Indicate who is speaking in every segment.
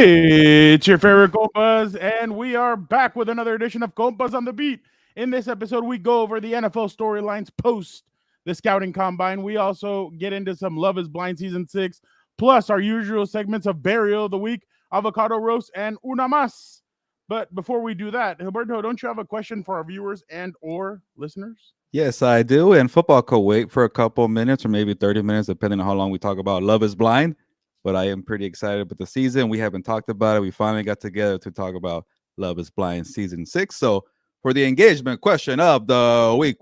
Speaker 1: It's your favorite Compas, and we are back with another edition of Compas on the Beat. In this episode, we go over the NFL storylines post the scouting combine. We also get into some Love is Blind Season 6, plus our usual segments of Burial of the Week, Avocado Roast, and Una Mas. But before we do that, Gilberto, don't you have a question for our viewers and or listeners?
Speaker 2: Yes, I do. And football could wait for a couple minutes or maybe 30 minutes, depending on how long we talk about Love is Blind. But I am pretty excited about the season. We haven't talked about it. We finally got together to talk about Love is Blind Season 6. So for the engagement question of the week,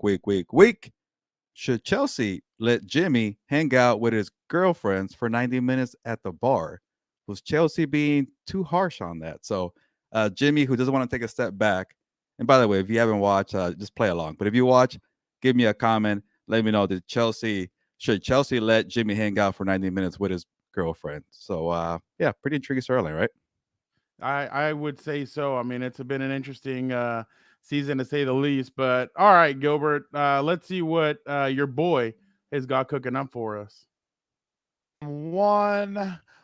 Speaker 2: should Chelsea let Jimmy hang out with his girlfriends for 90 minutes at the bar? Was Chelsea being too harsh on that? So Jimmy, who doesn't want to take a step back, and by the way, if you haven't watched, just play along. But if you watch, give me a comment. Let me know should Chelsea let Jimmy hang out for 90 minutes with his girlfriend? So yeah, pretty intriguing storyline, right?
Speaker 1: I would say so. I mean, it's been an interesting season to say the least. But all right, Gilbert, let's see what your boy has got cooking up for us.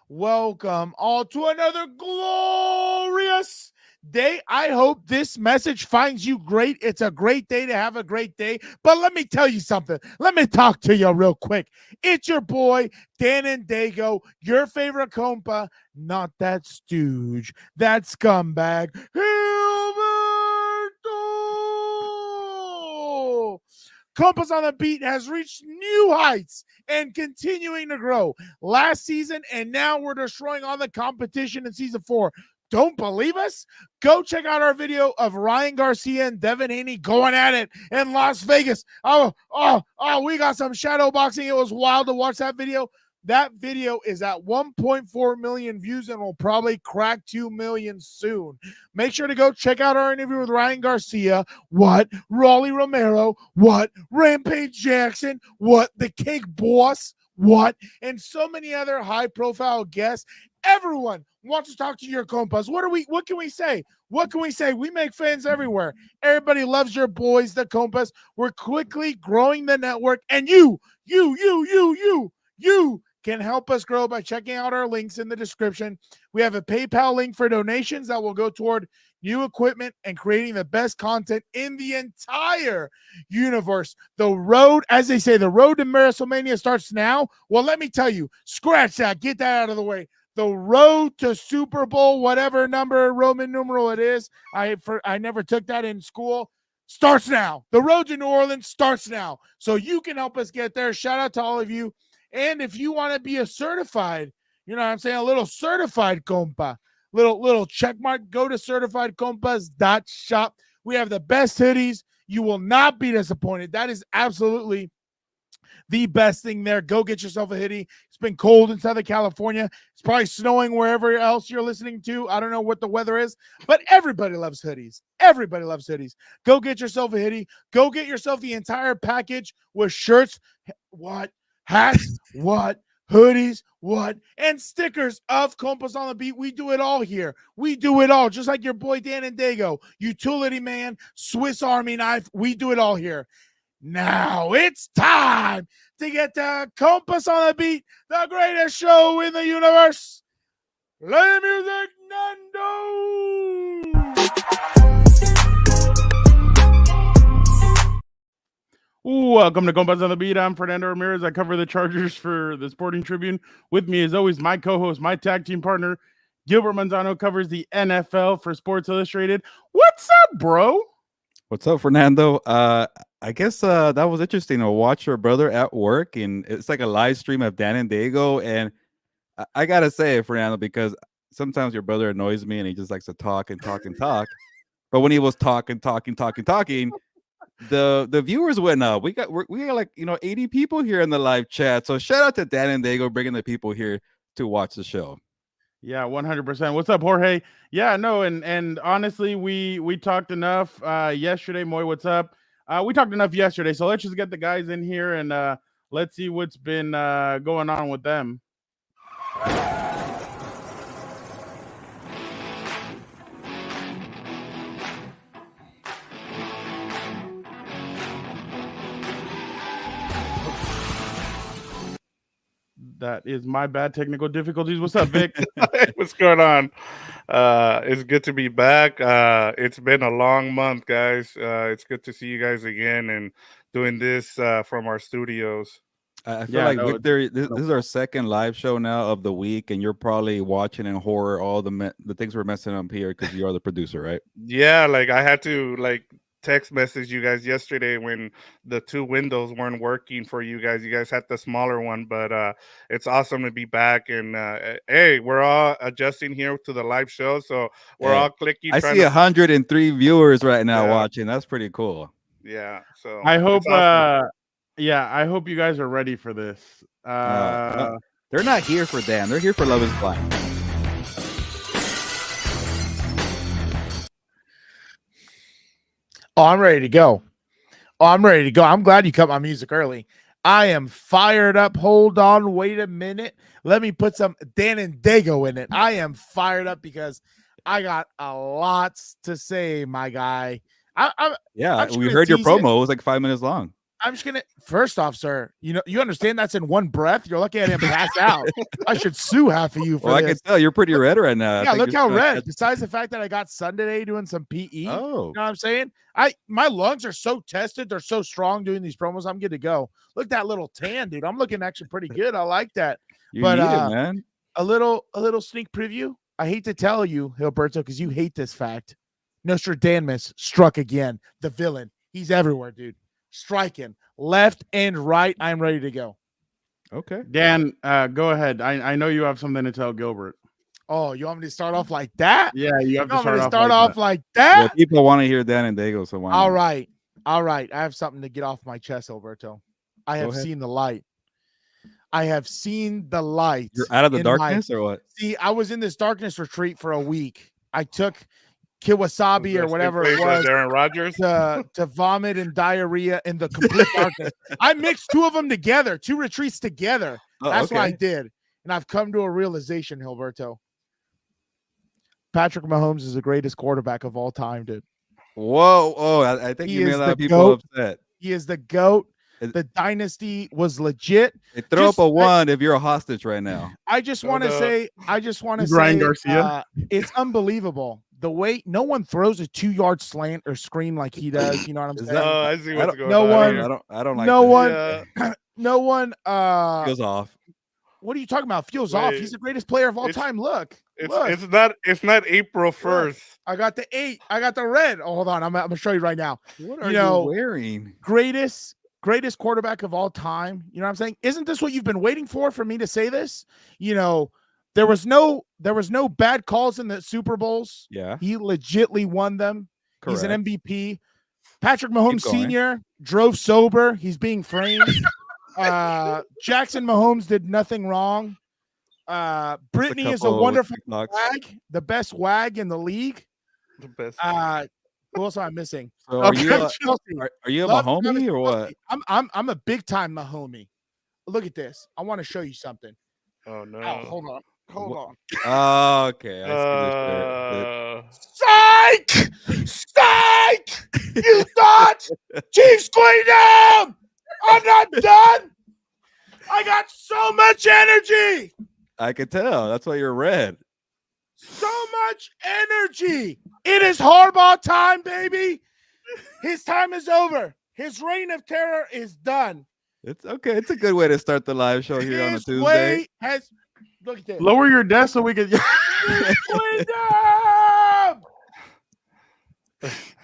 Speaker 3: Welcome all to another glorious day. I hope this message finds you great. It's a great day to have a great day. But let me tell you something. Let me talk to you real quick. It's your boy, Dan and Daygo, your favorite compa, not that stooge, that scumbag, Gilberto. Compas on the Beat has reached new heights and continuing to grow. Last season, and now we're destroying all the competition in season 4. Don't believe us? Go check out our video of Ryan Garcia and Devin Haney going at it in Las Vegas. Oh, we got some shadow boxing. It was wild to watch that video. That video is at 1.4 million views and will probably crack 2 million soon. Make sure to go check out our interview with Ryan Garcia. What? Raleigh Romero. What? Rampage Jackson. What? The Cake Boss. What? And so many other high-profile guests. Everyone wants to talk to your compas. What can we say? What can we say? We make fans everywhere. Everybody loves your boys, the compas. We're quickly growing the network, and you can help us grow by checking out our links in the description. We have a PayPal link for donations that will go toward new equipment and creating the best content in the entire universe. The road, as they say, the road to WrestleMania starts now. Well, let me tell you, scratch that. Get that out of the way. The road to Super Bowl, whatever number, Roman numeral it is, I never took that in school, starts now. The road to New Orleans starts now. So you can help us get there. Shout out to all of you. And if you want to be a certified, you know what I'm saying, a little certified compa, little check mark, go to certifiedcompas.shop. We have the best hoodies. You will not be disappointed. That is absolutely the best thing there. Go get yourself a hoodie. It's been cold in Southern California. It's probably snowing wherever else you're listening to. I don't know what the weather is, but everybody loves hoodies. Everybody loves hoodies. Go get yourself a hoodie. Go get yourself the entire package with shirts. What? Hats, what, hoodies, what, and stickers of Compas on the Beat. We do it all here. We do it all, just like your boy Dan and Daygo, Utility Man, Swiss Army Knife. We do it all here. Now it's time to get to Compas on the Beat, the greatest show in the universe. Play music, Nando.
Speaker 1: Welcome to Compas on the Beat. I'm Fernando Ramirez. I cover the Chargers for the Sporting Tribune. With me, as always, my co-host, my tag team partner, Gilbert Manzano, covers the NFL for Sports Illustrated. What's up, bro?
Speaker 2: What's up, Fernando? I guess that was interesting to watch your brother at work, and it's like a live stream of Dan and Daygo. And I gotta say, Fernando, because sometimes your brother annoys me and he just likes to talk and talk and talk. But when he was talking, the viewers went up. We got like 80 people here in the live chat. So shout out to Dan and Daygo bringing the people here to watch the show.
Speaker 1: Yeah, 100%. What's up, Jorge? Yeah, no, and honestly, we talked enough yesterday. Moy, what's up? We talked enough yesterday, so let's just get the guys in here and let's see what's been going on with them. That is my bad technical difficulties. What's up, Vic?
Speaker 4: What's going on? It's good to be back. It's been a long month, guys. It's good to see you guys again and doing this from our studios.
Speaker 2: I feel
Speaker 1: Yeah,
Speaker 2: like
Speaker 1: no, it's
Speaker 2: Victor, this is our second live show now of the week, and you're probably watching in horror all the things we're messing up here because you are the producer, right?
Speaker 4: Yeah, like I had to text message you guys yesterday when the two windows weren't working for you guys. You guys had the smaller one, but it's awesome to be back. And hey, we're all adjusting here to the live show, so we're
Speaker 2: Hey,
Speaker 4: all clicking.
Speaker 2: I
Speaker 4: trying
Speaker 2: see
Speaker 4: to
Speaker 2: 103 viewers right now
Speaker 4: Yeah.
Speaker 2: watching. That's pretty cool.
Speaker 4: Yeah, so
Speaker 1: I hope.
Speaker 4: it's awesome.
Speaker 1: Yeah, I hope you guys are ready for this.
Speaker 2: No, they're not here for Dan. They're here for Love Is Blind.
Speaker 3: Oh, I'm ready to go. I'm glad you cut my music early. I am fired up. Hold on. Wait a minute. Let me put some Dan and Daygo in it. I am fired up because I got a lot to say, my guy.
Speaker 2: Yeah,
Speaker 3: I'm just
Speaker 2: we
Speaker 3: gonna
Speaker 2: heard your
Speaker 3: tease it.
Speaker 2: promo. It was like 5 minutes long.
Speaker 3: I'm just gonna first off, sir. You understand that's in one breath. You're lucky I didn't pass out. I should sue half of you for
Speaker 2: Well, I
Speaker 3: this.
Speaker 2: can tell you're pretty red right now. I
Speaker 3: Yeah,
Speaker 2: think
Speaker 3: look
Speaker 2: you're
Speaker 3: how
Speaker 2: still-
Speaker 3: red. Besides the fact that I got sun today doing some PE.
Speaker 2: Oh,
Speaker 3: You know what I'm saying? My lungs are so tested, they're so strong doing these promos. I'm good to go. Look at that little tan, dude. I'm looking actually pretty good. I like that.
Speaker 2: you
Speaker 3: But,
Speaker 2: need it, man.
Speaker 3: A little sneak preview. I hate to tell you, Gilberto, because you hate this fact. Nostradamus struck again. The villain. He's everywhere, dude. Striking left and right. I'm ready to go.
Speaker 2: Okay.
Speaker 1: Dan, go ahead. I know you have something to tell Gilbert.
Speaker 3: Oh, you want me to start off like that?
Speaker 1: Yeah, you have
Speaker 3: You
Speaker 1: to
Speaker 3: want me to
Speaker 1: start
Speaker 3: start
Speaker 1: off
Speaker 3: off like that?
Speaker 2: Well, people want to hear Dan and Daygo, so why not?
Speaker 3: All right. I have something to get off my chest, Alberto. I have
Speaker 2: ahead.
Speaker 3: seen the light. I have seen the light.
Speaker 2: You're out of the
Speaker 3: in my-
Speaker 2: darkness or what?
Speaker 3: See, I was in this darkness retreat for a week. I took Kiwasabi or
Speaker 4: Best
Speaker 3: whatever
Speaker 4: thing
Speaker 3: it
Speaker 4: for
Speaker 3: was
Speaker 4: Aaron Rodgers.
Speaker 3: to vomit and diarrhea in the complete darkness. I mixed two of them together, two retreats together.
Speaker 2: Oh,
Speaker 3: That's what I
Speaker 2: okay.
Speaker 3: did. And I've come to a realization, Gilberto. Patrick Mahomes is the greatest quarterback of all time, dude.
Speaker 2: Whoa. Oh, I think
Speaker 3: He
Speaker 2: you made
Speaker 3: is
Speaker 2: a lot
Speaker 3: the
Speaker 2: of people
Speaker 3: GOAT.
Speaker 2: upset.
Speaker 3: He is the GOAT.
Speaker 2: It-
Speaker 3: The dynasty was legit.
Speaker 2: Hey, throw
Speaker 3: Just-
Speaker 2: up a one if you're a hostage right now.
Speaker 3: I just
Speaker 4: Oh,
Speaker 3: want to
Speaker 4: no.
Speaker 3: say, say,
Speaker 1: Ryan Garcia?
Speaker 3: it's unbelievable. The way no one throws a 2-yard slant or screen like he does. You know what I'm
Speaker 2: Is
Speaker 3: saying?
Speaker 2: that-
Speaker 4: Oh, I see
Speaker 2: I
Speaker 4: what's
Speaker 2: don't-
Speaker 4: going
Speaker 3: no
Speaker 4: on.
Speaker 3: one-
Speaker 4: here.
Speaker 2: I don't like
Speaker 3: no
Speaker 2: this.
Speaker 3: one-
Speaker 4: Yeah.
Speaker 3: No one.
Speaker 2: Feels off.
Speaker 3: What are you talking about? Feels off.
Speaker 4: Wait.
Speaker 3: He's the greatest player of all
Speaker 4: It's-
Speaker 3: time. Look.
Speaker 4: It's not April 1st.
Speaker 3: I got the 8. I got the red. Oh, hold on. I'm gonna show you right now.
Speaker 2: What
Speaker 3: are you
Speaker 2: wearing?
Speaker 3: Greatest quarterback of all time. You know what I'm saying? Isn't this what you've been waiting for me to say this? You know, there was no bad calls in the Super Bowls.
Speaker 2: Yeah,
Speaker 3: He legitly won them.
Speaker 2: correct.
Speaker 3: He's an MVP. Patrick Mahomes
Speaker 2: going.
Speaker 3: Sr. drove sober. He's being framed. Jackson Mahomes did nothing wrong. Brittany is a
Speaker 2: couple
Speaker 3: wonderful
Speaker 2: TikToks.
Speaker 3: wag, the best wag in the league.
Speaker 4: The best.
Speaker 3: Who else am I missing?
Speaker 2: So are you
Speaker 3: Travis
Speaker 2: a,
Speaker 3: Kelce.
Speaker 2: are you a
Speaker 3: Love
Speaker 2: Mahomie
Speaker 3: Travis
Speaker 2: or what?
Speaker 3: Kelce. I'm a big time Mahomie. Look at this. I want to show you something.
Speaker 4: Oh no.
Speaker 3: Oh, hold on.
Speaker 2: Oh, okay. I see this shirt.
Speaker 3: Psych! You thought Chiefs going down? I'm not done. I got so much energy.
Speaker 2: I could tell. That's why you're red.
Speaker 3: So much energy. It is Harbaugh time, baby. His time is over. His reign of terror is done.
Speaker 2: It's okay. It's a good way to start the live show here on a
Speaker 3: His
Speaker 2: Tuesday.
Speaker 3: way has. Look at this.
Speaker 1: Lower your desk so we can.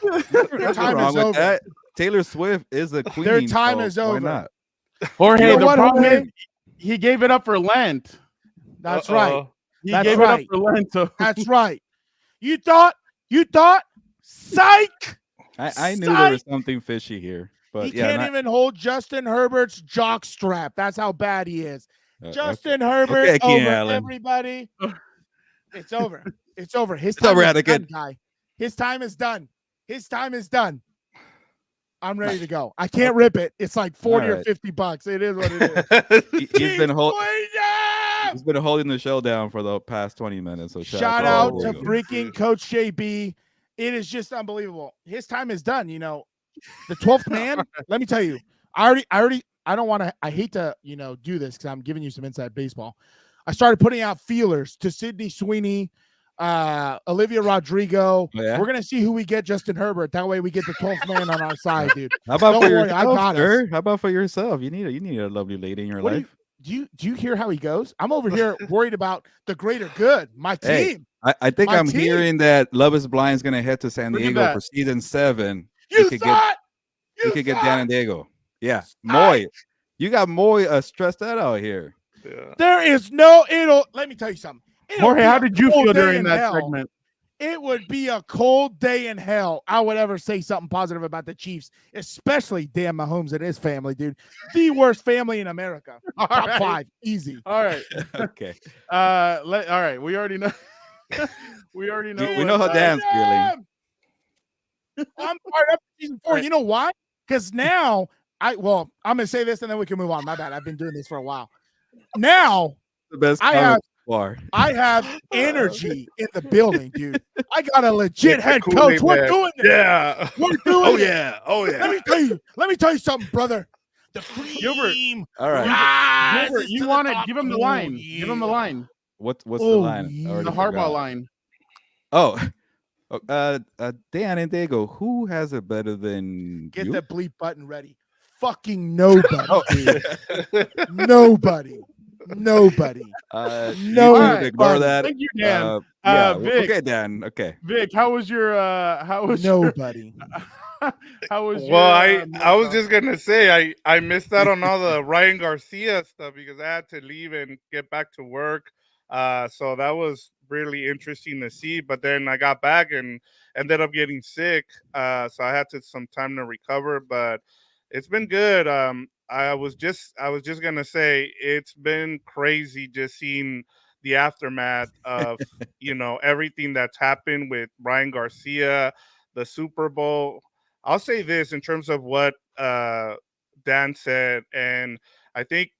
Speaker 3: Their
Speaker 2: Nothing
Speaker 3: time
Speaker 2: wrong
Speaker 3: is
Speaker 2: with
Speaker 3: over.
Speaker 2: that. Taylor Swift is a queen.
Speaker 3: Their time
Speaker 2: so
Speaker 3: is
Speaker 2: why
Speaker 3: over.
Speaker 2: not?
Speaker 1: Jorge,
Speaker 3: You know
Speaker 1: the
Speaker 3: what,
Speaker 1: problem
Speaker 3: Jorge?
Speaker 1: is he gave it up for Lent.
Speaker 3: That's right.
Speaker 1: He
Speaker 3: That's
Speaker 1: gave
Speaker 3: right.
Speaker 1: it up for Lent. So
Speaker 3: That's right. You thought, psych.
Speaker 2: I knew there was something fishy here, but
Speaker 3: He
Speaker 2: yeah,
Speaker 3: can't even hold Justin Herbert's jock strap. That's how bad he is. Justin Herbert
Speaker 2: Okay, Keenan
Speaker 3: over
Speaker 2: Allen.
Speaker 3: everybody. It's over. It's over. His
Speaker 2: It's over,
Speaker 3: time is
Speaker 2: Anakin.
Speaker 3: done, guy. His time is done. His time is done. I'm ready to go. I can't rip it. It's like 40 or
Speaker 2: right.
Speaker 3: $50. It is what it is.
Speaker 2: he's been holding.
Speaker 3: Freedom!
Speaker 2: He's been holding the show down for the past 20 minutes. So
Speaker 3: Shout out
Speaker 2: there
Speaker 3: to
Speaker 2: you go.
Speaker 3: freaking Coach JB. It is just unbelievable. His time is done. You know, the 12th man. Let me tell you, I don't want to. I hate to do this because I'm giving you some inside baseball. I started putting out feelers to Sydney Sweeney, Olivia Rodrigo.
Speaker 2: Oh, yeah?
Speaker 3: We're gonna see who we get. Justin Herbert. That way we get the 12th man on our side, dude.
Speaker 2: How about
Speaker 3: Don't
Speaker 2: for
Speaker 3: worry, I
Speaker 2: yourself,
Speaker 3: got us.
Speaker 2: sir? How about for yourself? You need a lovely lady in your
Speaker 3: What
Speaker 2: life.
Speaker 3: Do you hear how he goes? I'm over here worried about the greater good. My
Speaker 2: Hey,
Speaker 3: team.
Speaker 2: I think
Speaker 3: My
Speaker 2: I'm
Speaker 3: team.
Speaker 2: hearing that Love Is Blind is gonna head to San
Speaker 1: Look at
Speaker 2: Diego
Speaker 1: that.
Speaker 2: for season 7.
Speaker 3: You
Speaker 2: could
Speaker 3: thought?
Speaker 2: You could get Dan and Daygo. Yeah,
Speaker 3: Psych.
Speaker 2: Moy. You got Moy stressed out here.
Speaker 4: Yeah.
Speaker 3: There is no. Let me tell you something. It'll
Speaker 1: Jorge,
Speaker 3: be
Speaker 1: how
Speaker 3: a
Speaker 1: did you
Speaker 3: cold
Speaker 1: feel
Speaker 3: day
Speaker 1: during
Speaker 3: in
Speaker 1: that
Speaker 3: hell.
Speaker 1: segment?
Speaker 3: It would be a cold day in hell. I would ever say something positive about the Chiefs, especially Dan Mahomes and his family, dude. The worst family in America.
Speaker 1: All
Speaker 3: Top
Speaker 1: right.
Speaker 3: 5, easy.
Speaker 1: All right.
Speaker 2: Okay.
Speaker 1: All right. We already know. we already know.
Speaker 2: We know how Dan's feeling.
Speaker 3: I'm fired up for season 4.
Speaker 1: Right.
Speaker 3: You know why? Because now I'm gonna say this and then we can move on. My bad. I've been doing this for a while. Now
Speaker 2: The best
Speaker 3: I
Speaker 2: comment
Speaker 3: have
Speaker 2: so far.
Speaker 3: I have energy in the building, dude. I got a legit
Speaker 4: With the
Speaker 3: head
Speaker 4: Kool-Aid
Speaker 3: coach. We're
Speaker 4: man.
Speaker 3: doing this.
Speaker 4: Yeah.
Speaker 3: We're doing it.
Speaker 4: yeah. Oh yeah.
Speaker 3: Let me tell you something, brother. The
Speaker 1: Gilbert,
Speaker 3: cream
Speaker 2: All right.
Speaker 3: rises
Speaker 1: Gilbert, you
Speaker 3: to
Speaker 1: want
Speaker 3: the
Speaker 1: it?
Speaker 3: top.
Speaker 1: Give him the
Speaker 3: Oh,
Speaker 1: line. Give him the
Speaker 3: yeah.
Speaker 1: line.
Speaker 2: What's the
Speaker 3: Oh,
Speaker 2: line? I
Speaker 3: yeah.
Speaker 2: already
Speaker 1: The Harbaugh
Speaker 2: forgot.
Speaker 1: line.
Speaker 2: Oh, Dan and Daygo. Who has it better than
Speaker 3: Get
Speaker 2: you?
Speaker 3: the bleep button ready. Fucking nobody,
Speaker 2: Oh.
Speaker 3: dude. Nobody. Nobody.
Speaker 2: You
Speaker 3: No.
Speaker 2: could ignore
Speaker 3: buddy.
Speaker 2: that.
Speaker 1: Thank you, Dan.
Speaker 2: Yeah.
Speaker 1: Vic.
Speaker 2: Okay, Dan. Okay.
Speaker 1: Vic, how was your? How was
Speaker 3: Nobody.
Speaker 1: Your, how was your?
Speaker 4: Well, I was
Speaker 1: month
Speaker 4: just gonna say I missed out on all the Ryan Garcia stuff because I had to leave and get back to work. So that was really interesting to see. But then I got back and ended up getting sick. So I had some time to recover. But it's been good. I was just gonna say it's been crazy just seeing the aftermath of everything that's happened with Ryan Garcia, the Super Bowl. I'll say this in terms of what Dan said, and I think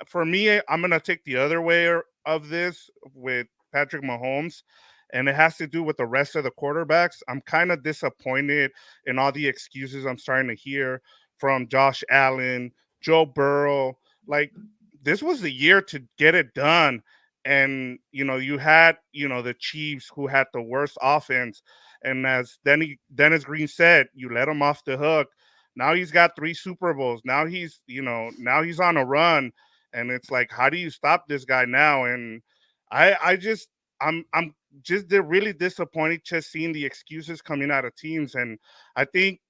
Speaker 4: for me, I'm gonna take the other way of this with Patrick Mahomes, and it has to do with the rest of the quarterbacks. I'm kind of disappointed in all the excuses I'm starting to hear from Josh Allen, Joe Burrow. Like, this was the year to get it done. And, you had, the Chiefs who had the worst offense. And as Dennis Green said, you let him off the hook. Now he's got 3 Super Bowls. Now he's on a run. And it's like, how do you stop this guy now? And I'm just really disappointed just seeing the excuses coming out of teams. And I think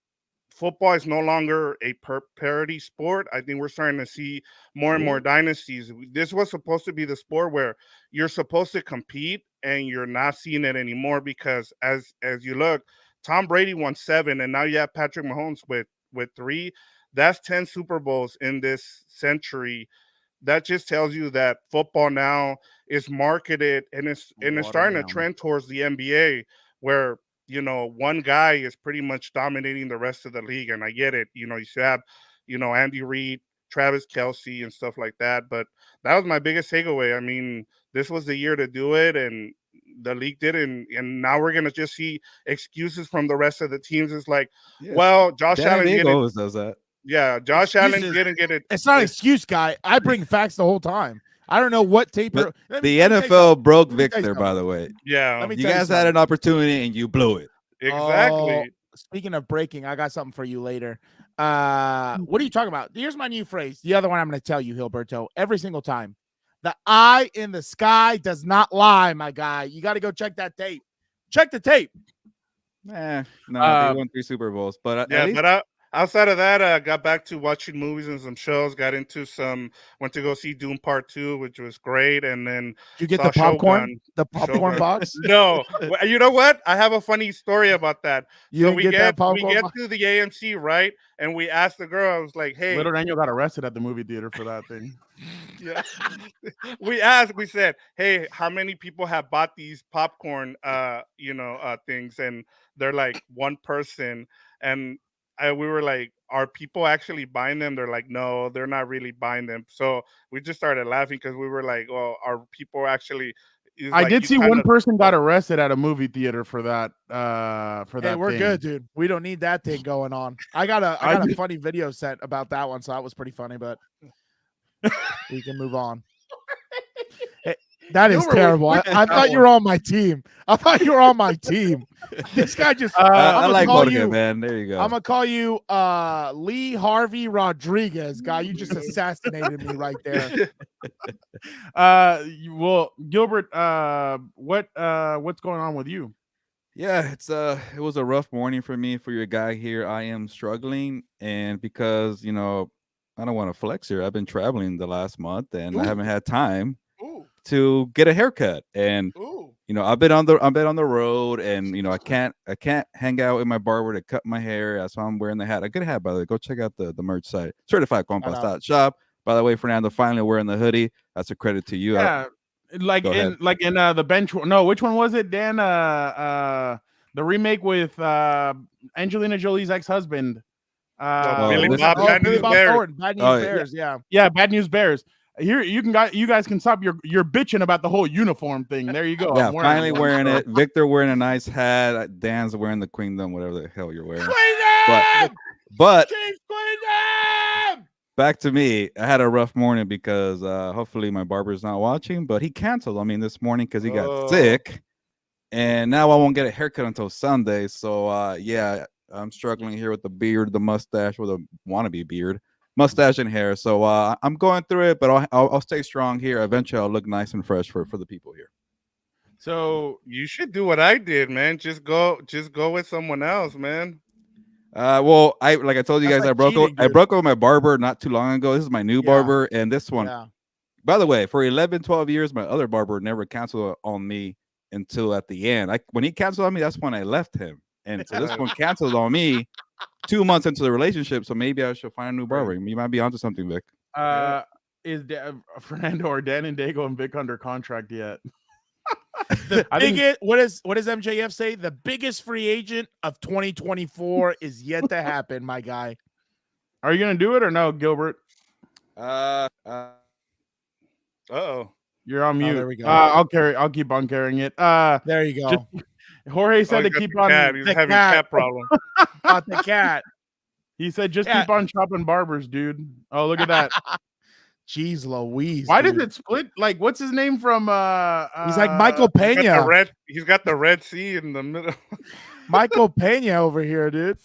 Speaker 4: football is no longer a parity sport. I think we're starting to see more and more dynasties. This was supposed to be the sport where you're supposed to compete, and you're not seeing it anymore because as you look, Tom Brady won 7, and now you have Patrick Mahomes with 3. That's 10 Super Bowls in this century. That just tells you that football now is marketed and it's starting to trend towards the NBA, where one guy is pretty much dominating the rest of the league. And I get it. You should have, Andy Reid, Travis Kelce, and stuff like that. But that was my biggest takeaway. I mean, this was the year to do it, and the league did it. And now we're gonna just see excuses from the rest of the teams. It's like, well, Josh Allen
Speaker 2: always does that.
Speaker 4: Yeah, Josh Allen
Speaker 3: Excuses.
Speaker 4: didn't get it.
Speaker 3: It's not an excuse, guy. I bring facts the whole time. I don't know what tape.
Speaker 2: But the NFL broke Victor, by the way.
Speaker 4: Yeah,
Speaker 3: Let me
Speaker 2: You
Speaker 3: tell
Speaker 2: guys had
Speaker 3: something.
Speaker 2: an opportunity and you blew it.
Speaker 4: exactly.
Speaker 3: Oh, speaking of breaking, I got something for you later. What are you talking about? Here's my new phrase. The other one I'm going to tell you, Gilberto, every single time. The eye in the sky does not lie, my guy. You got to go check that tape. Check the tape.
Speaker 2: No, they won 3 Super Bowls, but
Speaker 4: Yeah,
Speaker 2: at least
Speaker 4: but outside of that, I got back to watching movies and some shows. Went to go see Doom Part 2, which was great, and then
Speaker 3: Did you get
Speaker 4: saw
Speaker 3: the popcorn?
Speaker 4: Shogun.
Speaker 3: The popcorn
Speaker 4: Shogun.
Speaker 3: box?
Speaker 4: No, you know what? I have a funny story about that.
Speaker 3: You
Speaker 4: So
Speaker 3: didn't get that
Speaker 4: we
Speaker 3: popcorn
Speaker 4: get
Speaker 3: box?
Speaker 4: to the AMC, right? And we asked the girl. I was like, "Hey,"
Speaker 1: Little Daniel got arrested at the movie theater for that thing.
Speaker 4: yeah. We said, "Hey, how many people have bought these popcorn things?" And they're like, 1 person. And we were like, "Are people actually buying them?" They're like, "No, they're not really buying them." So we just started laughing because we were like, "Well, are people actually?"
Speaker 1: I did see one person got arrested at a movie theater for that.
Speaker 3: Hey, we're
Speaker 1: thing.
Speaker 3: good, dude. We don't need that thing going on. I got a funny video set about that one, so that was pretty funny, but we can move on. That is
Speaker 1: Gilbert was
Speaker 3: terrible. I
Speaker 1: quick on
Speaker 3: thought
Speaker 1: that
Speaker 3: you were on my team. I thought you were on my team. This guy just.
Speaker 2: I
Speaker 3: I'ma
Speaker 2: like
Speaker 3: call
Speaker 2: Jorge,
Speaker 3: you-
Speaker 2: man. There you go.
Speaker 3: I'm gonna call you Lee Harvey Rodriguez, guy. You just assassinated me right there.
Speaker 1: Well, Gilbert, what's going on with you?
Speaker 2: Yeah, it was a rough morning for me. For your guy here, I am struggling, and because I don't want to flex here. I've been traveling the last month, and I haven't had time
Speaker 3: Ooh,
Speaker 2: to get a haircut. And
Speaker 3: ooh.
Speaker 2: I've been on the road, and I can't hang out with my barber to cut my hair. That's why I'm wearing the hat. A good hat, by the way. Go check out the merch site, certifiedcompas.shop. By the way, Fernando, finally wearing the hoodie. That's a credit to you.
Speaker 1: Yeah, like
Speaker 2: Go
Speaker 1: in
Speaker 2: ahead.
Speaker 1: the bench. No, which one was it, Dan? The remake with Angelina Jolie's ex-husband.
Speaker 4: Billy
Speaker 2: this-
Speaker 4: Bob, Bad
Speaker 3: Billy
Speaker 4: News
Speaker 3: Bob
Speaker 4: Bears.
Speaker 3: Thornton, Bad News
Speaker 2: Oh, yeah.
Speaker 3: Bears, yeah.
Speaker 1: Yeah, Bad News Bears. Here you guys can stop your bitching about the whole uniform thing. There you go.
Speaker 2: Yeah,
Speaker 1: I'm
Speaker 2: finally
Speaker 1: one,
Speaker 2: wearing
Speaker 1: so.
Speaker 2: it. Victor wearing a nice hat. Dan's wearing the Queendom, whatever the hell you're wearing.
Speaker 3: Queendom!
Speaker 2: But
Speaker 3: Chiefs Queendom!
Speaker 2: back to me. I had a rough morning because hopefully my barber's not watching, but he canceled on me this morning because he got sick. And now I won't get a haircut until Sunday. So yeah, I'm struggling here with the beard, the mustache, with a wannabe beard, mustache and hair. So I'm going through it, but I'll stay strong here. Eventually I'll look nice and fresh for the people here.
Speaker 1: So
Speaker 4: You should do what I did, man. Just go with someone else, man.
Speaker 2: Well, I told you
Speaker 3: That's
Speaker 2: guys,
Speaker 3: like cheating,
Speaker 2: I
Speaker 3: dude.
Speaker 2: broke up with my barber not too long ago. This is my new barber, and this one,
Speaker 3: Yeah.
Speaker 2: by the way, for 11, 12 years, my other barber never canceled on me until at the end. When he canceled on me, that's when I left him. And so this one canceled on me 2 months into the relationship. So maybe I should find a new barber. You might be onto something, Vic.
Speaker 1: is Fernando or Dan and Daygo and Vic under contract yet?
Speaker 3: What does MJF say? The biggest free agent of 2024 is yet to happen, my guy.
Speaker 1: Are you gonna do it or no, Gilbert?
Speaker 4: Uh-oh.
Speaker 1: You're on mute.
Speaker 3: there we go.
Speaker 1: I'll keep on carrying it.
Speaker 3: There you go.
Speaker 1: Jorge said to keep on.
Speaker 4: Cat. He's
Speaker 3: the
Speaker 4: having
Speaker 3: cat.
Speaker 4: cat problem.
Speaker 3: Not the cat.
Speaker 1: He said just
Speaker 3: Yeah.
Speaker 1: keep on chopping barbers, dude. Oh, look at that.
Speaker 3: Jeez Louise.
Speaker 1: Why
Speaker 3: dude.
Speaker 1: does it split? Like, what's his name from?
Speaker 3: He's like Michael Pena.
Speaker 4: He's got the Red Sea in the middle.
Speaker 3: Michael Pena over here, dude.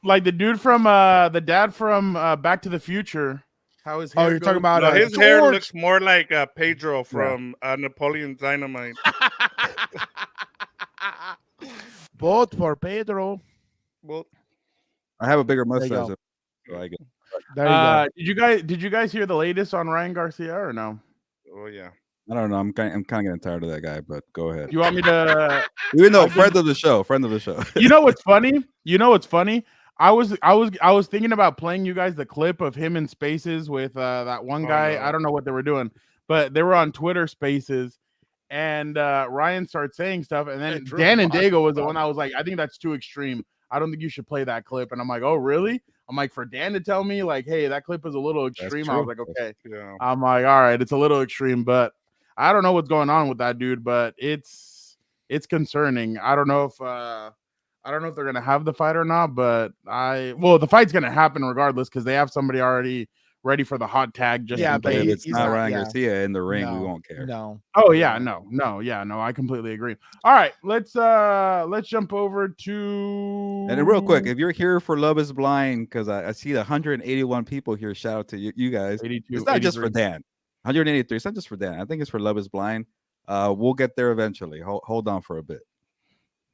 Speaker 1: Like the dude from the dad from Back to the Future. How his hair
Speaker 3: Oh, you're
Speaker 1: goes.
Speaker 3: talking about
Speaker 4: No, his hair
Speaker 3: George.
Speaker 4: looks more like Pedro from Napoleon Dynamite.
Speaker 3: Vote for Pedro.
Speaker 4: Well,
Speaker 2: I have a bigger
Speaker 3: There you
Speaker 2: mustache.
Speaker 3: go.
Speaker 2: So I get
Speaker 3: There you go.
Speaker 1: Did you guys hear the latest on Ryan Garcia or no?
Speaker 4: oh yeah.
Speaker 2: I don't know. I'm kind of getting tired of that guy, but go ahead.
Speaker 1: You want me to?
Speaker 2: Even though friend of the show.
Speaker 1: You know what's funny? I was thinking about playing you guys the clip of him in Spaces with that one guy.
Speaker 4: no.
Speaker 1: I don't know what they were doing, but they were on Twitter Spaces, and Ryan started saying stuff, and then
Speaker 3: Drew
Speaker 1: Dan and
Speaker 3: Moss,
Speaker 1: Daygo was the one I was like, I think that's too extreme. I don't think you should play that clip. And I'm like, oh really? I'm like, for Dan to tell me like, hey, that clip is a little extreme. I was like, okay.
Speaker 4: Yeah.
Speaker 1: I'm like, all right, it's a little extreme, but I don't know what's going on with that dude, but it's concerning. I don't know if they're gonna have the fight or not, but the fight's gonna happen regardless because they have somebody already ready for the hot tag. Just
Speaker 3: Yeah,
Speaker 1: in
Speaker 3: but
Speaker 1: case.
Speaker 2: if it's
Speaker 3: he's
Speaker 2: not
Speaker 3: not-
Speaker 2: Ryan
Speaker 3: yeah.
Speaker 2: Garcia in the ring, we
Speaker 3: No,
Speaker 2: won't care.
Speaker 3: No.
Speaker 1: Oh yeah, no, I completely agree. All right, let's jump over to
Speaker 2: And then real quick, if you're here for Love is Blind, because I see 181 people here, shout out to you guys.
Speaker 1: 82,
Speaker 2: It's not just for
Speaker 1: 83.
Speaker 2: Dan. 183. It's not just for Dan. I think it's for Love is Blind. We'll get there eventually. Hold on for a bit.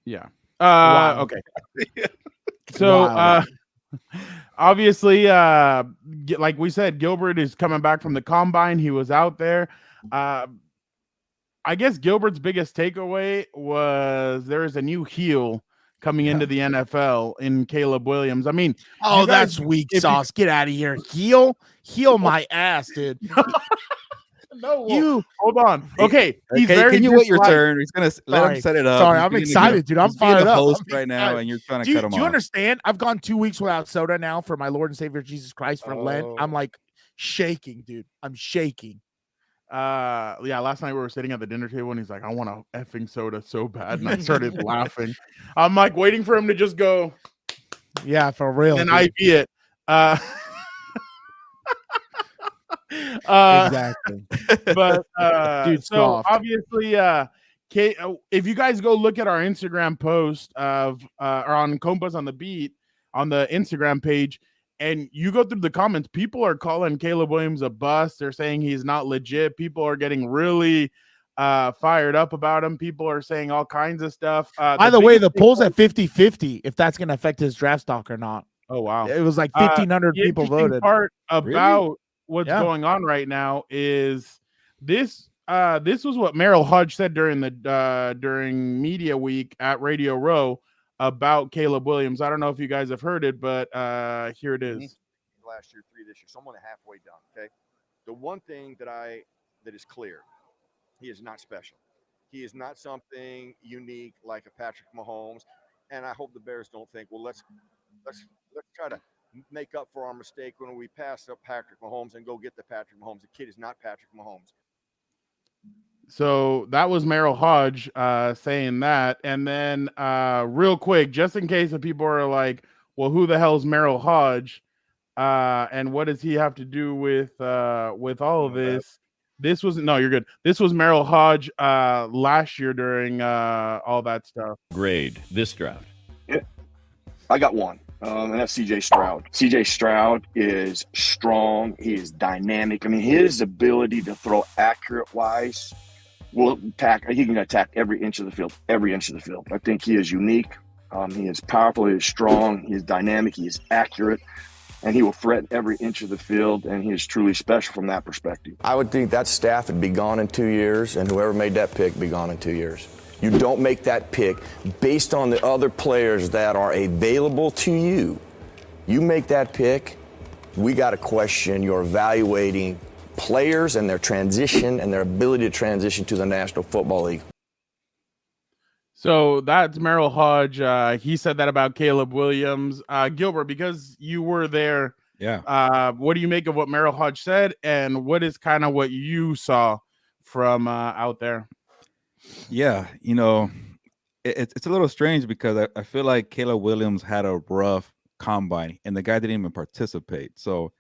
Speaker 1: Yeah.
Speaker 3: Wow.
Speaker 1: Okay. So
Speaker 3: Wow.
Speaker 1: obviously, like we said, Gilbert is coming back from the combine. He was out there. I guess Gilbert's biggest takeaway was there is a new heel coming into the NFL in Caleb Williams. I mean,
Speaker 3: Oh,
Speaker 1: you guys-
Speaker 3: that's weak
Speaker 1: if you-
Speaker 3: sauce. Get out of here. Heel my ass, dude.
Speaker 1: no,
Speaker 3: You
Speaker 1: hold on. Okay, he's
Speaker 2: Okay,
Speaker 1: very
Speaker 2: can you wait your
Speaker 1: disliked.
Speaker 2: turn? He's gonna let
Speaker 3: Sorry.
Speaker 2: him set it up.
Speaker 3: Sorry,
Speaker 2: He's
Speaker 3: I'm
Speaker 2: being the-
Speaker 3: excited, dude. I'm
Speaker 2: he's being
Speaker 3: fired
Speaker 2: the
Speaker 3: up.
Speaker 2: host
Speaker 3: I'm
Speaker 2: right now,
Speaker 3: excited.
Speaker 2: and you're trying to
Speaker 3: Do
Speaker 2: cut him
Speaker 3: you
Speaker 2: off.
Speaker 3: understand? I've gone 2 weeks without soda now for my Lord and Savior Jesus Christ for Lent.
Speaker 4: Oh.
Speaker 3: I'm like shaking, dude. I'm shaking.
Speaker 1: Yeah, last night we were sitting at the dinner table and he's like, I want a effing soda so bad. And I started laughing. I'm like waiting for him to just go
Speaker 3: Yeah, for real.
Speaker 1: and
Speaker 3: dude.
Speaker 1: IV it.
Speaker 3: Exactly.
Speaker 1: But
Speaker 3: Dude,
Speaker 1: so
Speaker 3: soft.
Speaker 1: obviously, if you guys go look at our Instagram post of or on Compas on the Beat on the Instagram page, and you go through the comments, people are calling Caleb Williams a bust. They're saying he's not legit. People are getting really fired up about him. People are saying all kinds of stuff.
Speaker 3: By the way,
Speaker 1: biggest
Speaker 3: the poll's at 50-50 if that's going to affect his draft stock or not.
Speaker 1: Oh wow.
Speaker 3: It was like 1,500
Speaker 1: The
Speaker 3: people
Speaker 1: interesting
Speaker 3: voted.
Speaker 1: part about what's
Speaker 3: Yeah.
Speaker 1: going on right now is this this was what Merrill Hodge said during the during media week at Radio Row about Caleb Williams. I don't know if you guys have heard it, but here it is.
Speaker 5: Last year, 3 this year, so I'm only halfway done. Okay, the one thing that is clear, he is not special. He is not something unique like a Patrick Mahomes, and I hope the Bears don't think, well, let's try to make up for our mistake when we pass up Patrick Mahomes and go get the Patrick Mahomes. The kid is not Patrick Mahomes.
Speaker 1: So that was Merrill Hodge saying that. And then real quick, just in case if people are like, well, who the hell's Merrill Hodge? And what does he have to do with all of this? This was you're good. This was Merrill Hodge last year during all that stuff.
Speaker 6: Grade this draft.
Speaker 5: I got one, and that's C.J. Stroud. C.J. Stroud is strong. He is dynamic. I mean, his ability to throw accurate-wise he can attack every inch of the field, I think he is unique. He is powerful. He is strong. He is dynamic. He is accurate. And he will threaten every inch of the field, and he is truly special from that perspective.
Speaker 7: I would think that staff would be gone in 2 years, and whoever made that pick be gone in 2 years. You don't make that pick based on the other players that are available to you. You make that pick, we got to question your evaluating players and their transition and their ability to transition to the National Football League.
Speaker 1: So that's Merrill Hodge. He said that about Caleb Williams. Gilbert, because you were there, what do you make of what Merrill Hodge said, and what is kind of what you saw from out there?
Speaker 2: Yeah, it's a little strange because I feel like Caleb Williams had a rough combine, and the guy didn't even participate. So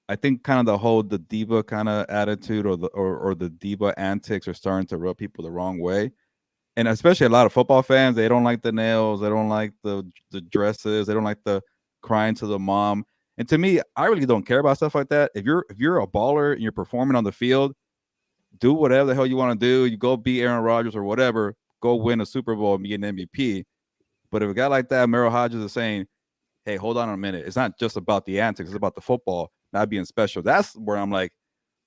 Speaker 2: I think kind of the diva kind of attitude or the diva antics are starting to rub people the wrong way. And especially a lot of football fans, they don't like the nails, they don't like the dresses, they don't like the crying to the mom. And to me, I really don't care about stuff like that. If you're a baller and you're performing on the field, do whatever the hell you want to do. You go beat Aaron Rodgers or whatever, go win a Super Bowl and be an MVP. But if a guy like that, Merrill Hodges, is saying, hey, hold on a minute. It's not just about the antics. It's about the football not being special. That's where I'm like,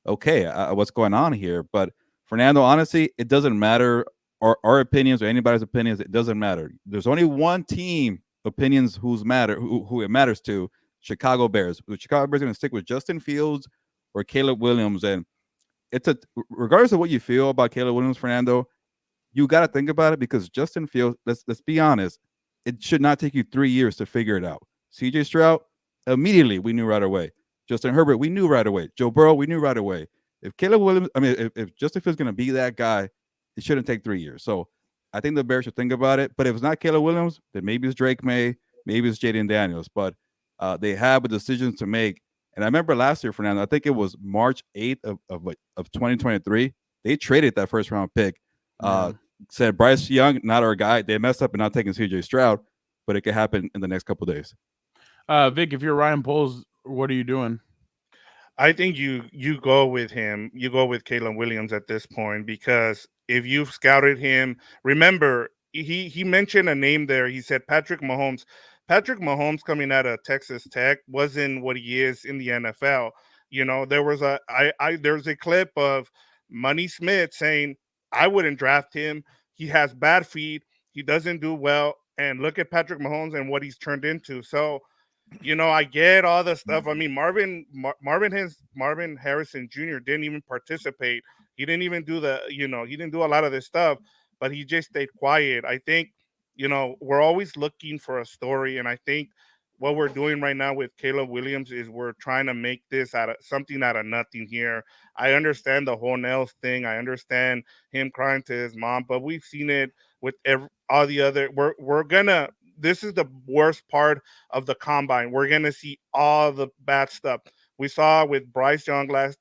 Speaker 2: okay, what's going on here? But Fernando, honestly, it doesn't matter. Our opinions or anybody's opinions, it doesn't matter. There's only one team opinions who it matters to, Chicago Bears. The Chicago Bears are going to stick with Justin Fields or Caleb Williams. And regardless of what you feel about Caleb Williams, Fernando, you got to think about it because Justin Fields, let's be honest, it should not take you 3 years to figure it out. CJ Stroud, immediately we knew right away. Justin Herbert, we knew right away. Joe Burrow, we knew right away. If Caleb Williams, if Justin Fields is going to be that guy, it shouldn't take 3 years. So I think the Bears should think about it. But if it's not Caleb Williams, then maybe it's Drake May, maybe it's Jaden Daniels. But they have a decision to make. And I remember last year, Fernando, I think it was March 8th of 2023. They traded that first round pick. Said Bryce Young, not our guy. They messed up and not taking CJ Stroud, but it could happen in the next couple of days.
Speaker 1: Vic, if you're Ryan Poles, what are you doing?
Speaker 4: I think you go with him. You go with Caleb Williams at this point because if you've scouted him, remember he mentioned a name there. He said Patrick Mahomes. Patrick Mahomes coming out of Texas Tech wasn't what he is in the NFL. There was there's a clip of Money Smith saying I wouldn't draft him. He has bad feet. He doesn't do well. And look at Patrick Mahomes and what he's turned into. So, I get all the stuff. I mean, Marvin Harrison Jr. didn't even participate. He didn't even do he didn't do a lot of this stuff, but he just stayed quiet. I think, we're always looking for a story. And I think what we're doing right now with Caleb Williams is we're trying to make this out of nothing here. I understand the whole nails thing. I understand him crying to his mom, but we've seen it with all the other. This is the worst part of the combine. We're gonna see all the bad stuff. We saw it with Bryce Young last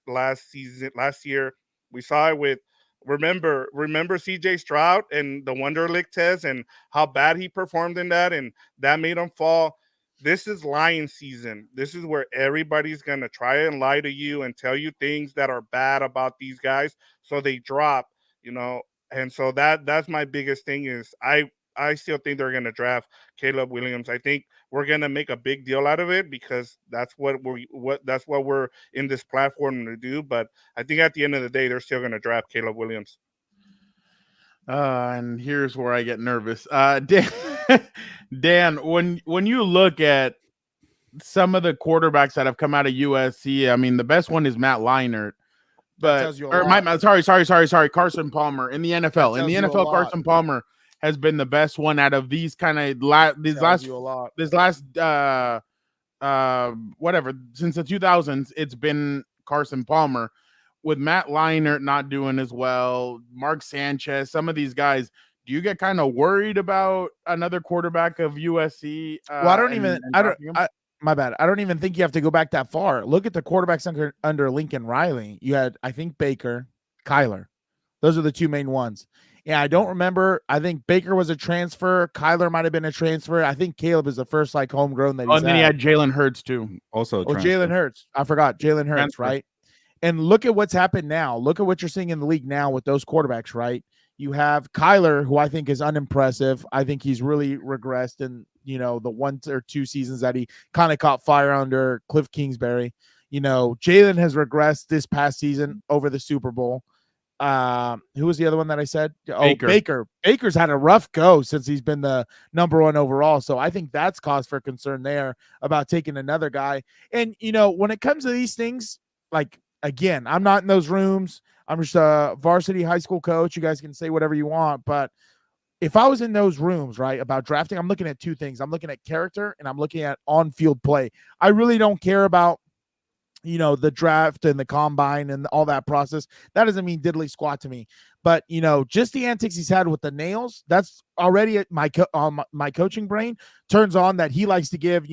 Speaker 4: year. We saw it with remember CJ Stroud and the Wonderlic test and how bad he performed in that, and that made him fall. This is lying season. This is where everybody's gonna try and lie to you and tell you things that are bad about these guys, so they drop, you know. And so that's my biggest thing is I still think they're gonna draft Caleb Williams. I think we're gonna make a big deal out of it because that's what we're in this platform to do. But I think at the end of the day, they're still gonna draft Caleb Williams.
Speaker 1: And here's where I get nervous. Dan, Dan, when you look at some of the quarterbacks that have come out of USC, I mean, the best one is Matt Leinart. But
Speaker 3: tells you a lot.
Speaker 1: Sorry, Carson Palmer in the NFL.
Speaker 3: That
Speaker 1: In the
Speaker 3: tells you a
Speaker 1: NFL,
Speaker 3: lot.
Speaker 1: Carson Palmer has been the best one out of these kind of whatever since the 2000s. It's been Carson Palmer. With Matt Leinart not doing as well, Mark Sanchez, some of these guys, do you get kind of worried about another quarterback of USC?
Speaker 3: Well, my bad. I don't even think you have to go back that far. Look at the quarterbacks under Lincoln Riley. You had, I think, Baker, Kyler. Those are the two main ones. Yeah, I don't remember. I think Baker was a transfer. Kyler might have been a transfer. I think Caleb is the first like homegrown that he's
Speaker 1: and then he had Jalen Hurts too.
Speaker 2: Also,
Speaker 3: Jalen Hurts. I forgot Jalen Hurts,
Speaker 1: Transfer.
Speaker 3: right? And look at what's happened now. Look at what you're seeing in the league now with those quarterbacks, right? You have Kyler, who I think is unimpressive. I think he's really regressed in, the 1 or 2 seasons that he kind of caught fire under Cliff Kingsbury. Jalen has regressed this past season over the Super Bowl. Who was the other one that I said? Baker. Baker's had a rough go since he's been the number 1 overall. So I think that's cause for concern there about taking another guy. And, when it comes to these things, like, again, I'm not in those rooms. I'm just a varsity high school coach. You guys can say whatever you want. But if I was in those rooms, right, about drafting, I'm looking at 2 things. I'm looking at character and I'm looking at on-field play. I really don't care about, the draft and the combine and all that process. That doesn't mean diddly squat to me. But, just the antics he's had with the nails, that's already my coaching brain turns on that he likes to give,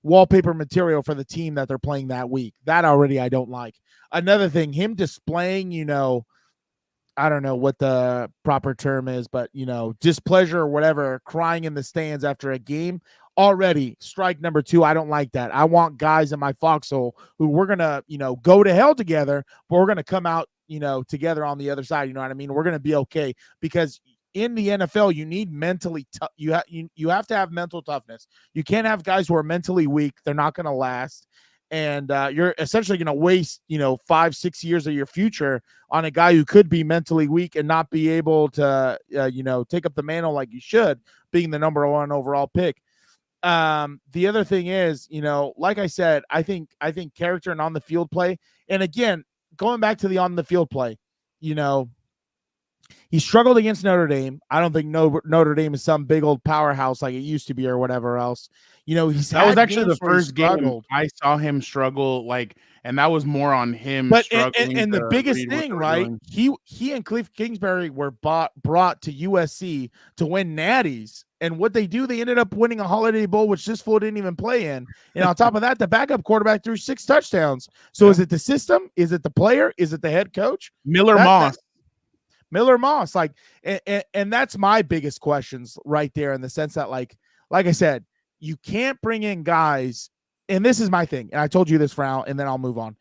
Speaker 3: wallpaper material for the team that they're playing that week. That already I don't like. Another thing, him displaying, I don't know what the proper term is, but, displeasure or whatever, crying in the stands after a game. Already strike number 2. I don't like that. I want guys in my foxhole who we're going to, go to hell together, but we're going to come out, together on the other side. You know what I mean? We're going to be okay, because in the NFL, you need mentally tough. You have to have mental toughness. You can't have guys who are mentally weak. They're not going to last. And you're essentially going to waste, 5-6 years of your future on a guy who could be mentally weak and not be able to, take up the mantle like you should, being the number 1 overall pick. The other thing is, like I said, I think character and on the field play. And again, going back to the on the field play, he struggled against Notre Dame. I don't think Notre Dame is some big old powerhouse like it used to be or whatever else. That was
Speaker 1: actually the first game I saw him struggle, and that was more on him.
Speaker 3: But and the biggest thing, right?
Speaker 1: Doing.
Speaker 3: He and Cliff Kingsbury were brought to USC to win natties. And what they do, they ended up winning a Holiday Bowl, which this fool didn't even play in. And on top of that, the backup quarterback threw 6 touchdowns. So Is it the system? Is it the player? Is it the head coach?
Speaker 1: Miller Moss,
Speaker 3: and that's my biggest questions right there, in the sense that, like I said, you can't bring in guys, and this is my thing, and I told you this, Frau, and then I'll move on.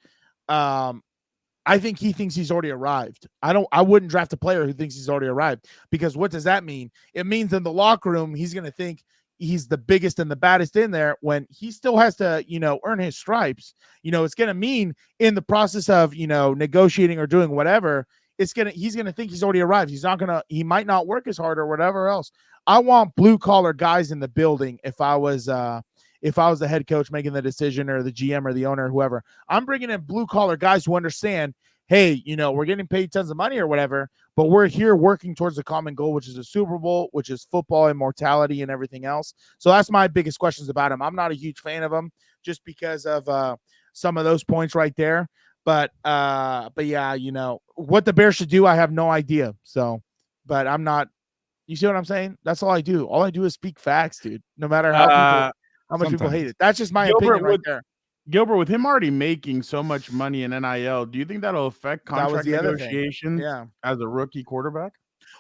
Speaker 3: I think he thinks he's already arrived. I wouldn't draft a player who thinks he's already arrived, because what does that mean? It means in the locker room, he's going to think he's the biggest and the baddest in there when he still has to, earn his stripes. It's going to mean in the process of, negotiating or doing whatever, he's going to think he's already arrived. He might not work as hard or whatever else. I want blue collar guys in the building. If I was the head coach making the decision, or the GM or the owner or whoever, I'm bringing in blue collar guys who understand, hey, we're getting paid tons of money or whatever, but we're here working towards a common goal, which is a Super Bowl, which is football immortality and everything else. So that's my biggest questions about him. I'm not a huge fan of him just because of some of those points right there. But yeah, what the Bears should do, I have no idea. So, but I'm not. You see what I'm saying? That's all I do. All I do is speak facts, dude. No matter how much people hate it. That's just my opinion right there.
Speaker 1: Gilbert, with him already making so much money in NIL, do you think that'll affect
Speaker 3: That was
Speaker 1: contract
Speaker 3: the other thing.
Speaker 1: negotiations
Speaker 3: Yeah.
Speaker 1: as a rookie quarterback?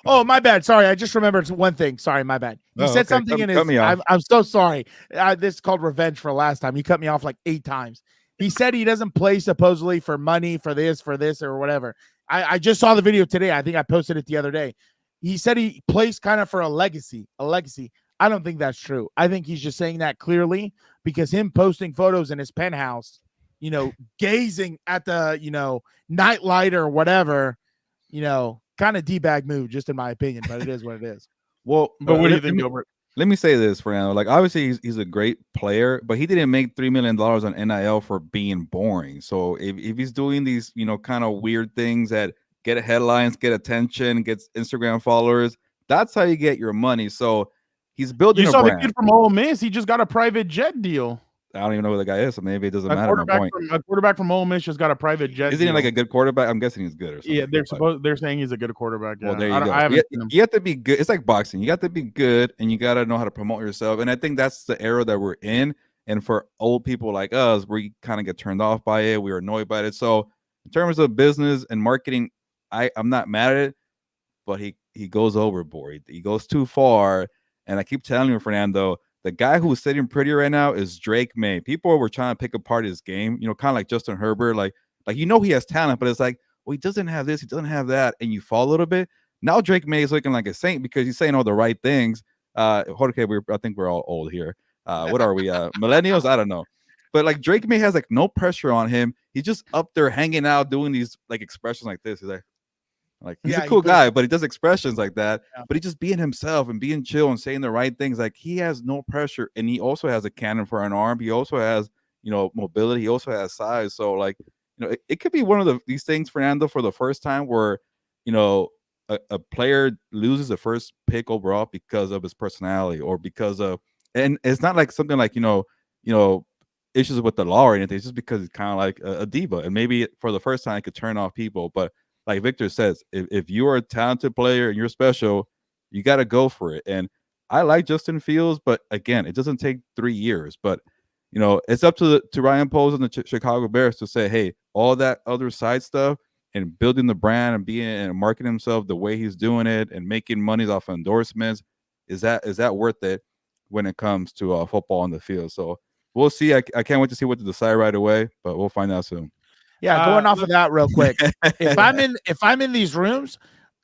Speaker 3: Oh, my bad. Sorry, I just remembered one thing. Sorry, my bad. He said something in his.
Speaker 2: Cut me off.
Speaker 3: I'm so sorry. This is called revenge for last time. He cut me off like 8 times. He said he doesn't play supposedly for money, for this, or whatever. I just saw the video today. I think I posted it the other day. He said he plays kind of for a legacy. I don't think that's true. I think he's just saying that clearly because him posting photos in his penthouse, gazing at the, nightlight or whatever, kind of D-bag move, just in my opinion, but it is what it is.
Speaker 2: Well,
Speaker 1: But what do you think, Gilbert?
Speaker 2: Let me say this, Fernando. Like, obviously, he's a great player, but he didn't make $3 million on NIL for being boring. So if he's doing these, kind of weird things that get headlines, get attention, gets Instagram followers, that's how you get your money. So he's building
Speaker 1: You
Speaker 2: a
Speaker 1: saw
Speaker 2: brand.
Speaker 1: the kid from Ole Miss. He just got a private jet deal.
Speaker 2: I don't even know who the guy is, so maybe it doesn't matter.
Speaker 1: A quarterback from Ole Miss just got a private jet.
Speaker 2: Isn't he like a good quarterback? I'm guessing he's good or something.
Speaker 1: Yeah, they're saying he's a good quarterback. Yeah.
Speaker 2: Well, there you go.
Speaker 1: I haven't seen him.
Speaker 2: You have to be good. It's like boxing. You got to be good, and you got to know how to promote yourself. And I think that's the era that we're in. And for old people like us, we kind of get turned off by it. We're annoyed by it. So in terms of business and marketing, I'm not mad at it, but he goes overboard. He goes too far. And I keep telling you, Fernando, the guy who's sitting pretty right now is Drake May. People were trying to pick apart his game, kind of like Justin Herbert. Like he has talent, but it's like, well, he doesn't have this, he doesn't have that, and you fall a little bit. Now Drake May is looking like a saint because he's saying all the right things. Jorge, I think we're all old here. What are we? Millennials? I don't know. But like Drake May has like no pressure on him. He's just up there hanging out, doing these like expressions like this. He's like he's a cool guy, but he does expressions like that. Yeah. But he's just being himself and being chill and saying the right things. Like he has no pressure, and he also has a cannon for an arm. He also has mobility. He also has size. So like it could be one of these things, Fernando, for the first time where a player loses the first pick overall because of his personality or because of, and it's not like something like issues with the law or anything. It's just because he's kind of like a diva, and maybe for the first time it could turn off people. But like Victor says, if you are a talented player and you're special, you got to go for it. And I like Justin Fields, but again, it doesn't take 3 years. But it's up to Ryan Poles and the Chicago Bears to say, hey, all that other side stuff and building the brand and being and marketing himself the way he's doing it and making money off of endorsements, is that worth it when it comes to football on the field? So we'll see. I can't wait to see what to decide right away, but we'll find out soon.
Speaker 3: Yeah, going off of that real quick. If I'm in these rooms,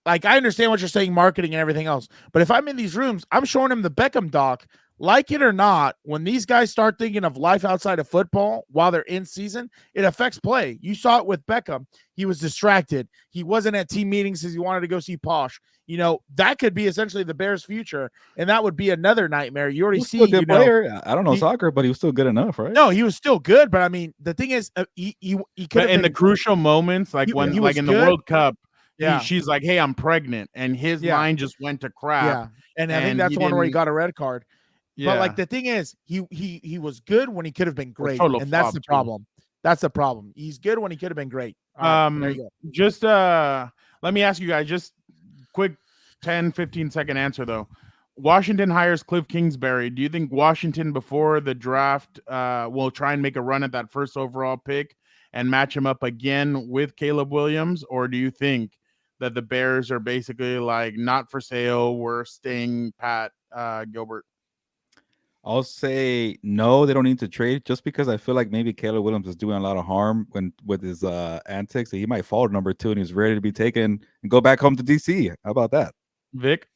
Speaker 3: like I understand what you're saying, marketing and everything else, but if I'm in these rooms, I'm showing him the Beckham doc. Like it or not, when these guys start thinking of life outside of football while they're in season, it affects play. You saw it with Beckham. He was distracted. He wasn't at team meetings because he wanted to go see Posh. That could be essentially the Bears' future, and that would be another nightmare. You already see.
Speaker 2: A good player. I don't know soccer, but he was still good enough, right?
Speaker 3: No, he was still good, but I mean, the thing is, he could.
Speaker 1: In the crucial moments, like when, like in the World Cup,
Speaker 3: yeah,
Speaker 1: she's like, "Hey, I'm pregnant," and his mind just went to crap.
Speaker 3: Yeah, and I think that's one where he got a red card.
Speaker 1: Yeah.
Speaker 3: But like the thing is, he was good when he could have been great, and that's the problem. That's the problem. He's good when he could have been great. There you go.
Speaker 1: Just let me ask you guys just quick 10-15 second answer though. Washington hires Cliff Kingsbury. Do you think Washington before the draft will try and make a run at that first overall pick and match him up again with Caleb Williams, or do you think that the Bears are basically like not for sale, we're staying pat, Gilbert?
Speaker 2: I'll say no, they don't need to trade, just because I feel like maybe Caleb Williams is doing a lot of harm with his antics. He might fall to number 2 and he's ready to be taken and go back home to DC. How about that,
Speaker 1: Vic?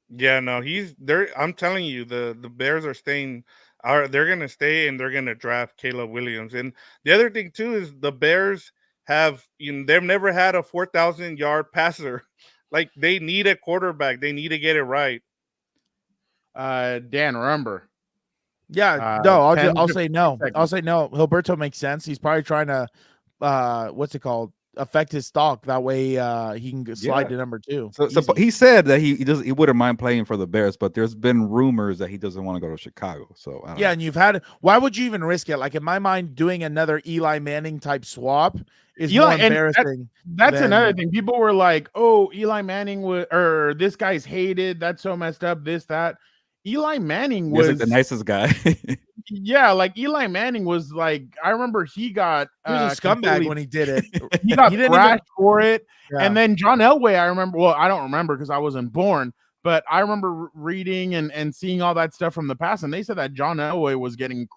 Speaker 4: Yeah, no, he's there. I'm telling you, the Bears are staying. They're gonna stay and they're gonna draft Caleb Williams. And the other thing too is the Bears have they've never had a 4,000-yard passer. Like they need a quarterback. They need to get it right.
Speaker 1: Dan, remember?
Speaker 3: Yeah, no, I'll say no. I'll say no. Gilberto makes sense. He's probably trying to what's it called? Affect his stock. That way he can slide to number 2.
Speaker 2: So he said that he wouldn't mind playing for the Bears, but there's been rumors that he doesn't want to go to Chicago. So I don't know.
Speaker 3: And you've had, why would you even risk it? Like in my mind, doing another Eli Manning type swap is more embarrassing.
Speaker 1: That's another thing. People were like, "Oh, Eli Manning or this guy's hated. That's so messed up. This, that." Eli Manning was
Speaker 2: like the nicest guy.
Speaker 1: Yeah, like Eli Manning was like, I remember he got
Speaker 3: He was a scumbag when he did it.
Speaker 1: he got
Speaker 3: didn't
Speaker 1: thrashed for it.
Speaker 3: Yeah.
Speaker 1: And then John Elway, I remember. Well, I don't remember because I wasn't born, but I remember reading and seeing all that stuff from the past, and they said that John Elway was getting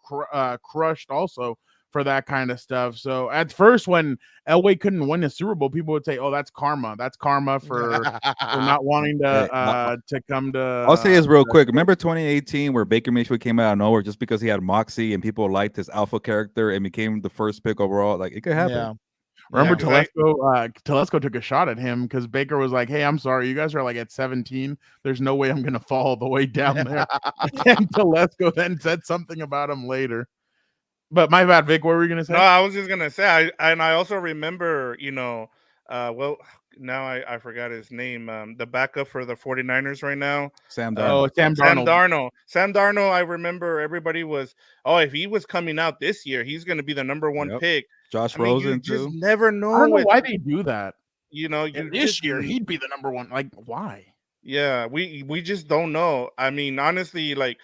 Speaker 1: crushed also for that kind of stuff. So at first, when Elway couldn't win a Super Bowl, people would say, "Oh, that's karma. That's karma for not wanting to come to."
Speaker 2: I'll say this real quick. Remember 2018 where Baker Mayfield came out of nowhere just because he had moxie and people liked his alpha character and became the first pick overall? Like, it could happen.
Speaker 3: Yeah.
Speaker 1: Remember
Speaker 4: Yeah, 'cause
Speaker 1: Telesco took a shot at him because Baker was like, "Hey, I'm sorry, you guys are like at 17. There's no way I'm gonna fall all the way down there." And Telesco then said something about him later. But my bad, Vic. What were you gonna say?
Speaker 4: No, I was just gonna say, I also remember, well, now I forgot his name. The backup for the 49ers right now.
Speaker 2: Sam Darnold.
Speaker 1: Sam Darnold.
Speaker 4: Sam Darnold, I remember everybody was, if he was coming out this year, he's gonna be the number one
Speaker 2: Yep.
Speaker 4: pick.
Speaker 2: Josh
Speaker 4: I mean, you
Speaker 2: Rosen
Speaker 4: just
Speaker 2: too.
Speaker 4: never
Speaker 1: I don't
Speaker 4: know.
Speaker 1: know why they do that.
Speaker 4: And
Speaker 1: This year he'd be the number one. Like, why?
Speaker 4: Yeah, we just don't know. I mean, honestly, like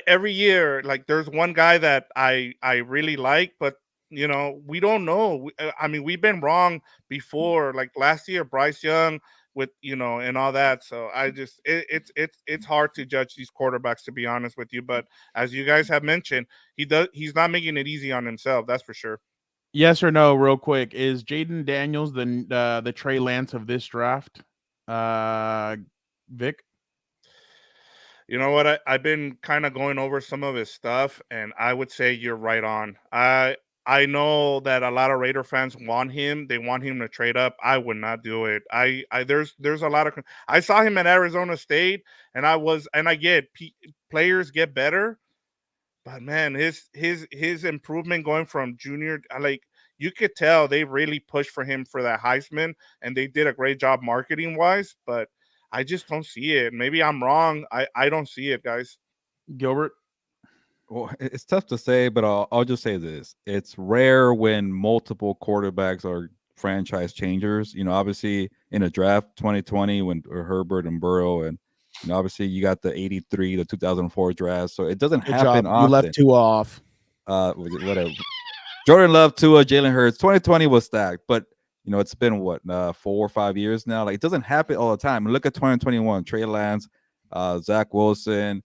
Speaker 4: every year, like there's one guy that I really like, but we don't know. I mean, we've been wrong before. Like last year, Bryce Young with and all that. So I just it's hard to judge these quarterbacks, to be honest with you. But as you guys have mentioned, he's not making it easy on himself. That's for sure.
Speaker 1: Yes or no, real quick. Is Jaden Daniels the Trey Lance of this draft? Vic?
Speaker 4: You know what? I've been kind of going over some of his stuff, and I would say you're right on. I know that a lot of Raider fans want him. They want him to trade up. I would not do it. There's a lot of. I saw him at Arizona State, and I get players get better, but man, his improvement going from junior, like you could tell they really pushed for him for that Heisman, and they did a great job marketing wise, but I just don't see it. Maybe I'm wrong. I don't see it, guys.
Speaker 1: Gilbert?
Speaker 2: Well, it's tough to say, but I'll just say this: it's rare when multiple quarterbacks are franchise changers. Obviously in a draft 2020 when Herbert and Burrow, and obviously you got the 83, the 2004 draft. So it doesn't happen often.
Speaker 3: You left two off.
Speaker 2: Whatever. Jordan Love, Tua, Jalen Hurts. 2020 was stacked, but it's been what 4 or 5 years now. Like, it doesn't happen all the time. And look at 2021: Trey Lance, Zach Wilson,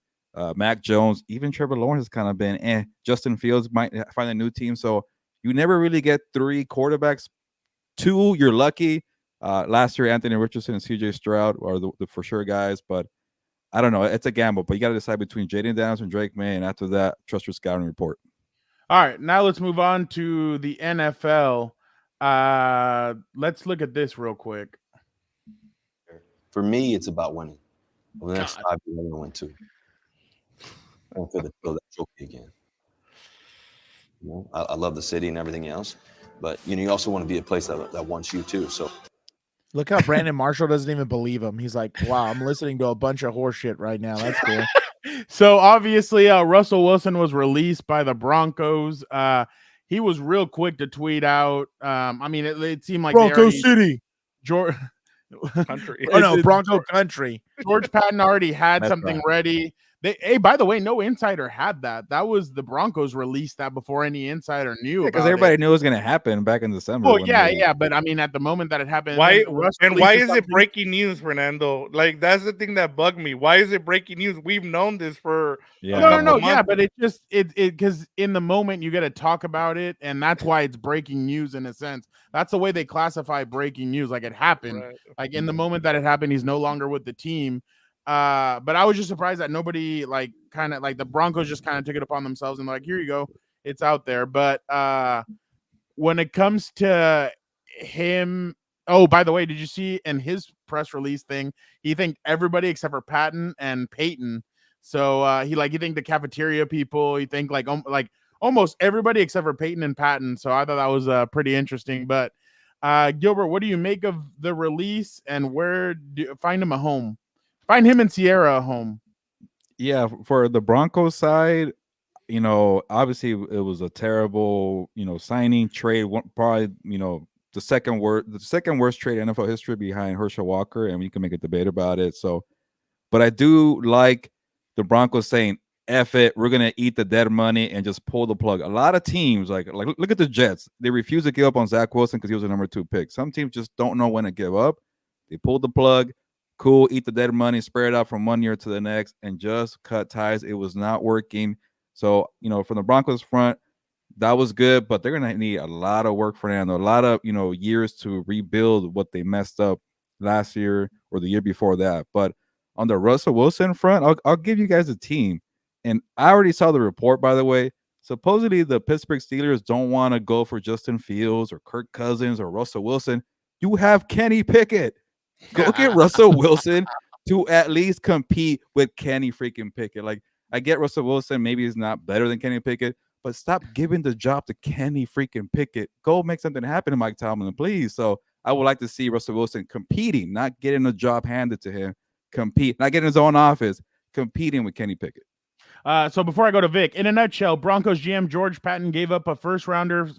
Speaker 2: Mac Jones, even Trevor Lawrence has kind of been. Justin Fields might find a new team. So you never really get 3 quarterbacks. 2, you're lucky. Last year, Anthony Richardson and CJ Stroud are the for sure guys, but I don't know. It's a gamble, but you got to decide between Jaden Daniels and Drake May, and after that, trust your scouting report.
Speaker 1: All right, now let's move on to the NFL. Let's look at this real quick.
Speaker 6: For me, it's about winning. Over the next 5 years, I'm going to win 2. I don't feel that trophy again. I love the city and everything else, but you also want to be a place that wants you too. So
Speaker 3: look how Brandon Marshall doesn't even believe him. He's like, "Wow, I'm listening to a bunch of horse shit right now. That's cool."
Speaker 1: So obviously, Russell Wilson was released by the Broncos. He was real quick to tweet out. I mean, it seemed like
Speaker 3: Bronco City,
Speaker 1: George
Speaker 4: Country.
Speaker 3: Oh no, Bronco Country.
Speaker 1: George Patton already had
Speaker 2: That's
Speaker 1: something
Speaker 2: right.
Speaker 1: ready. Hey, by the way, no insider had that. That was the Broncos released that before any insider knew.
Speaker 2: Because
Speaker 1: about
Speaker 2: everybody
Speaker 1: it.
Speaker 2: knew it was going to happen back in December.
Speaker 1: Well, yeah, but I mean, at the moment that it happened,
Speaker 4: Why
Speaker 1: Russ
Speaker 4: is
Speaker 1: releases
Speaker 4: it
Speaker 1: something-
Speaker 4: breaking news, Fernando? Like, that's the thing that bugged me. Why is it breaking news? We've known this for
Speaker 2: Yeah.
Speaker 4: a
Speaker 1: No,
Speaker 4: couple
Speaker 1: yeah,
Speaker 4: months.
Speaker 1: but it just because in the moment you got to talk about it, and that's why it's breaking news in a sense. That's the way they classify breaking news. Like, it happened.
Speaker 4: Right.
Speaker 1: Like, in the moment that it happened, he's no longer with the team. But I was just surprised that nobody kind of the Broncos just kind of took it upon themselves and like, here you go, it's out there. But when it comes to him, oh, by the way, did you see in his press release thing, he thanked everybody except for Patton and Peyton. So he thanked the cafeteria people. He thanked almost everybody except for Peyton and Patton. So I thought that was pretty interesting. But Gilbert, what do you make of the release, and where do you find him a home? Find him and Sierra a home.
Speaker 2: Yeah, for the Broncos side, obviously it was a terrible, signing trade. Probably, the second worst trade in NFL history behind Herschel Walker, and we can make a debate about it. So, but I do like the Broncos saying F it, we're gonna eat the dead money and just pull the plug. A lot of teams, like look at the Jets, they refuse to give up on Zach Wilson because he was a number 2 pick. Some teams just don't know when to give up. They pulled the plug. Cool, eat the dead money, spread it out from one year to the next, and just cut ties. It was not working. So, from the Broncos front, that was good, but they're gonna need a lot of work, Fernando, a lot of years to rebuild what they messed up last year or the year before that. But on the Russell Wilson front, I'll give you guys a team. And I already saw the report, by the way. Supposedly the Pittsburgh Steelers don't want to go for Justin Fields or Kirk Cousins or Russell Wilson. You have Kenny Pickett. Go get Russell Wilson to at least compete with Kenny freaking Pickett. Like, I get Russell Wilson, maybe he's not better than Kenny Pickett, but stop giving the job to Kenny freaking Pickett. Go make something happen to Mike Tomlin, please. So I would like to see Russell Wilson competing, not getting a job handed to him, compete, not getting his own office, competing with Kenny Pickett.
Speaker 1: So before I go to Vic, in a nutshell, Broncos GM George Patton gave up a first rounder,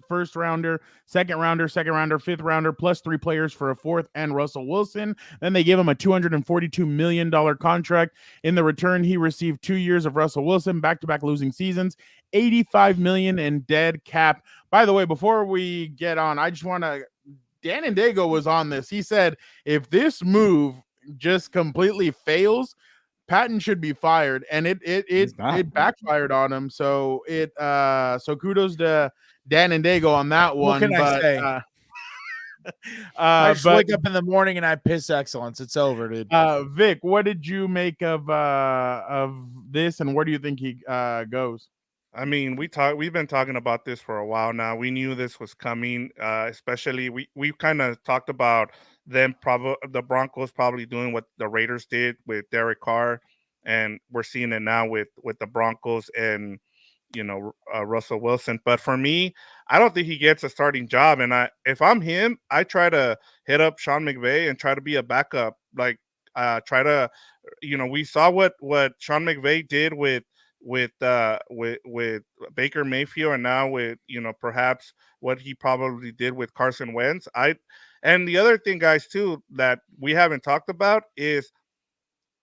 Speaker 1: second rounder, fifth rounder, plus 3 players for a fourth and Russell Wilson. Then they gave him a $242 million contract. In the return, he received 2 years of Russell Wilson, back-to-back losing seasons, $85 million in dead cap. By the way, before we get on, I just want to, Dan and Daygo was on this. He said, if this move just completely fails, Patton should be fired, and it backfired on him. So so kudos to Dan and Daygo on that one.
Speaker 3: What can I say? I just wake up in the morning and I piss excellence. It's over, dude.
Speaker 1: Vic, what did you make of this, and where do you think he goes?
Speaker 4: I mean, we've been talking about this for a while now. We knew this was coming, especially we kind of talked about the Broncos probably doing what the Raiders did with Derek Carr, and we're seeing it now with the Broncos and Russell Wilson. But for me, I don't think he gets a starting job. And if I'm him, I try to hit up Sean McVay and try to be a backup. Like try to, we saw what Sean McVay did with Baker Mayfield, and now with perhaps what he probably did with Carson Wentz. And the other thing, guys, too, that we haven't talked about is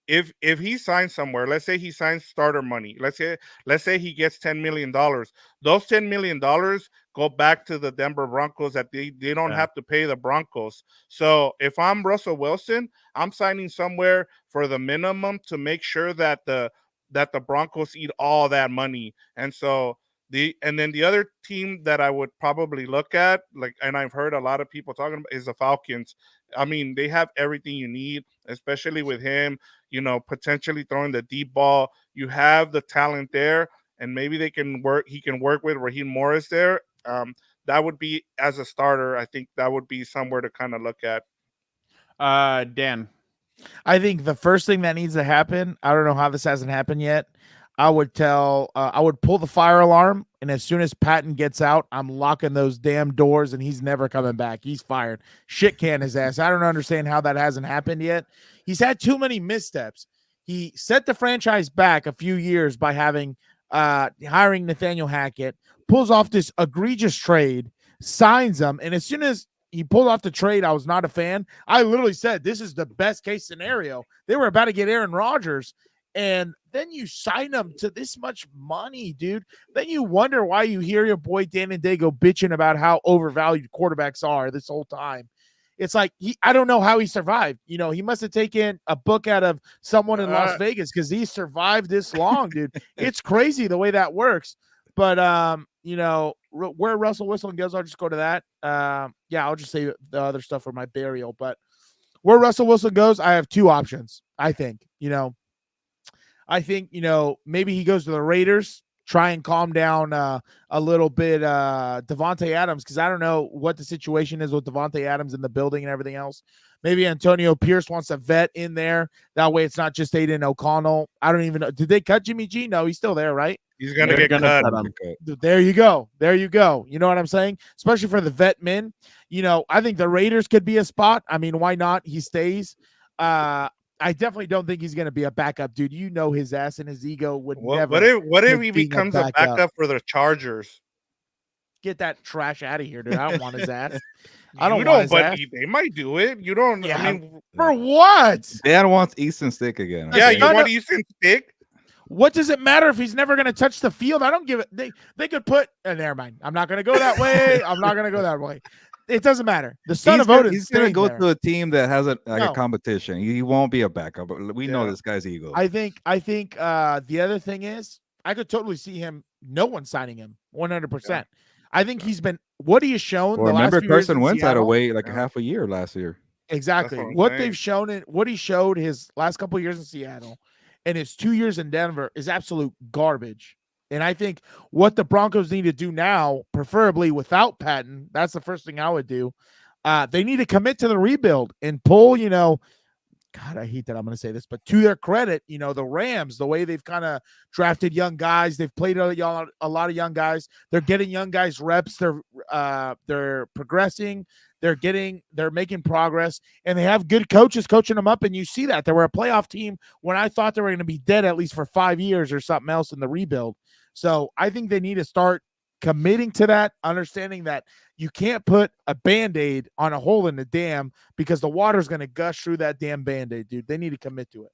Speaker 4: if he signs somewhere, let's say he signs starter money, let's say he gets $10 million, those $10 million go back to the Denver Broncos that they don't have to pay the Broncos. So if I'm Russell Wilson, I'm signing somewhere for the minimum to make sure that the Broncos eat all that money. And so then the other team that I would probably look at, and I've heard a lot of people talking about, is the Falcons. I mean, they have everything you need, especially with him, potentially throwing the deep ball. You have the talent there, and maybe he can work with Raheem Morris there. That would be, as a starter, I think that would be somewhere to kind of look at.
Speaker 1: Dan.
Speaker 3: I think the first thing that needs to happen, I don't know how this hasn't happened yet, I would pull the fire alarm, and as soon as Patton gets out, I'm locking those damn doors, and he's never coming back. He's fired. Shit can his ass. I don't understand how that hasn't happened yet. He's had too many missteps. He set the franchise back a few years by hiring Nathaniel Hackett, pulls off this egregious trade, signs him, and as soon as he pulled off the trade, I was not a fan. I literally said, this is the best case scenario. They were about to get Aaron Rodgers, and then you sign them to this much money, dude. Then you wonder why you hear your boy Dan and Daygo bitching about how overvalued quarterbacks are this whole time. It's like, I don't know how he survived. He must have taken a book out of someone in Las Vegas because he survived this long, dude. It's crazy the way that works. But, where Russell Wilson goes, I'll just go to that. I'll just say the other stuff for my burial. But where Russell Wilson goes, I have 2 options, I think. Maybe he goes to the Raiders, try and calm down a little bit Devontae Adams, because I don't know what the situation is with Devontae Adams in the building and everything else. Maybe Antonio Pierce wants a vet in there. That way it's not just Aiden O'Connell. I don't even know. Did they cut Jimmy G? No, he's still there, right?
Speaker 4: He's going to get cut.
Speaker 3: There you go. You know what I'm saying? Especially for the vet men. I think the Raiders could be a spot. I mean, why not? He stays. I definitely don't think he's going to be a backup, dude. His ass and his ego would never.
Speaker 4: What if he becomes a backup for the Chargers?
Speaker 3: Get that trash out of here, dude. I don't want his ass.
Speaker 4: They might do it. You don't. Yeah. I mean,
Speaker 3: for what?
Speaker 2: Dan wants Easton Stick again.
Speaker 4: Yeah, you want Easton Stick?
Speaker 3: What does it matter if he's never going to touch the field? I don't give it. They could put. Never mind. I'm not going to go that way. I'm not going to go that way. It doesn't matter. The son of Odin.
Speaker 2: He's going to go
Speaker 3: there.
Speaker 2: to a team that has a competition. He won't be a backup. But we know this guy's ego.
Speaker 3: I think. The other thing is, I could totally see him. No one signing him 100%. Yeah. I think he's been what he has shown.
Speaker 2: Well, remember, Carson Wentz had to wait like half a year last year.
Speaker 3: Exactly. What they've shown and what he showed his last couple of years in Seattle and his 2 years in Denver is absolute garbage. And I think what the Broncos need to do now, preferably without Patton, that's the first thing I would do. They need to commit to the rebuild and pull, God, I hate that I'm going to say this, but to their credit, the Rams, the way they've kind of drafted young guys, they've played a lot of young guys. They're getting young guys reps. They're progressing. They're making progress, and they have good coaches coaching them up. And you see that they were a playoff team when I thought they were going to be dead at least for 5 years or something else in the rebuild. So I think they need to start committing to that, understanding that you can't put a Band-Aid on a hole in the dam because the water's going to gush through that damn Band-Aid, dude. They need to commit to it.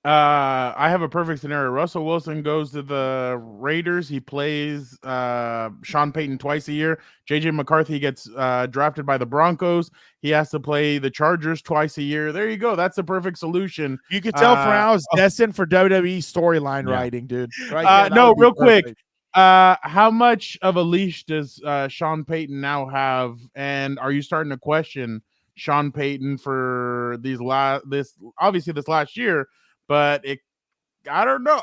Speaker 1: I have a perfect scenario. Russell Wilson goes to the Raiders. He plays Sean Payton twice a year. JJ McCarthy gets drafted by the Broncos. He has to play the Chargers twice a year. There you go. That's the perfect solution.
Speaker 3: You could tell for now it's destined for WWE storyline writing, dude.
Speaker 1: Right? No, real quick. How much of a leash does Sean Payton now have? And are you starting to question Sean Payton for this last year? But I don't know.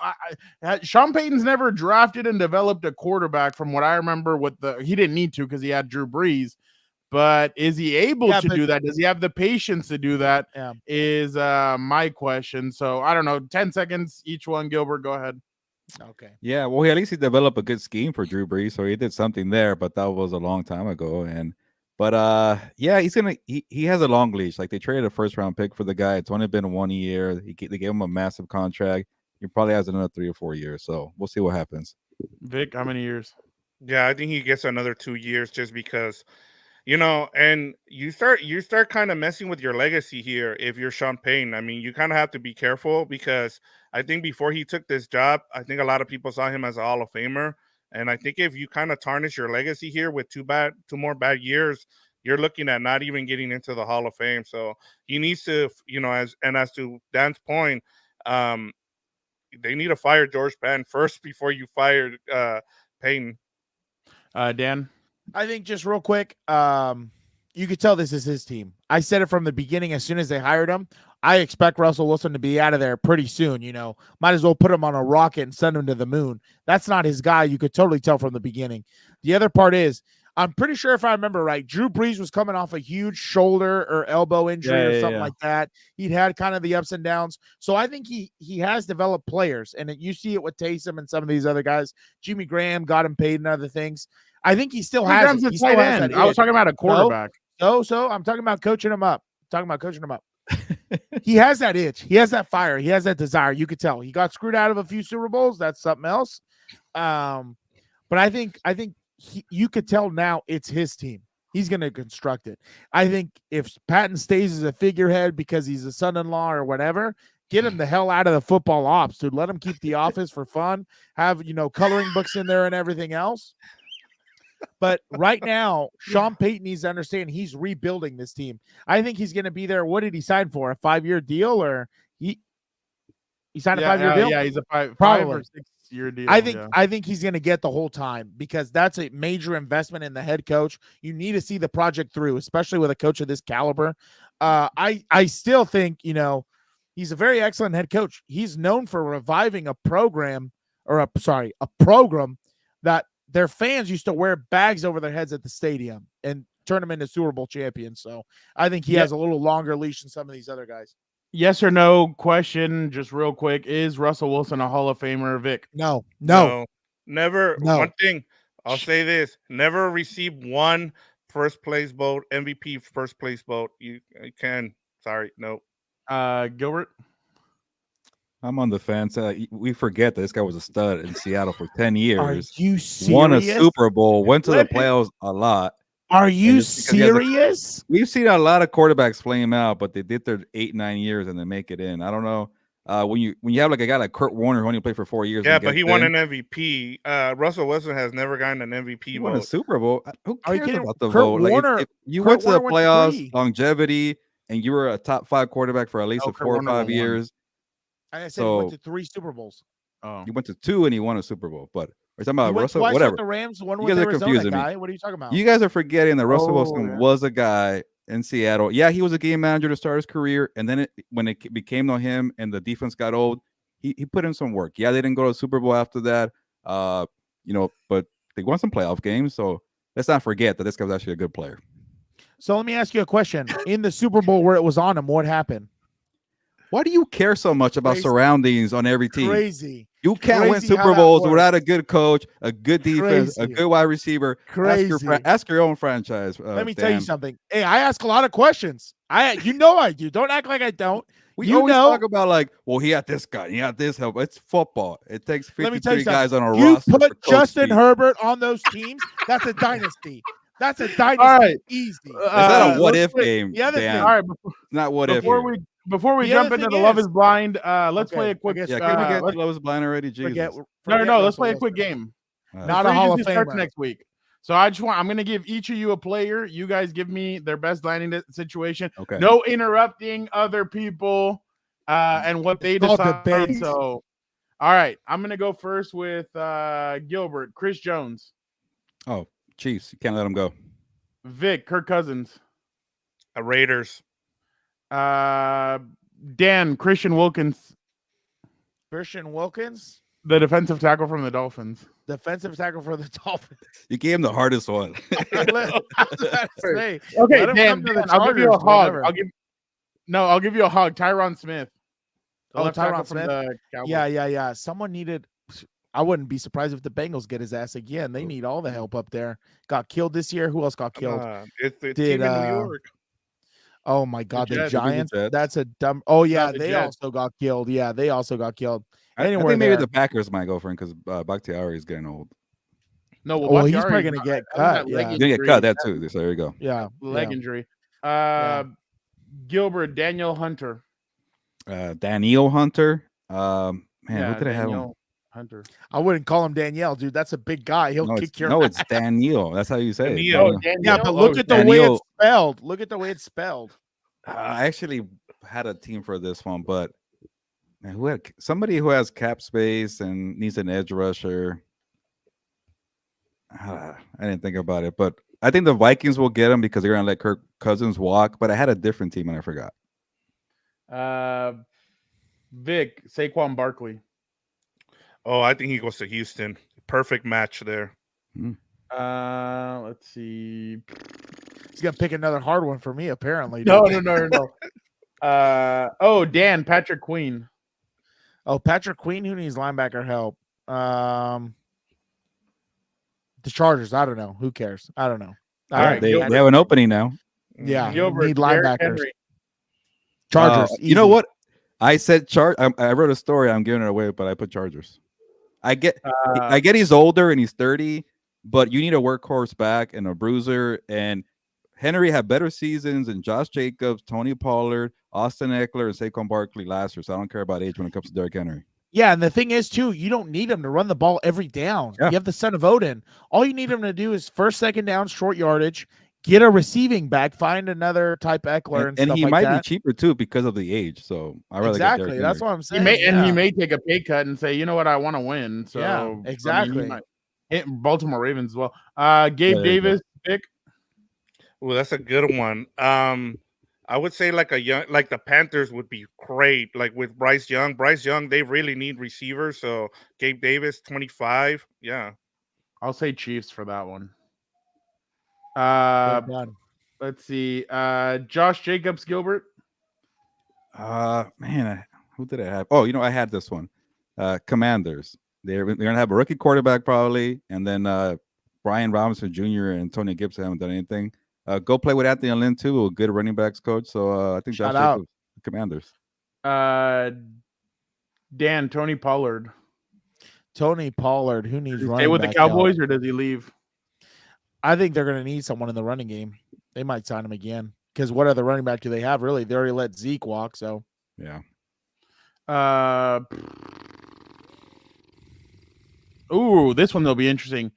Speaker 1: Sean Payton's never drafted and developed a quarterback from what I remember. He didn't need to because he had Drew Brees. But is he able to do that? Does he have the patience to do that?
Speaker 3: Yeah.
Speaker 1: Is my question. So I don't know. 10 seconds each one. Gilbert, go ahead.
Speaker 3: Okay.
Speaker 2: Yeah, well, at least he developed a good scheme for Drew Brees, so he did something there, but that was a long time ago. He has a long leash. Like, they traded a first-round pick for the guy. It's only been 1 year. They gave him a massive contract. He probably has another 3 or 4 years, so we'll see what happens.
Speaker 1: Vic, how many years?
Speaker 4: Yeah, I think he gets another 2 years just because, and you start kind of messing with your legacy here if you're Sean Payton. I mean, you kind of have to be careful because I think before he took this job, I think a lot of people saw him as a Hall of Famer. And I think if you kind of tarnish your legacy here with two more bad years, you're looking at not even getting into the Hall of Fame. So he needs to, as to Dan's point, they need to fire George Patton first before you fire Payton.
Speaker 1: Dan?
Speaker 3: I think just real quick, you could tell this is his team. I said it from the beginning. As soon as they hired him, I expect Russell Wilson to be out of there pretty soon. Might as well put him on a rocket and send him to the moon. That's not his guy. You could totally tell from the beginning. The other part is, I'm pretty sure if I remember right, Drew Brees was coming off a huge shoulder or elbow injury or something like that. He'd had kind of the ups and downs. So I think he has developed players, and you see it with Taysom and some of these other guys. Jimmy Graham got him paid and other things. I think he still has it. He still has that.
Speaker 1: I was talking about a quarterback.
Speaker 3: So I'm talking about coaching him up. He has that itch. He has that fire. He has that desire. You could tell. He got screwed out of a few Super Bowls. That's something else. But I think you could tell now it's his team. He's going to construct it. I think if Patton stays as a figurehead because he's a son-in-law or whatever, get him the hell out of the football ops, dude. Let him keep the office for fun. Have, coloring books in there and everything else. But right now, Sean Payton needs to understand he's rebuilding this team. I think he's going to be there. What did he sign for? A 5-year deal, or he signed a 5-year deal?
Speaker 1: Yeah, he's a 5 or 6 year deal.
Speaker 3: I think he's going to get the whole time because that's a major investment in the head coach. You need to see the project through, especially with a coach of this caliber. I still think he's a very excellent head coach. He's known for reviving a program that their fans used to wear bags over their heads at the stadium and turn them into Super Bowl champions. So I think he has a little longer leash than some of these other guys.
Speaker 1: Yes or no question, just real quick. Is Russell Wilson a Hall of Famer, Vic?
Speaker 3: No.
Speaker 4: Never.
Speaker 3: No.
Speaker 4: One thing, I'll say this. Never received one first place vote, MVP first place vote. You can. Sorry, no.
Speaker 1: Gilbert?
Speaker 2: I'm on the fence. We forget that this guy was a stud in Seattle for 10 years.
Speaker 3: Are you serious?
Speaker 2: Won a Super Bowl, went to the playoffs a lot.
Speaker 3: Are you serious?
Speaker 2: We've seen a lot of quarterbacks flame out, but they did their 8-9 years and then make it in. I don't know. when you have like a guy like Kurt Warner who only played for 4 years.
Speaker 4: Yeah,
Speaker 2: and
Speaker 4: but
Speaker 2: gets
Speaker 4: he won
Speaker 2: in,
Speaker 4: an MVP. Russell Wilson has never gotten an MVP
Speaker 2: he won a
Speaker 4: vote.
Speaker 2: Super Bowl. Who
Speaker 3: Are you
Speaker 2: cares
Speaker 3: kidding?
Speaker 2: about the
Speaker 3: Kurt
Speaker 2: vote? Like
Speaker 3: Warner-
Speaker 2: if you
Speaker 3: Kurt
Speaker 2: went to the
Speaker 3: Warner went
Speaker 2: playoffs,
Speaker 3: 3.
Speaker 2: longevity, and you were a top 5 quarterback for at least
Speaker 1: No,
Speaker 2: a
Speaker 1: Kurt
Speaker 2: 4 or
Speaker 1: Warner
Speaker 2: 5
Speaker 1: won one.
Speaker 2: years.
Speaker 3: I said he went
Speaker 2: So
Speaker 3: to 3 Super Bowls.
Speaker 1: Oh,
Speaker 2: you went to 2 and he won a Super Bowl. But we're talking
Speaker 3: He
Speaker 2: about
Speaker 3: went
Speaker 2: Russell.
Speaker 3: twice
Speaker 2: Whatever.
Speaker 3: with the Rams, one
Speaker 2: You
Speaker 3: with
Speaker 2: guys are
Speaker 3: Arizona.
Speaker 2: confusing me.
Speaker 3: Guy, what are you talking about?
Speaker 2: You guys are forgetting that Russell
Speaker 1: Oh,
Speaker 2: Wilson
Speaker 1: yeah.
Speaker 2: was a guy in Seattle. Yeah, he was a game manager to start his career, and then when it became on him and the defense got old, he put in some work. Yeah, they didn't go to the Super Bowl after that, but they won some playoff games. So let's not forget that this guy was actually a good player.
Speaker 3: So let me ask you a question. In the Super Bowl where it was on him, what happened?
Speaker 2: Why do you care so much about
Speaker 3: Crazy.
Speaker 2: surroundings on every team?
Speaker 3: Crazy.
Speaker 2: You can't win
Speaker 3: Crazy how
Speaker 2: Super
Speaker 3: that
Speaker 2: Bowls
Speaker 3: works.
Speaker 2: without a good coach, a good defense, a
Speaker 3: Crazy.
Speaker 2: good wide receiver.
Speaker 3: Crazy.
Speaker 2: Ask your own franchise.
Speaker 3: Let me tell you
Speaker 2: Dan.
Speaker 3: something. Hey, I ask a lot of questions. I do. Don't act like I don't.
Speaker 2: We always talk about like, well, he had this guy, he had this help. It's football. It takes
Speaker 3: Let me tell
Speaker 2: 53
Speaker 3: you
Speaker 2: guys on a
Speaker 3: You
Speaker 2: roster. for
Speaker 3: put
Speaker 2: coach
Speaker 3: Justin
Speaker 2: speed.
Speaker 3: Herbert on those teams. That's a dynasty. That's a dynasty.
Speaker 1: All right.
Speaker 3: Easy.
Speaker 2: It's not a what
Speaker 1: let's
Speaker 2: if
Speaker 1: play-
Speaker 2: game.
Speaker 3: the other
Speaker 2: Dan.
Speaker 3: thing-
Speaker 1: all right.
Speaker 2: It's not what if.
Speaker 1: Before
Speaker 2: here.
Speaker 1: we
Speaker 3: The
Speaker 1: jump
Speaker 3: other
Speaker 1: into the
Speaker 3: thing
Speaker 1: Love
Speaker 3: is-
Speaker 1: is Blind, let's
Speaker 3: Okay,
Speaker 1: play a
Speaker 3: I
Speaker 1: quick.
Speaker 3: guess-
Speaker 2: Yeah, can we get
Speaker 1: let's-
Speaker 2: Love is Blind already? Jesus.
Speaker 1: no. Let's play a
Speaker 3: Russell
Speaker 1: quick
Speaker 3: Wilson.
Speaker 1: game.
Speaker 3: Not
Speaker 1: The
Speaker 3: a
Speaker 1: free
Speaker 3: Hall of
Speaker 1: agency starts
Speaker 3: Famer.
Speaker 1: next week. So I'm going to give each of you a player. You guys give me their best landing situation.
Speaker 2: Okay.
Speaker 1: No interrupting other people and what they
Speaker 3: It's called
Speaker 1: decide.
Speaker 3: debate.
Speaker 1: So, all right, I'm going to go first with Gilbert, Chris Jones,
Speaker 2: Oh, Chiefs. You can't let them go.
Speaker 1: Vic, Kirk Cousins,
Speaker 4: Raiders.
Speaker 1: Dan, Christian Wilkins,
Speaker 3: Christian Wilkins,
Speaker 1: the defensive tackle from the Dolphins.
Speaker 3: defensive tackle for the Dolphins.
Speaker 2: You gave him the hardest one.
Speaker 3: I was about to say,
Speaker 1: Okay,
Speaker 3: let him
Speaker 1: Dan,
Speaker 3: come to the
Speaker 1: I'll give you a
Speaker 3: Chargers
Speaker 1: hog.
Speaker 3: whenever.
Speaker 1: I'll give you a hog. Tyron Smith. The
Speaker 3: Oh,
Speaker 1: left tackle
Speaker 3: Tyron
Speaker 1: from
Speaker 3: Smith?
Speaker 1: the Cowboys.
Speaker 3: Yeah. Someone needed. I wouldn't be surprised if the Bengals get his ass again. They need all the help up there. Got killed this year. Who else got killed?
Speaker 4: It's the
Speaker 3: Did,
Speaker 4: team in New York.
Speaker 3: Oh my God, the
Speaker 1: Jets.
Speaker 3: Giants.
Speaker 2: Jets.
Speaker 3: That's a dumb. Oh yeah,
Speaker 1: the
Speaker 3: they
Speaker 1: Jets.
Speaker 3: also got killed. Yeah, they also got killed.
Speaker 2: I
Speaker 3: Anywhere
Speaker 2: think maybe
Speaker 3: there.
Speaker 2: the Packers might go for him because Bakhtiari is getting old.
Speaker 1: No,
Speaker 3: Well, he's
Speaker 1: Bakhtiari
Speaker 3: probably gonna get
Speaker 1: that was that
Speaker 3: cut.
Speaker 1: leg
Speaker 3: Yeah,
Speaker 2: You're gonna get
Speaker 1: injury.
Speaker 2: cut that too. So there you go.
Speaker 3: yeah.
Speaker 1: Leg
Speaker 3: yeah.
Speaker 1: injury.
Speaker 3: Yeah.
Speaker 1: Gilbert, Daniel Hunter.
Speaker 2: Daniel Hunter. Man,
Speaker 1: Yeah,
Speaker 2: what did I have him?
Speaker 1: Daniel Hunter.
Speaker 3: I wouldn't call him Danielle, dude. That's a big guy. He'll
Speaker 2: No,
Speaker 3: kick your.
Speaker 2: it's Daniel. That's how you say it.
Speaker 4: Daniel.
Speaker 2: Daniel.
Speaker 3: Yeah, but look at the way
Speaker 2: Daniel.
Speaker 3: it's spelled. Look at the way it's spelled.
Speaker 2: I actually had a team for this one, but man, somebody who has cap space and needs an edge rusher. I didn't think about it, but I think the Vikings will get him because they're gonna let Kirk Cousins walk. But I had a different team and I forgot.
Speaker 1: Vic, Saquon Barkley.
Speaker 4: Oh, I think he goes to Houston. Perfect match there.
Speaker 1: Let's see.
Speaker 3: He's gonna pick another hard one for me, apparently.
Speaker 1: No.
Speaker 3: dude.
Speaker 1: Dan, Patrick Queen.
Speaker 3: Oh, Patrick Queen, who needs linebacker help? The Chargers. I don't know. Who cares? I don't know.
Speaker 1: All right,
Speaker 2: They
Speaker 1: Gilbert.
Speaker 2: have an opening now.
Speaker 3: Yeah,
Speaker 1: Gilbert,
Speaker 3: need
Speaker 1: Derrick
Speaker 3: linebackers.
Speaker 1: Henry.
Speaker 3: Chargers.
Speaker 2: You know
Speaker 3: easy.
Speaker 2: what? I said I wrote a story. I'm giving it away, but I put Chargers. I get he's older and he's 30, but you need a workhorse back and a bruiser. And Henry had better seasons than Josh Jacobs, Tony Pollard, Austin Eckler, and Saquon Barkley last year. So I don't care about age when it comes to Derrick Henry.
Speaker 3: Yeah, and the thing is, too, you don't need him to run the ball every down.
Speaker 2: Yeah.
Speaker 3: You have the son of Odin. All you need him to do is first, second down, short yardage, get a receiving back, find another type Eckler and
Speaker 2: And
Speaker 3: stuff
Speaker 2: he
Speaker 3: like
Speaker 2: might
Speaker 3: that.
Speaker 2: be cheaper too because of the age. So I rather
Speaker 3: Exactly.
Speaker 2: get Derrick
Speaker 3: That's
Speaker 2: Henry.
Speaker 3: what I'm saying.
Speaker 1: He may take a pay cut and say, you know what, I want to win. So
Speaker 3: Yeah,
Speaker 1: I mean, he
Speaker 3: exactly.
Speaker 1: might hit Baltimore Ravens as well. Gabe
Speaker 2: there you go.
Speaker 1: Davis, Vic.
Speaker 4: Well, that's a good one. I would say like the Panthers would be great. Like with Bryce Young. Bryce Young, they really need receivers. So Gabe Davis, 25. Yeah.
Speaker 1: I'll say Chiefs for that one.
Speaker 3: Well done.
Speaker 1: Let's see. Josh Jacobs, Gilbert.
Speaker 2: Man, who did I have? Oh, I had this one. Commanders. They're gonna have a rookie quarterback probably, and then Brian Robinson Jr. and Tony Gibson haven't done anything. Go play with Anthony Lynn too, a good running backs coach. So I think
Speaker 3: Shout
Speaker 2: Josh
Speaker 3: out.
Speaker 2: Jacobs, Commanders.
Speaker 1: Dan, Tony Pollard.
Speaker 3: Tony Pollard, who needs
Speaker 1: Does he
Speaker 3: running
Speaker 1: stay with the
Speaker 3: back help?
Speaker 1: Cowboys or does he leave?
Speaker 3: I think they're going to need someone in the running game. They might sign him again because what other running back do they have? Really, they already let Zeke walk. So
Speaker 2: Yeah.
Speaker 1: Ooh, this one will be interesting.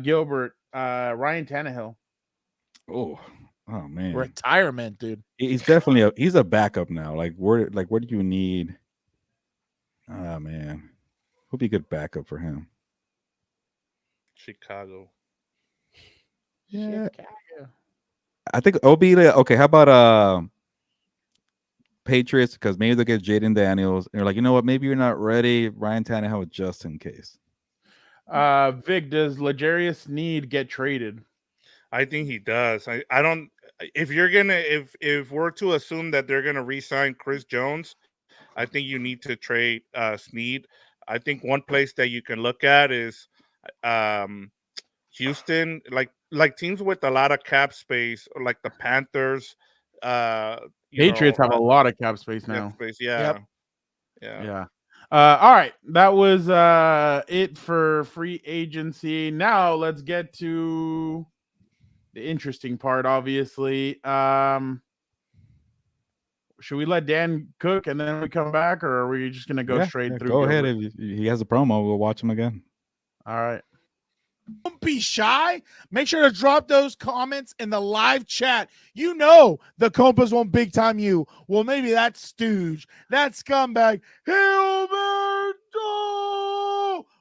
Speaker 1: Gilbert, Ryan Tannehill.
Speaker 2: Oh man.
Speaker 3: Retirement, dude.
Speaker 2: He's definitely he's a backup now. Like where do you need? Oh man, who'd be a good backup for him?
Speaker 4: Chicago.
Speaker 2: Yeah,
Speaker 1: Chicago.
Speaker 2: I think it'll be okay. How about Patriots? Because maybe they'll get Jaden Daniels, and they're like, you know what? Maybe you're not ready. Ryan Tannehill, just in case.
Speaker 1: Vic, does L'Jarius Sneed get traded?
Speaker 4: I think he does. I don't. If you're gonna, if we're to assume that they're gonna re-sign Chris Jones, I think you need to trade Sneed. I think one place that you can look at is Houston, like teams with a lot of cap space, or like the Panthers.
Speaker 1: Patriots have a lot of cap space now.
Speaker 4: Yeah.
Speaker 1: All right, that was it for free agency. Now let's get to the interesting part. Obviously, should we let Dan cook and then we come back, or are we just gonna go straight through?
Speaker 2: Go ahead. If he has a promo, we'll watch him again.
Speaker 1: All right.
Speaker 3: Don't be shy. Make sure to drop those comments in the live chat. You know the Compas won't big time you. Well, maybe that stooge, that scumbag, Gilberto.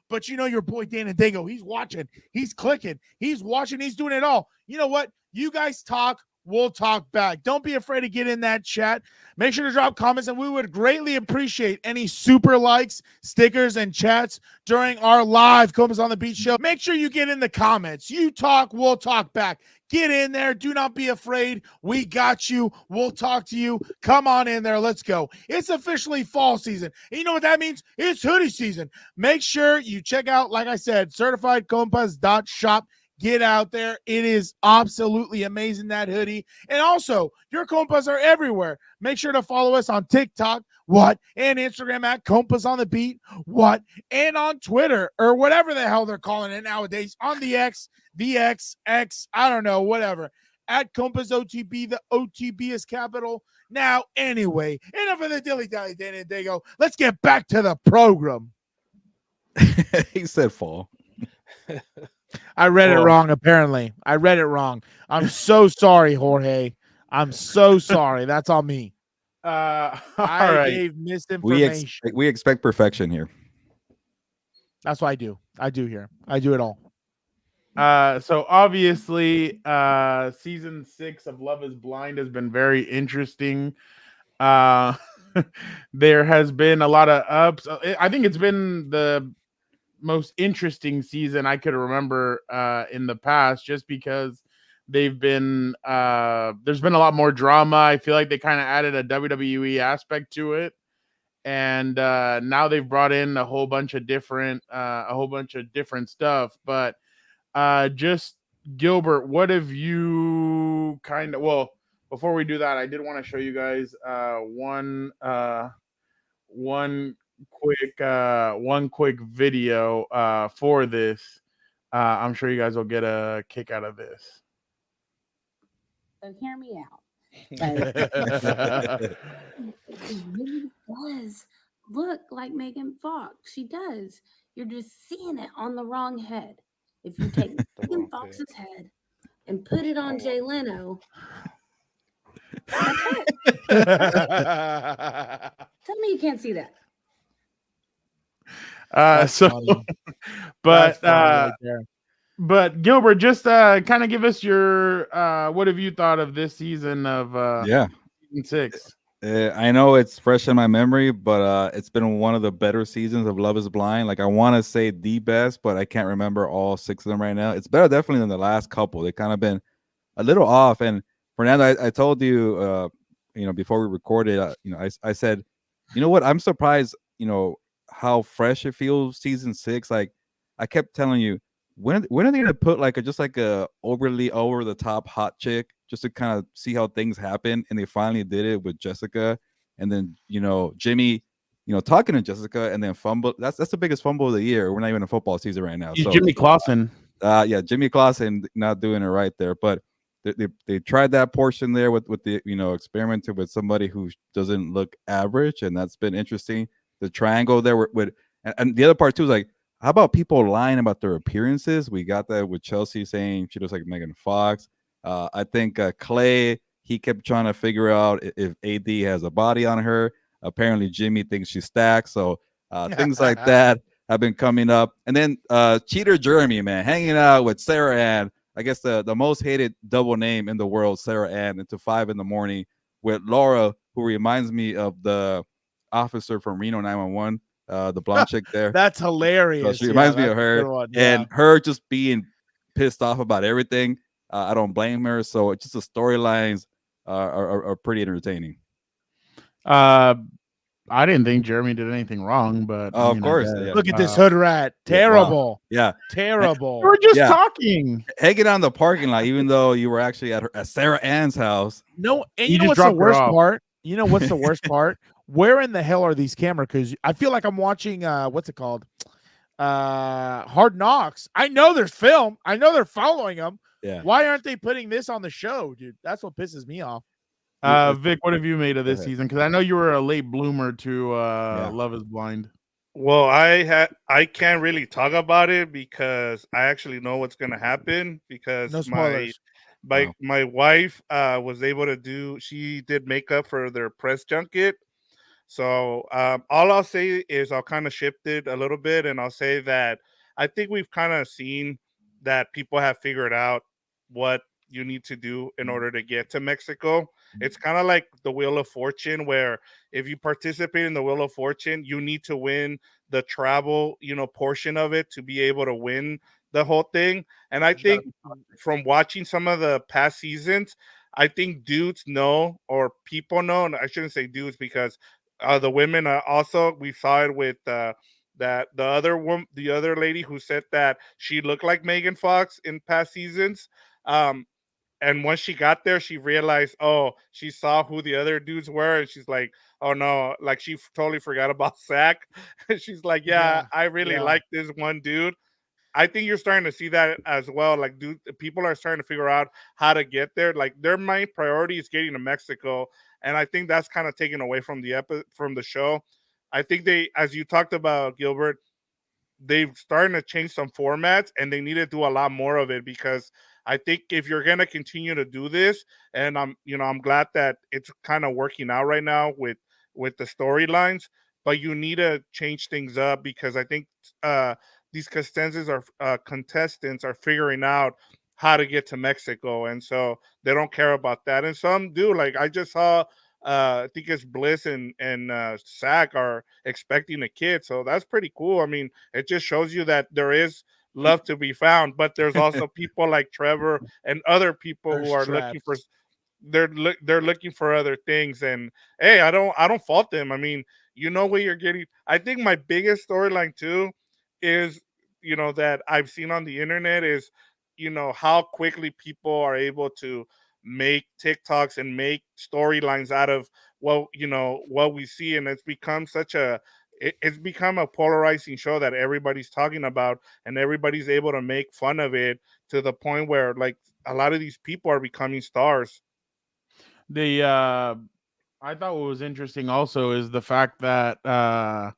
Speaker 3: But you know your boy Dan and Daygo. He's watching. He's clicking. He's watching. He's doing it all. You know what? You guys talk. We'll talk back. Don't be afraid to get in that chat. Make sure to drop comments, and we would greatly appreciate any super likes, stickers, and chats during our live Compas on the Beat show. Make sure you get in the comments. You talk, we'll talk back. Get in there. Do not be afraid. We got you. We'll talk to you. Come on in there. Let's go. It's officially fall season. And you know what that means? It's hoodie season. Make sure you check out, like I said, certifiedcompas.shop. Get out there. It is absolutely amazing, that hoodie. And also, your Compas are everywhere. Make sure to follow us on TikTok, and Instagram at Compas on the Beat, and on Twitter, or whatever the hell they're calling it nowadays, on the X, I don't know, whatever. At Compas OTB, the OTB is capital. Now, anyway, enough of the dilly-dally, Dan and Daygo. Let's get back to the program.
Speaker 2: He said fall.
Speaker 3: I read it wrong, apparently. I read it wrong. I'm so sorry, Jorge. I'm so sorry. That's on me. I gave misinformation.
Speaker 2: We expect perfection here.
Speaker 3: That's what I do. I do here. I do it all.
Speaker 1: So obviously, season 6 of Love is Blind has been very interesting. There has been a lot of ups. I think it's been the most interesting season I could remember in the past, just because they've been there's been a lot more drama. I feel like they kind of added a WWE aspect to it, and now they've brought in a whole bunch of different stuff. But just Gilbert, what have you before we do that, I did want to show you guys one quick video for this. I'm sure you guys will get a kick out of this.
Speaker 8: So hear me out. It really does look like Megan Fox. She does. You're just seeing it on the wrong head. If you take Megan Fox's head and put it on Jay Leno, that's it. Tell me you can't see that.
Speaker 1: But Gilbert, just kind of give us your what have you thought of this season of season 6?
Speaker 2: I know it's fresh in my memory, but it's been one of the better seasons of Love is Blind. Like, I want to say the best, but I can't remember all 6 of them right now. It's better definitely than the last couple. They kind of been a little off. And Fernando, I told you, before we recorded, I said, you know what? I'm surprised, how fresh it feels. Season 6, like I kept telling you, when are they gonna put like a overly over the top hot chick just to kind of see how things happen? And they finally did it with Jessica, and then Jimmy, talking to Jessica, and then fumble. That's the biggest fumble of the year. We're not even in football season right now. So
Speaker 1: Jimmy Clausen.
Speaker 2: Jimmy Clausen not doing it right there, but they tried that portion there with the experimented with somebody who doesn't look average, and that's been interesting. the triangle there with and the other part too is like, how about people lying about their appearances? We got that with Chelsea saying she looks like Megan Fox. I think Clay, he kept trying to figure out if AD has a body on her. Apparently, Jimmy thinks she's stacked. So things like that have been coming up. And then Cheater Jeremy, man, hanging out with Sarah Ann. I guess the most hated double name in the world, Sarah Ann, into 5 a.m. with Laura, who reminds me of the officer from Reno 911, the blonde chick there.
Speaker 3: That's hilarious.
Speaker 2: So she reminds me of her, and her just being pissed off about everything. I don't blame her. So it's just the storylines are pretty entertaining.
Speaker 1: I didn't think Jeremy did anything wrong, but
Speaker 2: of course,
Speaker 3: look at this hood rat. Terrible.
Speaker 2: Yeah,
Speaker 3: terrible.
Speaker 1: We were just talking,
Speaker 2: hanging out in the parking lot, even though you were actually at Sarah Ann's house.
Speaker 3: No, and you know what's the worst part? You know what's the worst part? Where in the hell are these cameras? Because I feel like I'm watching what's it called? Hard Knocks. I know there's film. I know they're following them.
Speaker 2: Yeah.
Speaker 3: Why aren't they putting this on the show, dude? That's what pisses me off.
Speaker 1: Vic, what have you made of this season? Because I know you were a late bloomer to Love is Blind.
Speaker 4: Well, I can't really talk about it because I actually know what's gonna happen because
Speaker 3: No spoilers.
Speaker 4: my wife was able to she did makeup for their press junket. So all I'll say is I'll kind of shift it a little bit, and I'll say that I think we've kind of seen that people have figured out what you need to do in order to get to Mexico. It's kind of like the Wheel of Fortune, where if you participate in the Wheel of Fortune, you need to win the travel, portion of it to be able to win the whole thing. And I think from watching some of the past seasons, I think dudes know, or people know, and I shouldn't say dudes because the women also, we saw it with that the other lady who said that she looked like Megan Fox in past seasons. And once she got there, she realized, she saw who the other dudes were, and she's like, oh no, like she totally forgot about Zach. She's like, I really like this one dude. I think you're starting to see that as well. Like, people are starting to figure out how to get there. Like, their main priority is getting to Mexico, and I think that's kind of taken away from the show. I think they, as you talked about, Gilbert, they've starting to change some formats, and they need to do a lot more of it, because I think if you're going to continue to do this, and I'm glad that it's kind of working out right now with the storylines, but you need to change things up, because I think these contestants are figuring out how to get to Mexico, and so they don't care about that. And some do. Like, I just saw I think it's Bliss and Zach are expecting a kid, so that's pretty cool. I mean, it just shows you that there is love to be found, but there's also people like Trevor and other people who are looking for they're looking for other things. And hey, I don't fault them. I mean, what you're getting. I think my biggest storyline too is that I've seen on the internet is how quickly people are able to make TikToks and make storylines out of what we see, and it's become it's become a polarizing show that everybody's talking about, and everybody's able to make fun of it to the point where, like, a lot of these people are becoming stars.
Speaker 1: I thought what was interesting also is the fact that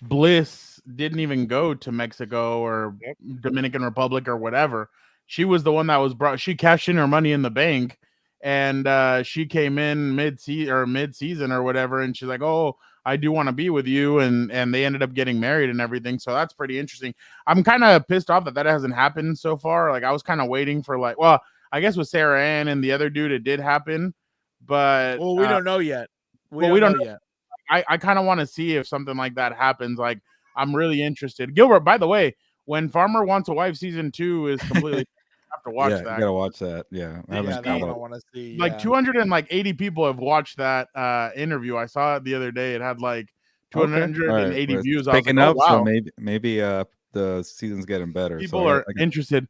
Speaker 1: Bliss didn't even go to Mexico or Dominican Republic or whatever. She was the one that was brought. She cashed in her money in the bank, and she came in mid-season or whatever, and she's like, "Oh, I do want to be with you," and they ended up getting married and everything. So that's pretty interesting. I'm kind of pissed off that hasn't happened so far. Like, I was kind of waiting for, like, well, I guess with Sarah Ann and the other dude, it did happen, but
Speaker 3: we don't know yet.
Speaker 1: We don't know yet. I kind of want to see if something like that happens. Like, I'm really interested. Gilbert, by the way, when Farmer Wants a Wife season 2 is completely, have to watch that.
Speaker 2: You gotta watch that. Yeah, I
Speaker 3: want to see.
Speaker 1: Like 280 people have watched that interview. I saw it the other day. It had like 280 views.
Speaker 2: Picking up, wow. So maybe the season's getting better.
Speaker 1: People are interested.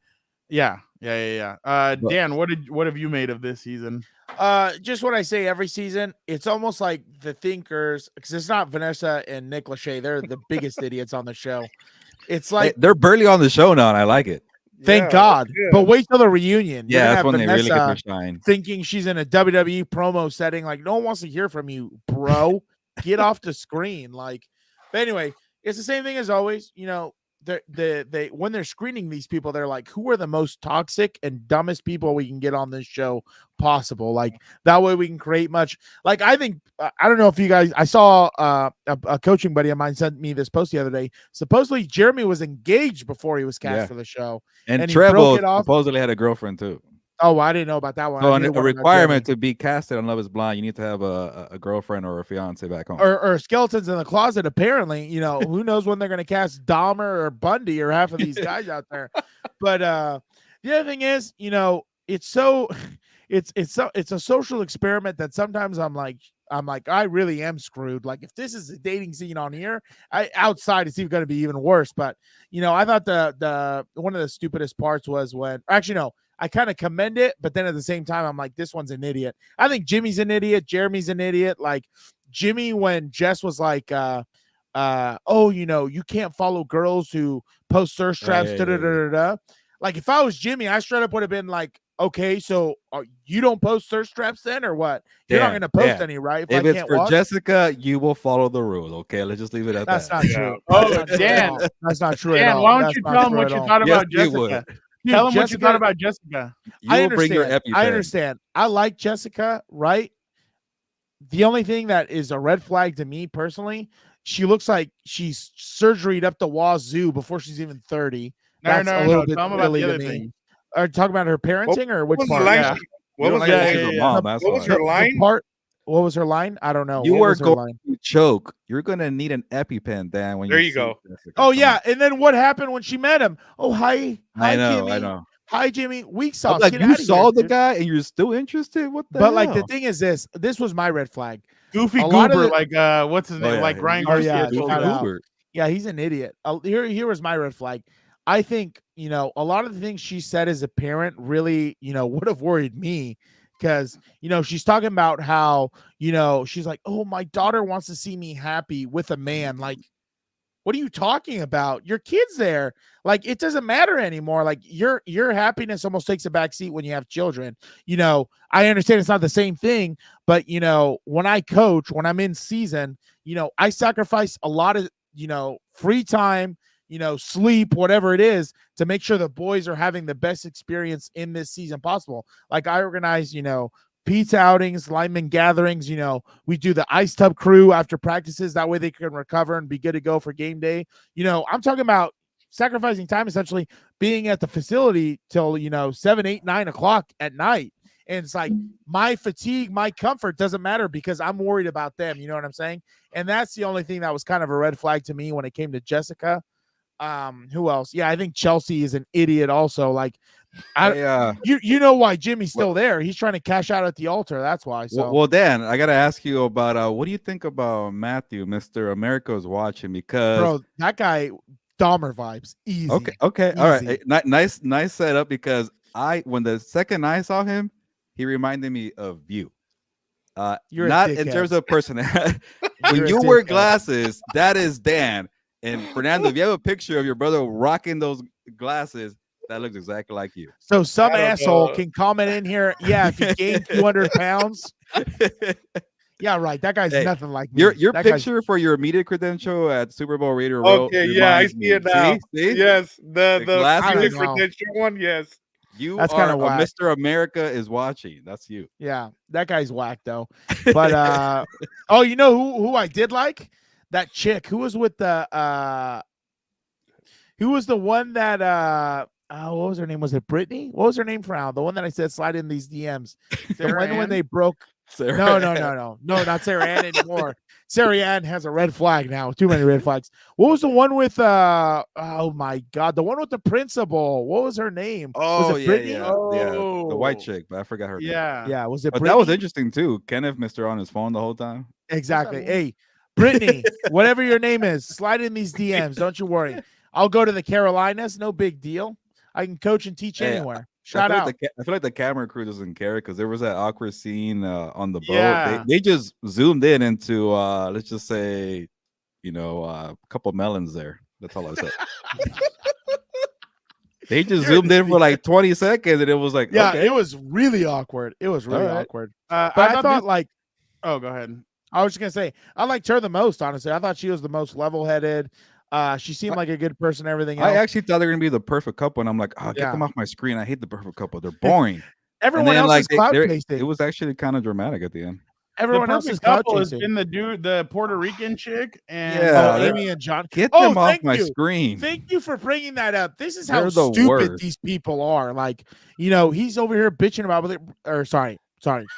Speaker 1: Yeah. Dan, what have you made of this season?
Speaker 3: Just what I say every season, it's almost like the thinkers, because it's not Vanessa and Nick Lachey. They're the biggest idiots on the show. It's like
Speaker 2: they're barely on the show now, and I like it.
Speaker 3: Thank God. Yeah. But wait till the reunion.
Speaker 2: Yeah, that's when Vanessa they really get their shine.
Speaker 3: Thinking she's in a WWE promo setting. Like, no one wants to hear from you, bro. Get off the screen. Like, But anyway, it's the same thing as always. You know, they when they're screening these people, they're like, who are the most toxic and dumbest people we can get on this show possible? Like that way we can create much. Like I think I don't know if you guys. I saw a coaching buddy of mine sent me this post the other day. Supposedly Jeremy was engaged before he was cast for the show,
Speaker 2: and
Speaker 3: he
Speaker 2: Treble
Speaker 3: broke it off.
Speaker 2: supposedly had a girlfriend too.
Speaker 3: Oh, I didn't know about that one.
Speaker 2: So
Speaker 3: I knew
Speaker 2: a
Speaker 3: one about
Speaker 2: requirement
Speaker 3: Jeremy.
Speaker 2: to be casted on Love Is Blind, you need to have a girlfriend or a fiance back home.
Speaker 3: Or skeletons in the closet. Apparently, you know, who knows when they're going to cast Dahmer or Bundy or half of these guys out there. But the other thing is, you know, it's a social experiment that sometimes I'm like, I really am screwed. Like if this is a dating scene on here, outside it's even going to be even worse. But you know, I thought the one of the stupidest parts was when actually no. I kind of commend it, but then at the same time, I'm like, this one's an idiot. I think Jimmy's an idiot. Jeremy's an idiot. Like Jimmy, when Jess was like, oh, you know, you can't follow girls who post thirst traps. Like if I was Jimmy, I straight up would have been like, okay, so you don't post thirst traps then, or what? You're not going to post any, right?
Speaker 2: If it's for Jessica, you will follow the rules. Okay, let's just leave it at that.
Speaker 3: That's not true.
Speaker 1: Oh, Dan,
Speaker 3: that's not true.
Speaker 1: Dan, why don't you tell him what you thought about Jessica? Tell him what you thought about Jessica.
Speaker 3: I understand. I like Jessica, right? The only thing that is a red flag to me personally, she looks like she's surgeried up the wazoo before she's even 30. That's a little bit silly to me. Are you talking about her parenting or which part?
Speaker 4: What was her line?
Speaker 3: What was her line? I don't know.
Speaker 2: You were going to choke. You're going to need an EpiPen, Dan. When
Speaker 4: there you go.
Speaker 3: Jessica. Oh, yeah. And then what happened when she met him? Oh, hi.
Speaker 2: I know.
Speaker 3: Jimmy.
Speaker 2: I know.
Speaker 3: Hi, Jimmy. Weak sauce.
Speaker 2: Like you saw the guy and you're still interested? What the hell?
Speaker 3: But like the thing is this was my red flag.
Speaker 1: Goofy Goober, like what's his name? Like Ryan Garcia.
Speaker 3: Yeah, he's an idiot. Here was my red flag. I think, you know, a lot of the things she said as a parent really, you know, would have worried me. Because, you know, she's talking about how, you know, she's like, oh, my daughter wants to see me happy with a man. Like, what are you talking about? Your kid's there. Like, it doesn't matter anymore. Like, your happiness almost takes a back seat when you have children. You know, I understand it's not the same thing, but, you know, when I coach, when I'm in season, you know, I sacrifice a lot of, you know, free time, you know, sleep, whatever it is, to make sure the boys are having the best experience in this season possible. Like I organize, you know, pizza outings, lineman gatherings, you know, we do the ice tub crew after practices. That way they can recover and be good to go for game day. You know, I'm talking about sacrificing time, essentially being at the facility till, you know, 7, 8, 9 o'clock at night. And it's like my fatigue, my comfort doesn't matter because I'm worried about them. You know what I'm saying? And that's the only thing that was kind of a red flag to me when it came to Jessica. Who else? Yeah, I think Chelsea is an idiot also. Like you know why Jimmy's still there. He's trying to cash out at the altar. That's why. So
Speaker 2: well, Dan, I gotta ask you about what do you think about Matthew, Mr. America's watching? Because
Speaker 3: bro, that guy Dahmer vibes. Easy.
Speaker 2: Okay. Easy. All right. Nice setup because when the second I saw him, he reminded me of you.
Speaker 3: You're
Speaker 2: not in terms of personality. When you wear glasses, that is Dan. And Fernando, if you have a picture of your brother rocking those glasses, that looks exactly like you.
Speaker 3: So some asshole can comment in here. Yeah, if you gain 200 pounds. Yeah, right. That guy's nothing like me.
Speaker 2: Your picture for your media credential at Super Bowl Radio Row.
Speaker 4: Okay, yeah, I see it now. See? Yes, the
Speaker 2: glasses
Speaker 4: credential one. Yes,
Speaker 2: that's kind of whack. Mr. America is watching. That's you.
Speaker 3: Yeah, that guy's whack though. But oh, you know who I did like? That chick who was with the who was the one that what was her name? Was it Brittany? What was her name for now? The one that I said slide in these DMs. when they broke. No, not Sarah Ann anymore. Sarah Ann has a red flag now. Too many red flags. What was the one with oh my god, the one with the principal? What was her name?
Speaker 2: Oh,
Speaker 3: was it Brittany?
Speaker 2: Yeah. The white chick, but I forgot her name.
Speaker 3: Yeah, was it
Speaker 2: but
Speaker 3: Brittany?
Speaker 2: That was interesting too. Kenneth Mr. on his phone the whole time.
Speaker 3: Exactly. Hey, Brittany, whatever your name is, slide in these DMs. Don't you worry. I'll go to the Carolinas. No big deal. I can coach and teach anywhere. Shout out.
Speaker 2: I feel like the camera crew doesn't care because there was that awkward scene on the boat. Yeah. They just zoomed in into, let's just say, you know, a couple melons there. That's all I said. They just zoomed in for like 20 seconds and it was like,
Speaker 3: yeah,
Speaker 2: okay.
Speaker 3: It was really awkward. It was really awkward.
Speaker 1: But I thought like, oh, go ahead.
Speaker 3: I was just gonna say I liked her the most. Honestly, I thought she was the most level-headed. She seemed like a good person. Everything else.
Speaker 2: I actually thought they were gonna be the perfect couple, and I'm like, oh, get them off my screen. I hate the perfect couple. They're boring.
Speaker 3: Everyone else is clout
Speaker 2: it
Speaker 3: chasing.
Speaker 2: was actually kind of dramatic at the end.
Speaker 3: Everyone
Speaker 1: the
Speaker 3: else is
Speaker 1: perfect
Speaker 3: clout
Speaker 1: couple has
Speaker 3: chasing.
Speaker 1: been the Puerto Rican chick and
Speaker 3: Amy and John.
Speaker 2: Get them off
Speaker 3: thank
Speaker 2: my
Speaker 3: you.
Speaker 2: screen.
Speaker 3: Thank you for bringing that up. This is how
Speaker 2: They're the
Speaker 3: stupid
Speaker 2: worst.
Speaker 3: these people are. Like, he's over here bitching about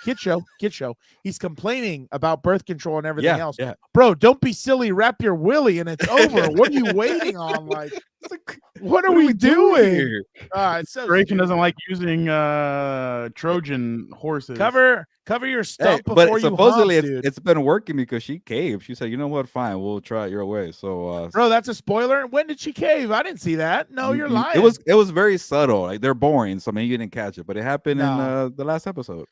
Speaker 3: kid show. He's complaining about birth control and everything else.
Speaker 2: Yeah.
Speaker 3: Bro, don't be silly. Wrap your willy and it's over. What are you waiting on? Like, what are we doing
Speaker 2: here?
Speaker 3: It's so
Speaker 1: Corporation doesn't like using Trojan horses.
Speaker 3: cover your stuff before
Speaker 2: but
Speaker 3: you
Speaker 2: supposedly
Speaker 3: hump, dude.
Speaker 2: it's been working because she caved. She said, "You know what? Fine, we'll try it your way." So,
Speaker 3: Bro, that's a spoiler. When did she cave? I didn't see that. No, you're lying.
Speaker 2: It was very subtle. Like they're boring, so maybe you didn't catch it, but it happened in the last episode.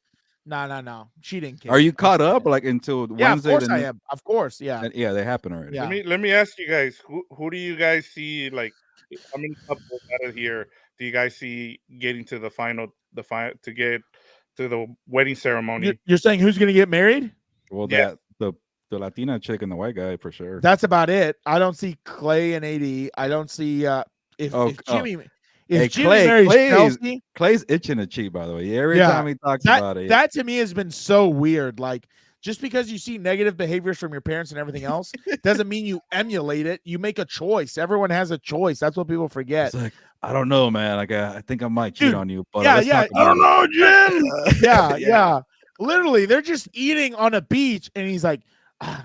Speaker 3: No. She didn't cave.
Speaker 2: Are you caught up like until Wednesday?
Speaker 3: Of course I am. Of course, yeah.
Speaker 2: Yeah, they happen already.
Speaker 3: Yeah.
Speaker 4: Let me ask you guys, who do you guys see, like, how many couples out of here do you guys see getting to the final to get to the wedding ceremony?
Speaker 3: You're saying who's going to get married?
Speaker 2: Well,
Speaker 4: Yeah.
Speaker 2: the Latina chick and the white guy for sure.
Speaker 3: That's about it. I don't see Clay and AD. I don't see if Jimmy marries Chelsea.
Speaker 2: Clay's itching to cheat, by the way. Every time he talks about it.
Speaker 3: That to me has been so weird. Like, just because you see negative behaviors from your parents and everything else doesn't mean you emulate it. You make a choice. Everyone has a choice. That's what people forget.
Speaker 2: It's like, I don't know, man. Like, I think I might cheat on you. But
Speaker 3: I
Speaker 1: don't know, Jim.
Speaker 3: Yeah. Literally, they're just eating on a beach, and he's like, I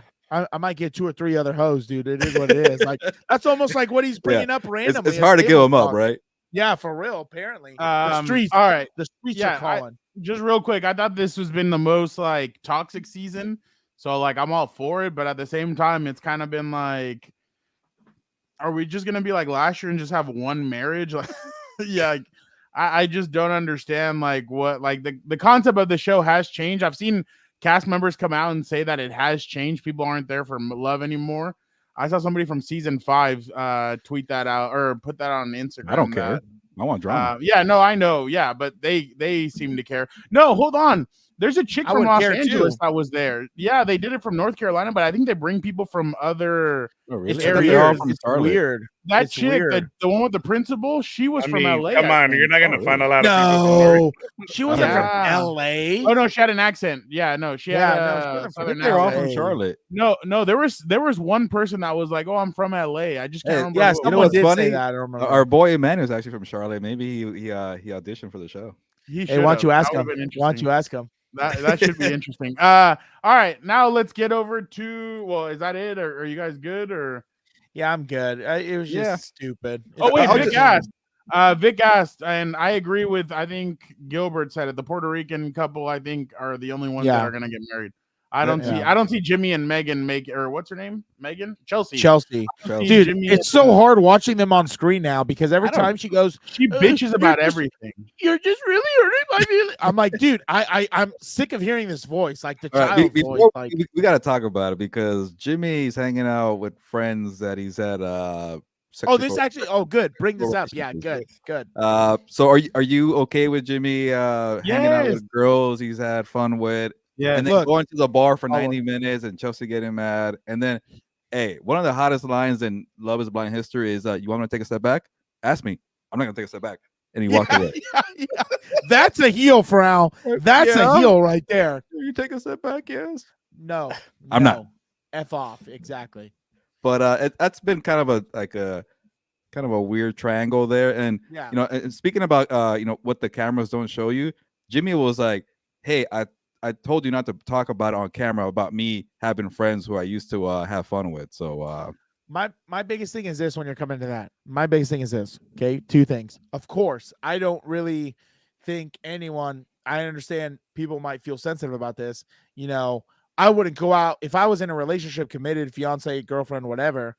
Speaker 3: might get 2 or 3 other hoes, dude. It is what it is. Like, that's almost like what he's bringing up randomly.
Speaker 2: It's hard to give him up, right?
Speaker 3: Yeah, for real. Apparently, the streets.
Speaker 1: All right,
Speaker 3: the streets are calling.
Speaker 1: Just real quick, I thought this has been the most like toxic season, so like I'm all for it. But at the same time, it's kind of been like, are we just gonna be like last year and just have one marriage? Like, yeah, like, I just don't understand like what like the concept of the show has changed. I've seen cast members come out and say that it has changed. People aren't there for love anymore. I saw somebody from season 5 tweet that out or put that on Instagram.
Speaker 2: I don't care. I want drama.
Speaker 1: Yeah, no, I know. Yeah, but they seem to care. No, hold on. There's a chick from Los Angeles that was there. Yeah, they did it from North Carolina, but I think they bring people from other areas.
Speaker 3: It's weird.
Speaker 1: That chick, the one with the principal, she was from LA.
Speaker 4: Come on, you're not gonna find a lot of
Speaker 3: people. No, she wasn't from LA.
Speaker 1: Oh no, she had an accent. Yeah, no, she had a southern
Speaker 2: they're all
Speaker 1: accent.
Speaker 2: from Charlotte.
Speaker 1: No, there was one person that was like, "Oh, I'm from LA." I just can't remember.
Speaker 3: Yeah,
Speaker 2: you know what's funny?
Speaker 3: Say that. I don't remember.
Speaker 2: Our boy Emmanuel is actually from Charlotte. Maybe he auditioned for the show.
Speaker 3: Hey, why don't you ask him? Why don't you ask him?
Speaker 1: That should be interesting. All right, now let's get over to. Well, is that it? Or are you guys good? Or
Speaker 3: yeah, I'm good. It was just stupid.
Speaker 1: Oh wait, Vic asked. Vic asked, and I agree with. I think Gilbert said it. The Puerto Rican couple, I think, are the only ones that are going to get married. I don't see Jimmy and Megan make, or what's her name? Megan? Chelsea.
Speaker 3: Dude, it's so hard watching them on screen now because every time she goes,
Speaker 1: she bitches about everything.
Speaker 3: You're just really hurting my feelings. I'm like, dude, I'm sick of hearing this voice, like the child voice. Like,
Speaker 2: we got to talk about it because Jimmy's hanging out with friends that he's had.
Speaker 3: Good. Bring this up. Yeah, good.
Speaker 2: So are you okay with Jimmy hanging out with girls he's had fun with?
Speaker 1: Yeah,
Speaker 2: and then going to the bar for 90 minutes and Chelsea getting mad. And then, hey, one of the hottest lines in Love is Blind history is, you want me to take a step back? Ask me. I'm not going to take a step back. And he walked away.
Speaker 3: That's a heel, Frau. That's a heel right there.
Speaker 2: You take a step back, yes?
Speaker 3: No.
Speaker 2: I'm not.
Speaker 3: F off. Exactly.
Speaker 2: But that's been kind of a weird triangle there. And, and speaking about, what the cameras don't show you, Jimmy was like, hey, I told you not to talk about it on camera about me having friends who I used to have fun with. So
Speaker 3: my biggest thing is this when you're coming to that. My biggest thing is this. Okay, 2 things. Of course, I don't really think anyone. I understand people might feel sensitive about this. I wouldn't go out if I was in a relationship, committed, fiance, girlfriend, whatever.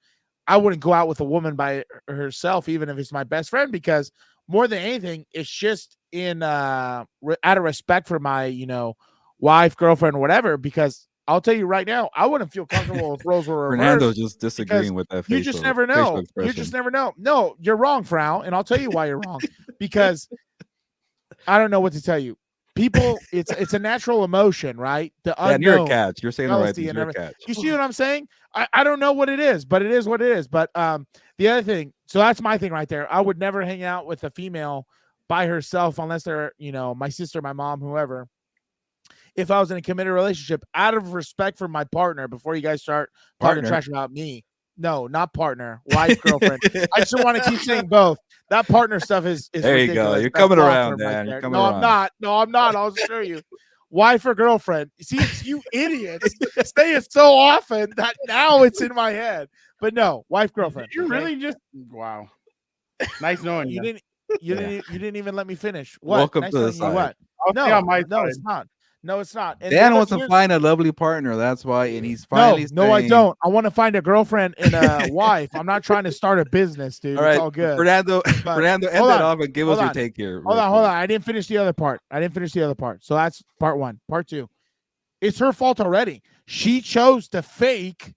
Speaker 3: I wouldn't go out with a woman by herself, even if it's my best friend, because more than anything, it's just out of respect for my wife, girlfriend, whatever, because I'll tell you right now, I wouldn't feel comfortable if roles were reversed.
Speaker 2: Fernando just disagreeing with that.
Speaker 3: You just never know. You just never know. No, you're wrong, Frau, and I'll tell you why you're wrong. Because I don't know what to tell you. people, it's a natural emotion, right? The
Speaker 2: Dan, you're a
Speaker 3: unknown,
Speaker 2: catch. You're saying the right
Speaker 3: jealousy,
Speaker 2: thing.
Speaker 3: and
Speaker 2: You're a
Speaker 3: everything.
Speaker 2: catch.
Speaker 3: You see what I'm saying? I don't know what it is, but it is what it is. But the other thing, so that's my thing right there. I would never hang out with a female by herself unless they're, my sister, my mom, whoever. If I was in a committed relationship, out of respect for my partner, before you guys start talking trash about me. No, not partner, wife, girlfriend. I just want to keep saying both. That partner stuff is
Speaker 2: there
Speaker 3: ridiculous.
Speaker 2: you go. You're
Speaker 3: That's
Speaker 2: coming
Speaker 3: law
Speaker 2: around,
Speaker 3: firm right
Speaker 2: Dan.
Speaker 3: there.
Speaker 2: You're coming
Speaker 3: No,
Speaker 2: around.
Speaker 3: I'm not. No, I'm not. I'll show you. Wife or girlfriend. See, it's you idiots say it so often that now it's in my head. But no, wife, girlfriend.
Speaker 1: You really just wow. Nice knowing
Speaker 3: You
Speaker 1: you.
Speaker 3: didn't. You didn't even let me finish. What?
Speaker 2: Welcome
Speaker 3: Nice
Speaker 2: to the
Speaker 3: knowing you.
Speaker 2: side.
Speaker 3: What?
Speaker 1: I'll stay on my
Speaker 3: No,
Speaker 1: side.
Speaker 3: it's not. No, it's not. And
Speaker 2: Dan wants to find a lovely partner. That's why, and he's finally
Speaker 3: No, I don't. I want to find a girlfriend and a wife. I'm not trying to start a business, dude.
Speaker 2: All right,
Speaker 3: it's all good.
Speaker 2: Fernando,
Speaker 3: But-
Speaker 2: Fernando, end
Speaker 3: hold
Speaker 2: that
Speaker 3: on,
Speaker 2: off and give us
Speaker 3: hold
Speaker 2: your
Speaker 3: on.
Speaker 2: take here.
Speaker 3: Hold on. I didn't finish the other part. So that's part one. Part two. It's her fault already. She chose to fake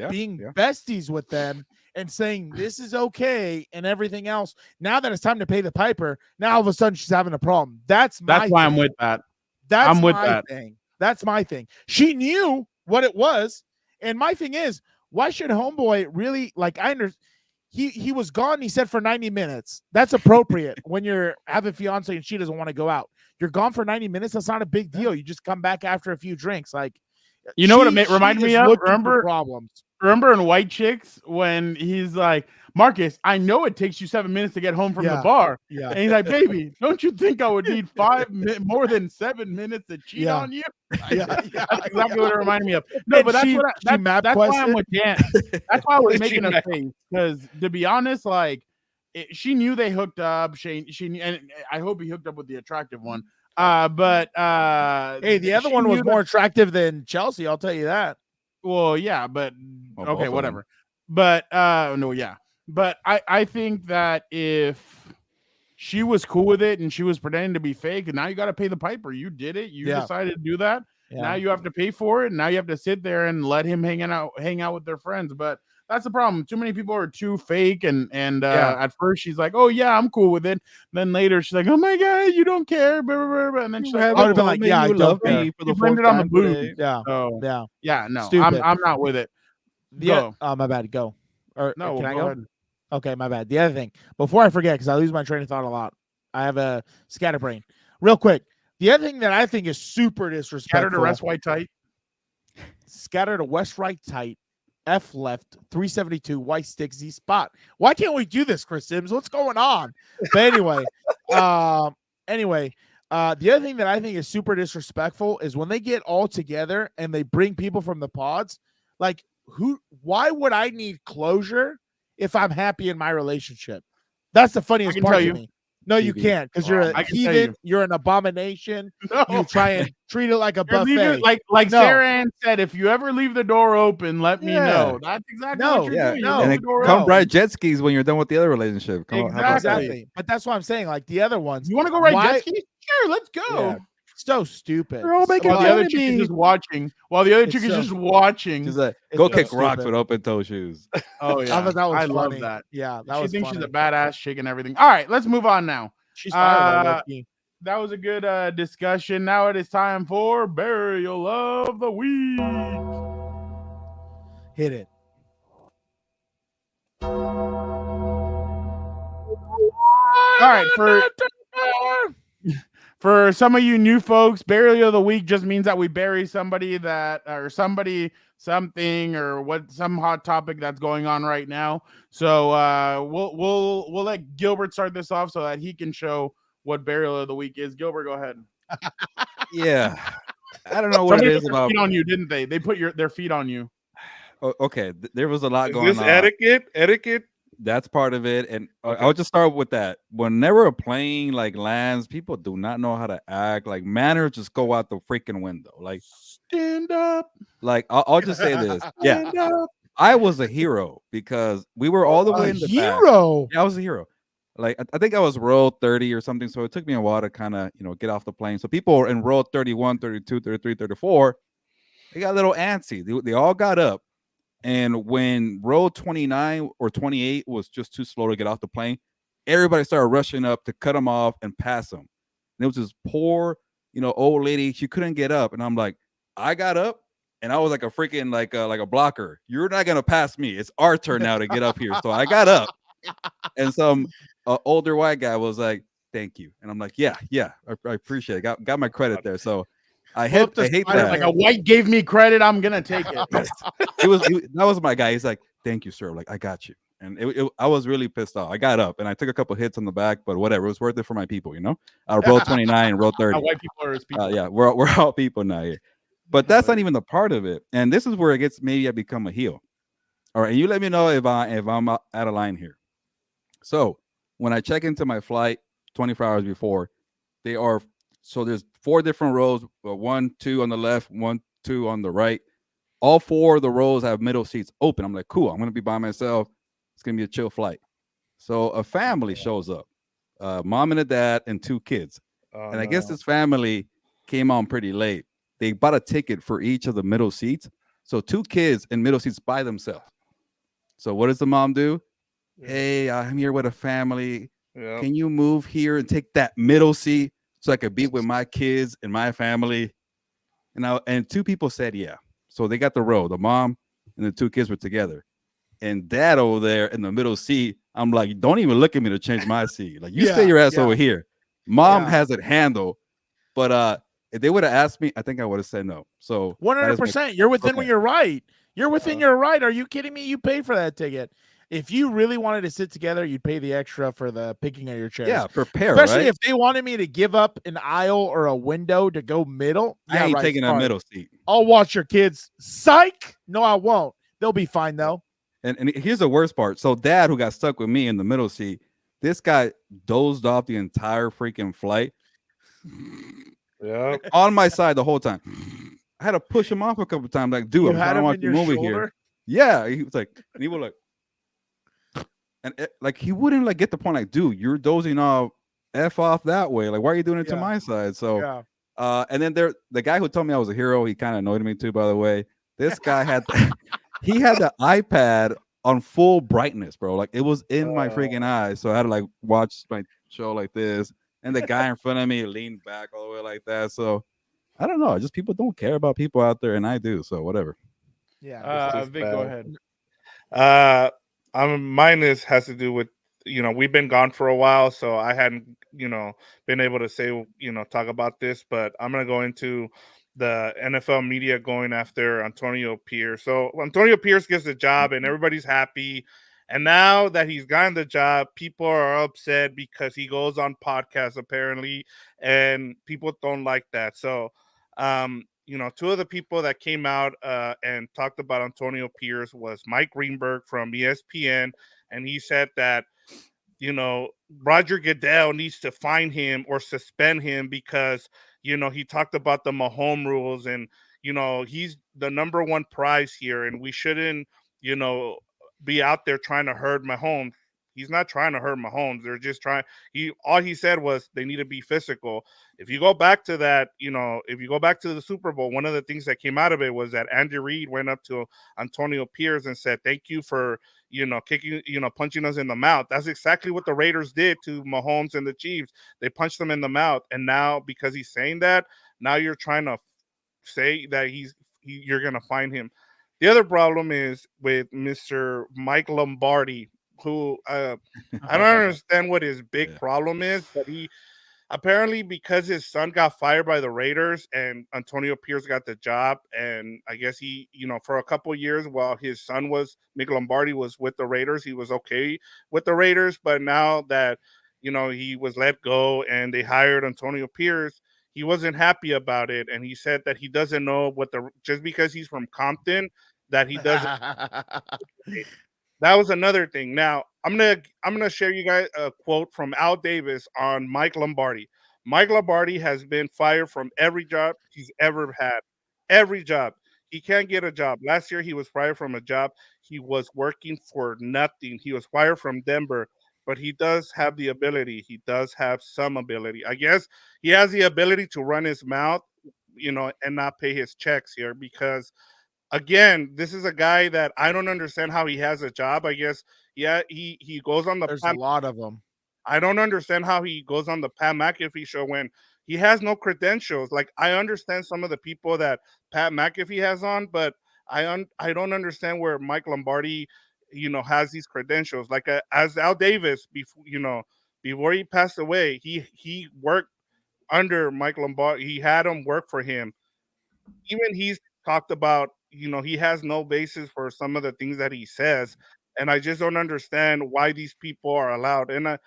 Speaker 3: being besties with them and saying this is okay and everything else. Now that it's time to pay the piper, now all of a sudden she's having a problem. That's why
Speaker 1: I'm with that.
Speaker 3: That's
Speaker 1: I'm with
Speaker 3: my
Speaker 1: that.
Speaker 3: thing. That's my thing. She knew what it was. And my thing is, why should homeboy really he was gone, he said, for 90 minutes. That's appropriate when you're have a fiance and she doesn't want to go out. You're gone for 90 minutes. That's not a big deal. You just come back after a few drinks. Like,
Speaker 1: you know what it reminded me of? Remember in White Chicks when he's like, Marcus, I know it takes you 7 minutes to get home from the bar.
Speaker 3: Yeah.
Speaker 1: And he's like, baby, don't you think I would need more than 7 minutes to cheat on you? That's exactly what it reminded me of. No,
Speaker 3: And
Speaker 1: but that's why I'm with Dan. That's why I was making a face. Because to be honest, she knew they hooked up. She and I hope he hooked up with the attractive one. Hey,
Speaker 3: the other one was more attractive than Chelsea, I'll tell you that.
Speaker 1: Well, yeah, but okay, whatever. But but I think that if she was cool with it and she was pretending to be fake, and now you got to pay the piper. You did it. You decided to do that. Now you have to pay for it. Now you have to sit there and let him hang out with their friends. But that's the problem. Too many people are too fake, and at first she's like, "Oh yeah, I'm cool with it." Then later she's like, "Oh my god, you don't care," blah, blah, blah. And then she's like,
Speaker 3: I would have been like, "Yeah, I love me
Speaker 1: for the fourth time today." Yeah, no,
Speaker 3: Stupid.
Speaker 1: I'm not with it. Go.
Speaker 3: My bad. Go. Or
Speaker 1: no,
Speaker 3: can I
Speaker 1: go
Speaker 3: go?
Speaker 1: ahead.
Speaker 3: Okay, my bad. The other thing, before I forget, because I lose my train of thought a lot. I have a scatterbrain. Real quick. The other thing that I think is super disrespectful.
Speaker 1: Scatter to rest right tight.
Speaker 3: Scatter to west right tight. F left 372 white stick Z spot. Why can't we do this, Chris Sims? What's going on? But anyway, the other thing that I think is super disrespectful is when they get all together and they bring people from the pods. Like, why would I need closure if I'm happy in my relationship? That's the funniest part to me. No, you can't, because you're a heathen. You're an abomination. No. You try and treat it like a buffet.
Speaker 1: Like Sarah Ann said, if you ever leave the door open, let me know. That's exactly what you're doing.
Speaker 2: And come ride jet skis when you're done with the other relationship.
Speaker 3: Exactly. But that's what I'm saying. Like the other ones.
Speaker 1: You want to go ride jet skis? Sure, let's go.
Speaker 3: Yeah. So stupid.
Speaker 1: While the other chick is just watching.
Speaker 2: She's like, go kick rocks with open toe shoes.
Speaker 1: Oh yeah,
Speaker 3: I
Speaker 1: love that.
Speaker 3: Yeah,
Speaker 1: she thinks she's a badass chick and everything. All right, let's move on now.
Speaker 3: She's that
Speaker 1: was a good discussion. Now it is time for Burial of the Week.
Speaker 3: Hit it.
Speaker 1: All right, for some of you new folks, Burial of the Week just means that we bury somebody something or some hot topic that's going on right now. So we'll let Gilbert start this off so that he can show what Burial of the Week is. Gilbert, go ahead.
Speaker 2: Yeah, I don't know what it is about.
Speaker 1: Feet on you, didn't they? They put their feet on you.
Speaker 2: Okay, there was a lot going
Speaker 4: on. Etiquette.
Speaker 2: That's part of it, and I'll just start with that. Whenever a plane lands, people do not know how to act. Like manners just go out the freaking window. Like
Speaker 1: stand up.
Speaker 2: Like I'll just say this. Yeah, I was a hero because we were all the way in the
Speaker 3: hero.
Speaker 2: Back. Yeah, I was a hero. Like I think I was row 30 or something, so it took me a while to kind of get off the plane. So people in row 31, 32, 33, 34, they got a little antsy. They all got up. And when row 29 or 28 was just too slow to get off the plane, everybody started rushing up to cut them off and pass them. And it was this poor, old lady, she couldn't get up, and I'm like, I got up, and I was like a freaking like a blocker. You're not gonna pass me. It's our turn now to get up here. So I got up, and some older white guy was like, "Thank you," and I'm like, "Yeah, I appreciate it. Got my credit there." So I hate
Speaker 1: Like
Speaker 2: that.
Speaker 1: a white gave me credit, I'm gonna take it.
Speaker 2: That was my guy. He's like, "Thank you, sir." Like, I got you. And I was really pissed off. I got up and I took a couple hits on the back, but whatever. It was worth it for my people, row 29 and row 30.
Speaker 1: White people are his people.
Speaker 2: Yeah, we're all people now here. But that's not even the part of it. And this is where it gets, maybe I become a heel. All right, and you let me know if I'm out of line here. So when I check into my flight 24 hours before, there's 4 different rows, 1, 2 on the left, 1, 2 on the right. All 4 of the rows have middle seats open. I'm like, cool, I'm gonna be by myself. It's gonna be a chill flight. So a family shows up, mom and a dad and 2 kids. And I guess this family came on pretty late. They bought a ticket for each of the middle seats. So 2 kids in middle seats by themselves. So what does the mom do? Hey, I'm here with a family.
Speaker 4: Yeah.
Speaker 2: Can you move here and take that middle seat so I could be with my kids and my family? And 2 people said yeah. So they got the row. The mom and the 2 kids were together. And dad over there in the middle seat, I'm like, don't even look at me to change my seat. Like, you stay your ass over here. Mom has it handled. But if they would have asked me, I think I would have said no. So
Speaker 3: 100%. You're within when you're right. You're within your right. Are you kidding me? You paid for that ticket. If you really wanted to sit together, you'd pay the extra for the picking of your chairs.
Speaker 2: Yeah, prepare.
Speaker 3: Especially
Speaker 2: right?
Speaker 3: if they wanted me to give up an aisle or a window to go middle.
Speaker 2: I ain't taking a middle seat.
Speaker 3: I'll watch your kids. Psych. No, I won't. They'll be fine though.
Speaker 2: And here's the worst part. So dad, who got stuck with me in the middle seat, this guy dozed off the entire freaking flight.
Speaker 4: Yeah.
Speaker 2: On my side the whole time. I had to push him off a couple times. Like, dude, I'm trying to watch the movie here. Yeah. He was like, and he was like, and like he wouldn't like get the point. Like, dude, you're dozing off, F off that way. Like, why are you doing it to my side? So and then the guy who told me I was a hero, he kind of annoyed me too, by the way. This guy had he had the iPad on full brightness, bro. Like, it was in my freaking eyes. So I had to like watch my show like this. And the guy in front of me leaned back all the way like that. So I don't know. Just people don't care about people out there, and I do. So whatever.
Speaker 3: Yeah.
Speaker 1: Vic, go ahead.
Speaker 4: Mine has to do with, we've been gone for a while, so I hadn't, been able to say, talk about this, but I'm going to go into the NFL media going after Antonio Pierce. So Antonio Pierce gets the job and everybody's happy. And now that he's gotten the job, people are upset because he goes on podcasts apparently, and people don't like that. So, 2 of the people that came out and talked about Antonio Pierce was Mike Greenberg from ESPN, and he said that, Roger Goodell needs to fine him or suspend him because, he talked about the Mahomes rules and, he's the number 1 prize here, and we shouldn't, be out there trying to hurt Mahomes. He's not trying to hurt Mahomes. They're just trying. All he said was they need to be physical. If you go back to that, if you go back to the Super Bowl, one of the things that came out of it was that Andy Reid went up to Antonio Pierce and said, "Thank you for kicking, punching us in the mouth." That's exactly what the Raiders did to Mahomes and the Chiefs. They punched them in the mouth, and now because he's saying that, now you're trying to say that you're gonna find him. The other problem is with Mr. Mike Lombardi, who I don't understand what his big problem is, but he apparently, because his son got fired by the Raiders and Antonio Pierce got the job, and I guess he, for a couple of years while his son Mick Lombardi was with the Raiders, he was okay with the Raiders, but now that, he was let go and they hired Antonio Pierce, he wasn't happy about it, and he said that he doesn't know just because he's from Compton, that he doesn't. That was another thing. Now I'm gonna share you guys a quote from Al Davis on Mike Lombardi. Mike Lombardi has been fired from every job he's ever had. Every job. He can't get a job. Last year he was fired from a job. He was working for nothing. He was fired from Denver, but he does have the ability. He does have some ability. I guess he has the ability to run his mouth, and not pay his checks here because, again, this is a guy that I don't understand how he has a job. I guess, he goes on the.
Speaker 3: There's a lot of them.
Speaker 4: I don't understand how he goes on the Pat McAfee show when he has no credentials. Like, I understand some of the people that Pat McAfee has on, but I don't understand where Mike Lombardi, has these credentials. Like, as Al Davis, before he passed away, he worked under Mike Lombardi. He had him work for him. Even he's talked about, he has no basis for some of the things that he says. And I just don't understand why these people are allowed. And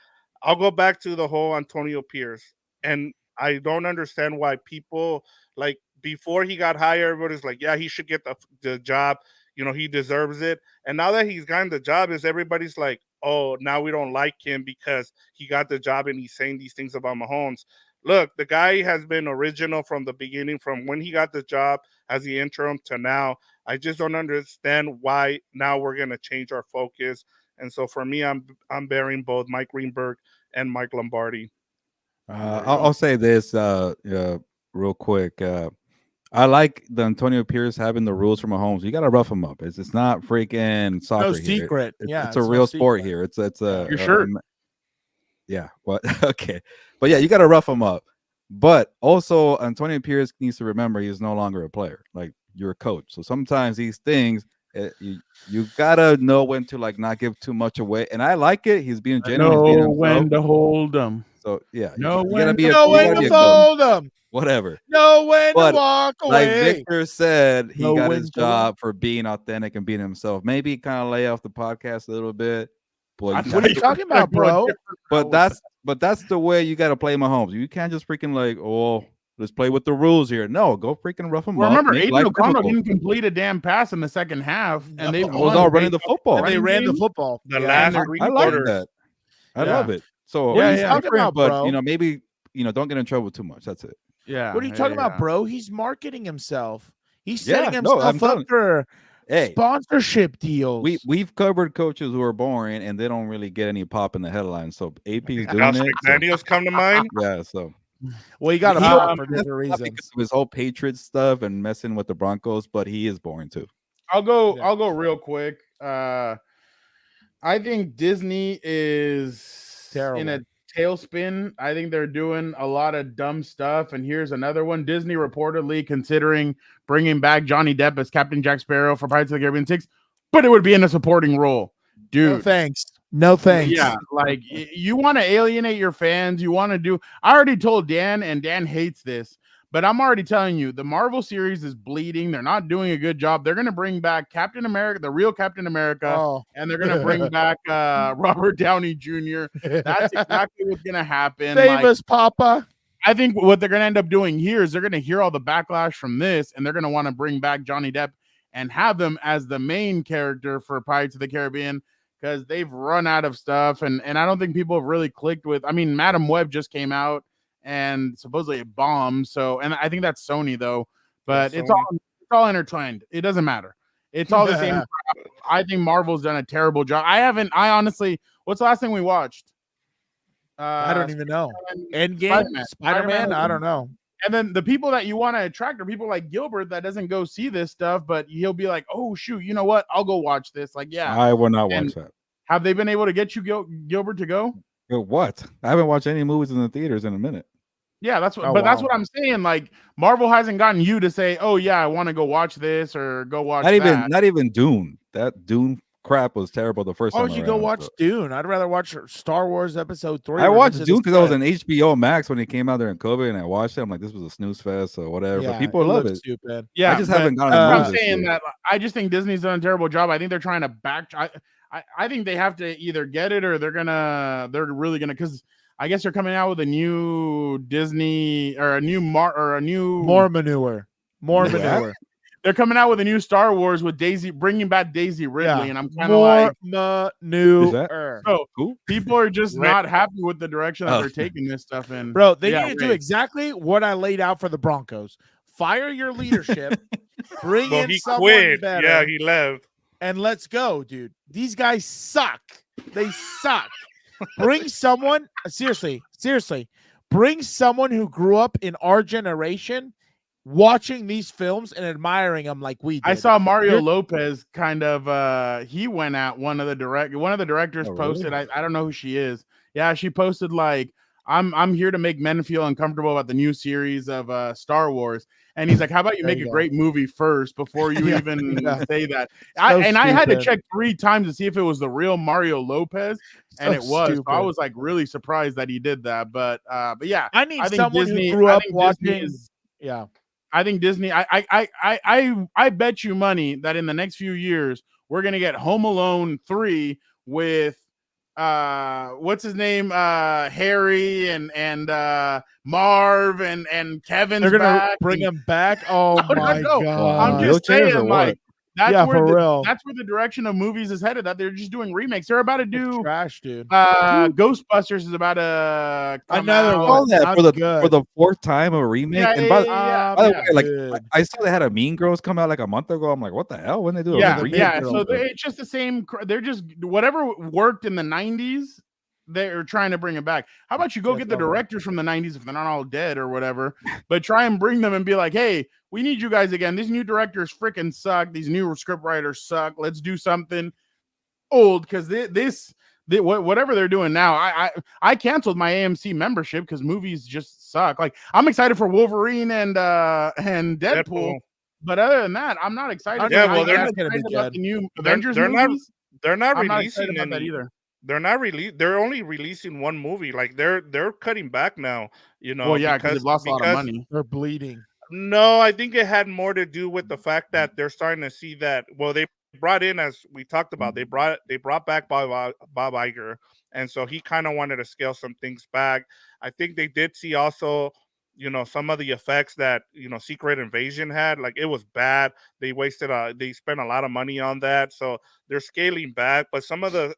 Speaker 4: I'll go back to the whole Antonio Pierce. And I don't understand why people, like, before he got hired, everybody's like, yeah, he should get the job. He deserves it. And now that he's gotten the job, everybody's like, oh, now we don't like him because he got the job and he's saying these things about Mahomes. Look, the guy has been original from the beginning, from when he got the job as the interim to now. I just don't understand why now we're going to change our focus. And so for me, I'm bearing both Mike Greenberg and Mike Lombardi.
Speaker 2: I'll say this real quick. I like the Antonio Pierce having the rules for Mahomes. You got to rough him up. It's not freaking soccer.
Speaker 3: No
Speaker 2: here.
Speaker 3: secret.
Speaker 2: It's a real sport here. It's a
Speaker 1: You're sure?
Speaker 2: Yeah. What? Okay. But yeah, you got to rough him up. But also, Antonio Pierce needs to remember he's no longer a player. Like, you're a coach. So sometimes these things, you got to know when to, like, not give too much away. And I like it. He's being genuine.
Speaker 1: Know when to hold them.
Speaker 2: So, yeah.
Speaker 1: Know
Speaker 2: you got to be
Speaker 3: when to fold them.
Speaker 2: Whatever.
Speaker 3: Know when to walk
Speaker 2: like
Speaker 3: away.
Speaker 2: Victor said, he
Speaker 3: Know
Speaker 2: got
Speaker 3: when
Speaker 2: his
Speaker 3: to
Speaker 2: job for being authentic and being himself. Maybe kind of lay off the podcast a little bit. But
Speaker 3: What are you talking about, bro?
Speaker 2: But that's the way you got to play Mahomes. You can't just freaking like, oh, let's play with the rules here. No, go freaking rough him up.
Speaker 1: Remember, Aiden O'Connell didn't complete a damn pass in the second half, and they
Speaker 2: was all running the football.
Speaker 3: And they ran the football.
Speaker 4: The last
Speaker 2: I like that. I love it. So
Speaker 3: what are you talking about, bro?
Speaker 2: But maybe don't get in trouble too much. That's it.
Speaker 1: Yeah.
Speaker 3: What are you talking about, bro? He's marketing himself. He's setting himself up for sponsorship deals.
Speaker 2: We've covered coaches who are boring and they don't really get any pop in the headlines. So AP's doing
Speaker 4: Josh
Speaker 2: it.
Speaker 4: McDaniels come to mind.
Speaker 2: Yeah. So.
Speaker 3: Well, he got a for different reasons.
Speaker 2: Because of his whole Patriots stuff and messing with the Broncos, but he is boring too.
Speaker 1: I'll go real quick. I think Disney is
Speaker 3: terrible.
Speaker 1: In a tailspin. I think they're doing a lot of dumb stuff. And here's another one. Disney reportedly considering bringing back Johnny Depp as Captain Jack Sparrow for Pirates of the Caribbean 6, but it would be in a supporting role. Dude.
Speaker 3: No thanks. No thanks.
Speaker 1: Yeah, like you want to alienate your fans. You want to do. I already told Dan, and Dan hates this, but I'm already telling you, the Marvel series is bleeding. They're not doing a good job. They're going to bring back Captain America, the real Captain America, and they're going to bring back Robert Downey Jr. That's exactly what's going to happen.
Speaker 3: Save us, Papa.
Speaker 1: I think what they're going to end up doing here is they're going to hear all the backlash from this, and they're going to want to bring back Johnny Depp and have him as the main character for Pirates of the Caribbean, because they've run out of stuff, and I don't think people have really clicked with. I mean, Madam Web just came out and supposedly it bombed. So, and I think that's Sony though, but it's all intertwined. It doesn't matter. It's all the same. I think Marvel's done a terrible job. I honestly, what's the last thing we watched?
Speaker 3: I don't even know. Endgame, Spider-Man. I don't know.
Speaker 1: And then the people that you want to attract are people like Gilbert that doesn't go see this stuff, but he'll be like, oh, shoot, you know what? I'll go watch this. Like, yeah.
Speaker 2: I will not watch that.
Speaker 1: Have they been able to get you, Gilbert, to go?
Speaker 2: What? I haven't watched any movies in the theaters in a minute.
Speaker 1: Yeah, that's what. That's what I'm saying. Like, Marvel hasn't gotten you to say, oh, yeah, I want to go watch this or go watch that.
Speaker 2: Not even Dune. That Dune crap was terrible the first time.
Speaker 3: Why would you go watch Dune? I'd rather watch Star Wars Episode 3.
Speaker 2: I watched Dune because I was on HBO Max when it came out there in COVID, and I watched it. I'm like, this was a snooze fest or whatever.
Speaker 3: Yeah,
Speaker 2: but people love it.
Speaker 3: Stupid.
Speaker 1: Yeah,
Speaker 2: I just haven't gotten.
Speaker 1: I'm saying that I just think Disney's done a terrible job. I think they're trying to back. I think they have to either get it or they're really gonna, because I guess they're coming out with a new Disney or a new
Speaker 3: more manure. They're coming out with a new Star Wars with bringing back Daisy Ridley, and I'm kind of like,
Speaker 2: manure.
Speaker 1: So people are just not happy with the direction that they're taking this stuff in.
Speaker 3: Bro, they need to do exactly what I laid out for the Broncos. Fire your leadership, bring in someone better.
Speaker 4: Yeah, he left.
Speaker 3: And let's go, dude. These guys suck. They suck. Bring someone, seriously, bring someone who grew up in our generation watching these films and admiring them like we did.
Speaker 1: I saw Mario Lopez kind of he went at one of the directors posted. I don't know who she is. Yeah, she posted like, I'm here to make men feel uncomfortable about the new series of Star Wars. And he's like, how about you make a great movie first before you even say that? I had to check 3 times to see if it was the real Mario Lopez, and it was. So I was like really surprised that he did that. But yeah,
Speaker 3: I think
Speaker 1: someone
Speaker 3: Disney,
Speaker 1: who
Speaker 3: grew up
Speaker 1: watching. I think Disney. I bet you money that in the next few years we're gonna get Home Alone 3 with what's his name, Harry and Marv and Kevin's
Speaker 3: They're gonna
Speaker 1: back.
Speaker 3: bring him back. Oh my god!
Speaker 1: I'm just saying, like that's where
Speaker 3: real.
Speaker 1: That's where the direction of movies is headed. That they're just doing remakes. They're about to do
Speaker 3: trash, dude.
Speaker 1: Ghostbusters is about to come
Speaker 3: another
Speaker 1: out.
Speaker 3: one
Speaker 2: for the 4th time a remake.
Speaker 1: Yeah,
Speaker 2: and by the way, like I saw they had a Mean Girls come out like a month ago. I'm like, what the hell? When they do a remake?
Speaker 1: Yeah. So it's just the same. They're just whatever worked in the 90s. They're trying to bring it back. How about you go get the directors from the 90s if they're not all dead or whatever, but try and bring them and be like, hey, we need you guys again. These new directors freaking suck. These new script writers suck. Let's do something old because whatever they're doing now, I canceled my AMC membership because movies just suck. Like I'm excited for Wolverine and Deadpool. But other than that, I'm not excited.
Speaker 4: Yeah, well, they're
Speaker 1: not
Speaker 4: gonna be
Speaker 1: about the new
Speaker 4: They're
Speaker 1: Avengers
Speaker 4: not.
Speaker 1: movies.
Speaker 4: They're not
Speaker 1: I'm not
Speaker 4: releasing
Speaker 1: excited about that
Speaker 4: any.
Speaker 1: either.
Speaker 4: They're not They're only releasing one movie. Like they're cutting back now. You know.
Speaker 1: Well, yeah, because they've lost a lot of money.
Speaker 3: They're bleeding.
Speaker 4: No, I think it had more to do with the fact that they're starting to see that. Well, they brought in, as we talked about, they brought back Bob Iger, and so he kind of wanted to scale some things back. I think they did see also, you know, some of the effects that, you know, Secret Invasion had. Like it was bad. They spent a lot of money on that, so they're scaling back. But some of the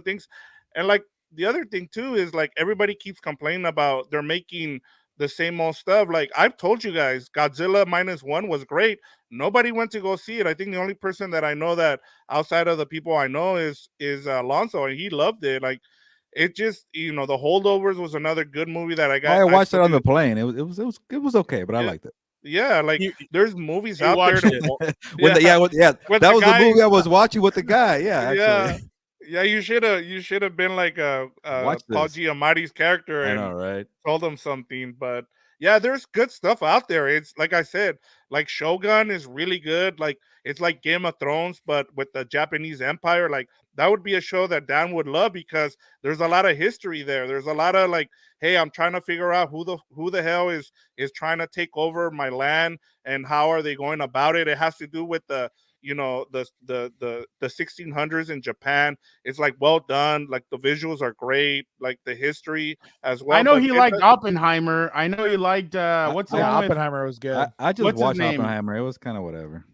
Speaker 4: things, and like the other thing too is like everybody keeps complaining about they're making the same old stuff. Like I've told you guys, Godzilla -1 was great. Nobody went to go see it. I think the only person that I know that outside of the people I know is Alonso, and he loved it. Like it just, you know, The Holdovers was another good movie that I got.
Speaker 2: I watched it on the plane. It was okay, but I liked it.
Speaker 4: Yeah, like there's movies out there.
Speaker 2: That was the movie I was watching with the guy. Yeah, actually.
Speaker 4: Yeah, you should have been like Paul Giamatti's character and told him something. But yeah, there's good stuff out there. It's like I said, like Shogun is really good. Like it's like Game of Thrones, but with the Japanese Empire. Like that would be a show that Dan would love because there's a lot of history there. There's a lot of like, hey, I'm trying to figure out who the hell is trying to take over my land and how are they going about it. It has to do with the, you know, the 1600s in Japan. It's like well done. Like the visuals are great. Like the history as well.
Speaker 1: I know he liked Oppenheimer. I know he liked what's the one
Speaker 3: Oppenheimer was good.
Speaker 2: I just watched Oppenheimer. It was kind of whatever.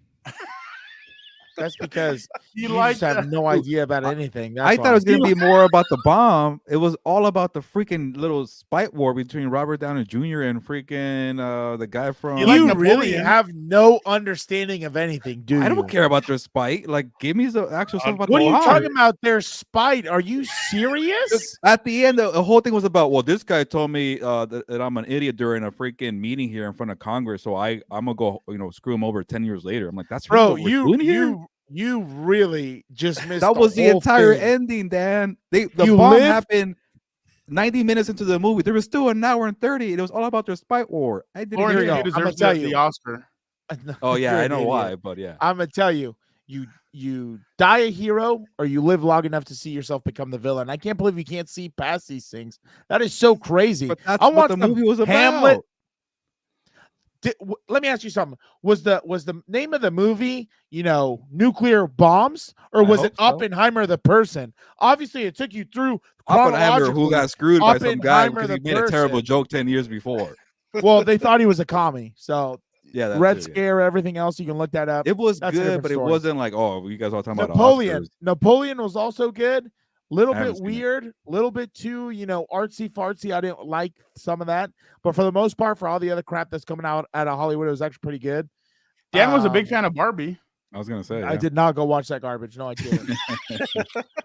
Speaker 3: That's because you just have no idea about anything.
Speaker 2: I thought it was going to be more about the bomb. It was all about the freaking little spite war between Robert Downey Jr. and freaking the guy from.
Speaker 3: You really have no understanding of anything, do you?
Speaker 2: I don't care about their spite. Like, give me the actual stuff about
Speaker 3: what
Speaker 2: the
Speaker 3: are you
Speaker 2: bomb.
Speaker 3: talking about? Their spite? Are you serious?
Speaker 2: At the end, the whole thing was about, well, this guy told me that I'm an idiot during a freaking meeting here in front of Congress, so I'm gonna go, screw him over 10 years later. I'm like, that's really what we're doing here?
Speaker 3: You really just missed
Speaker 2: that was the entire
Speaker 3: thing.
Speaker 2: ending, Dan. The bomb happened 90 minutes into the movie. There was still an hour and 30. It was all about their spite war. I didn't hear you.
Speaker 1: I'm gonna tell you the Oscar.
Speaker 2: Oh yeah, I know why, but yeah.
Speaker 3: I'm gonna tell you, you die a hero or you live long enough to see yourself become the villain. I can't believe you can't see past these things. That is so crazy.
Speaker 2: But that's what the movie was about.
Speaker 3: Hamlet. Let me ask you something. Was the name of the movie, nuclear bombs, or was it Oppenheimer the person? Obviously, it took you through
Speaker 2: Oppenheimer, who got screwed by some guy because he made a terrible joke 10 years before.
Speaker 3: Well, they thought he was a commie, so
Speaker 2: yeah,
Speaker 3: Red Scare, everything else, you can look that up.
Speaker 2: It was good, but it wasn't like, oh, you guys all talking about
Speaker 3: Napoleon.
Speaker 2: Oscars.
Speaker 3: Napoleon was also good. Little bit weird, little bit too, artsy fartsy. I didn't like some of that, but for the most part, for all the other crap that's coming out of Hollywood, it was actually pretty good.
Speaker 1: Dan was a big fan of Barbie.
Speaker 2: I was gonna say
Speaker 3: I did not go watch that garbage. No, I didn't.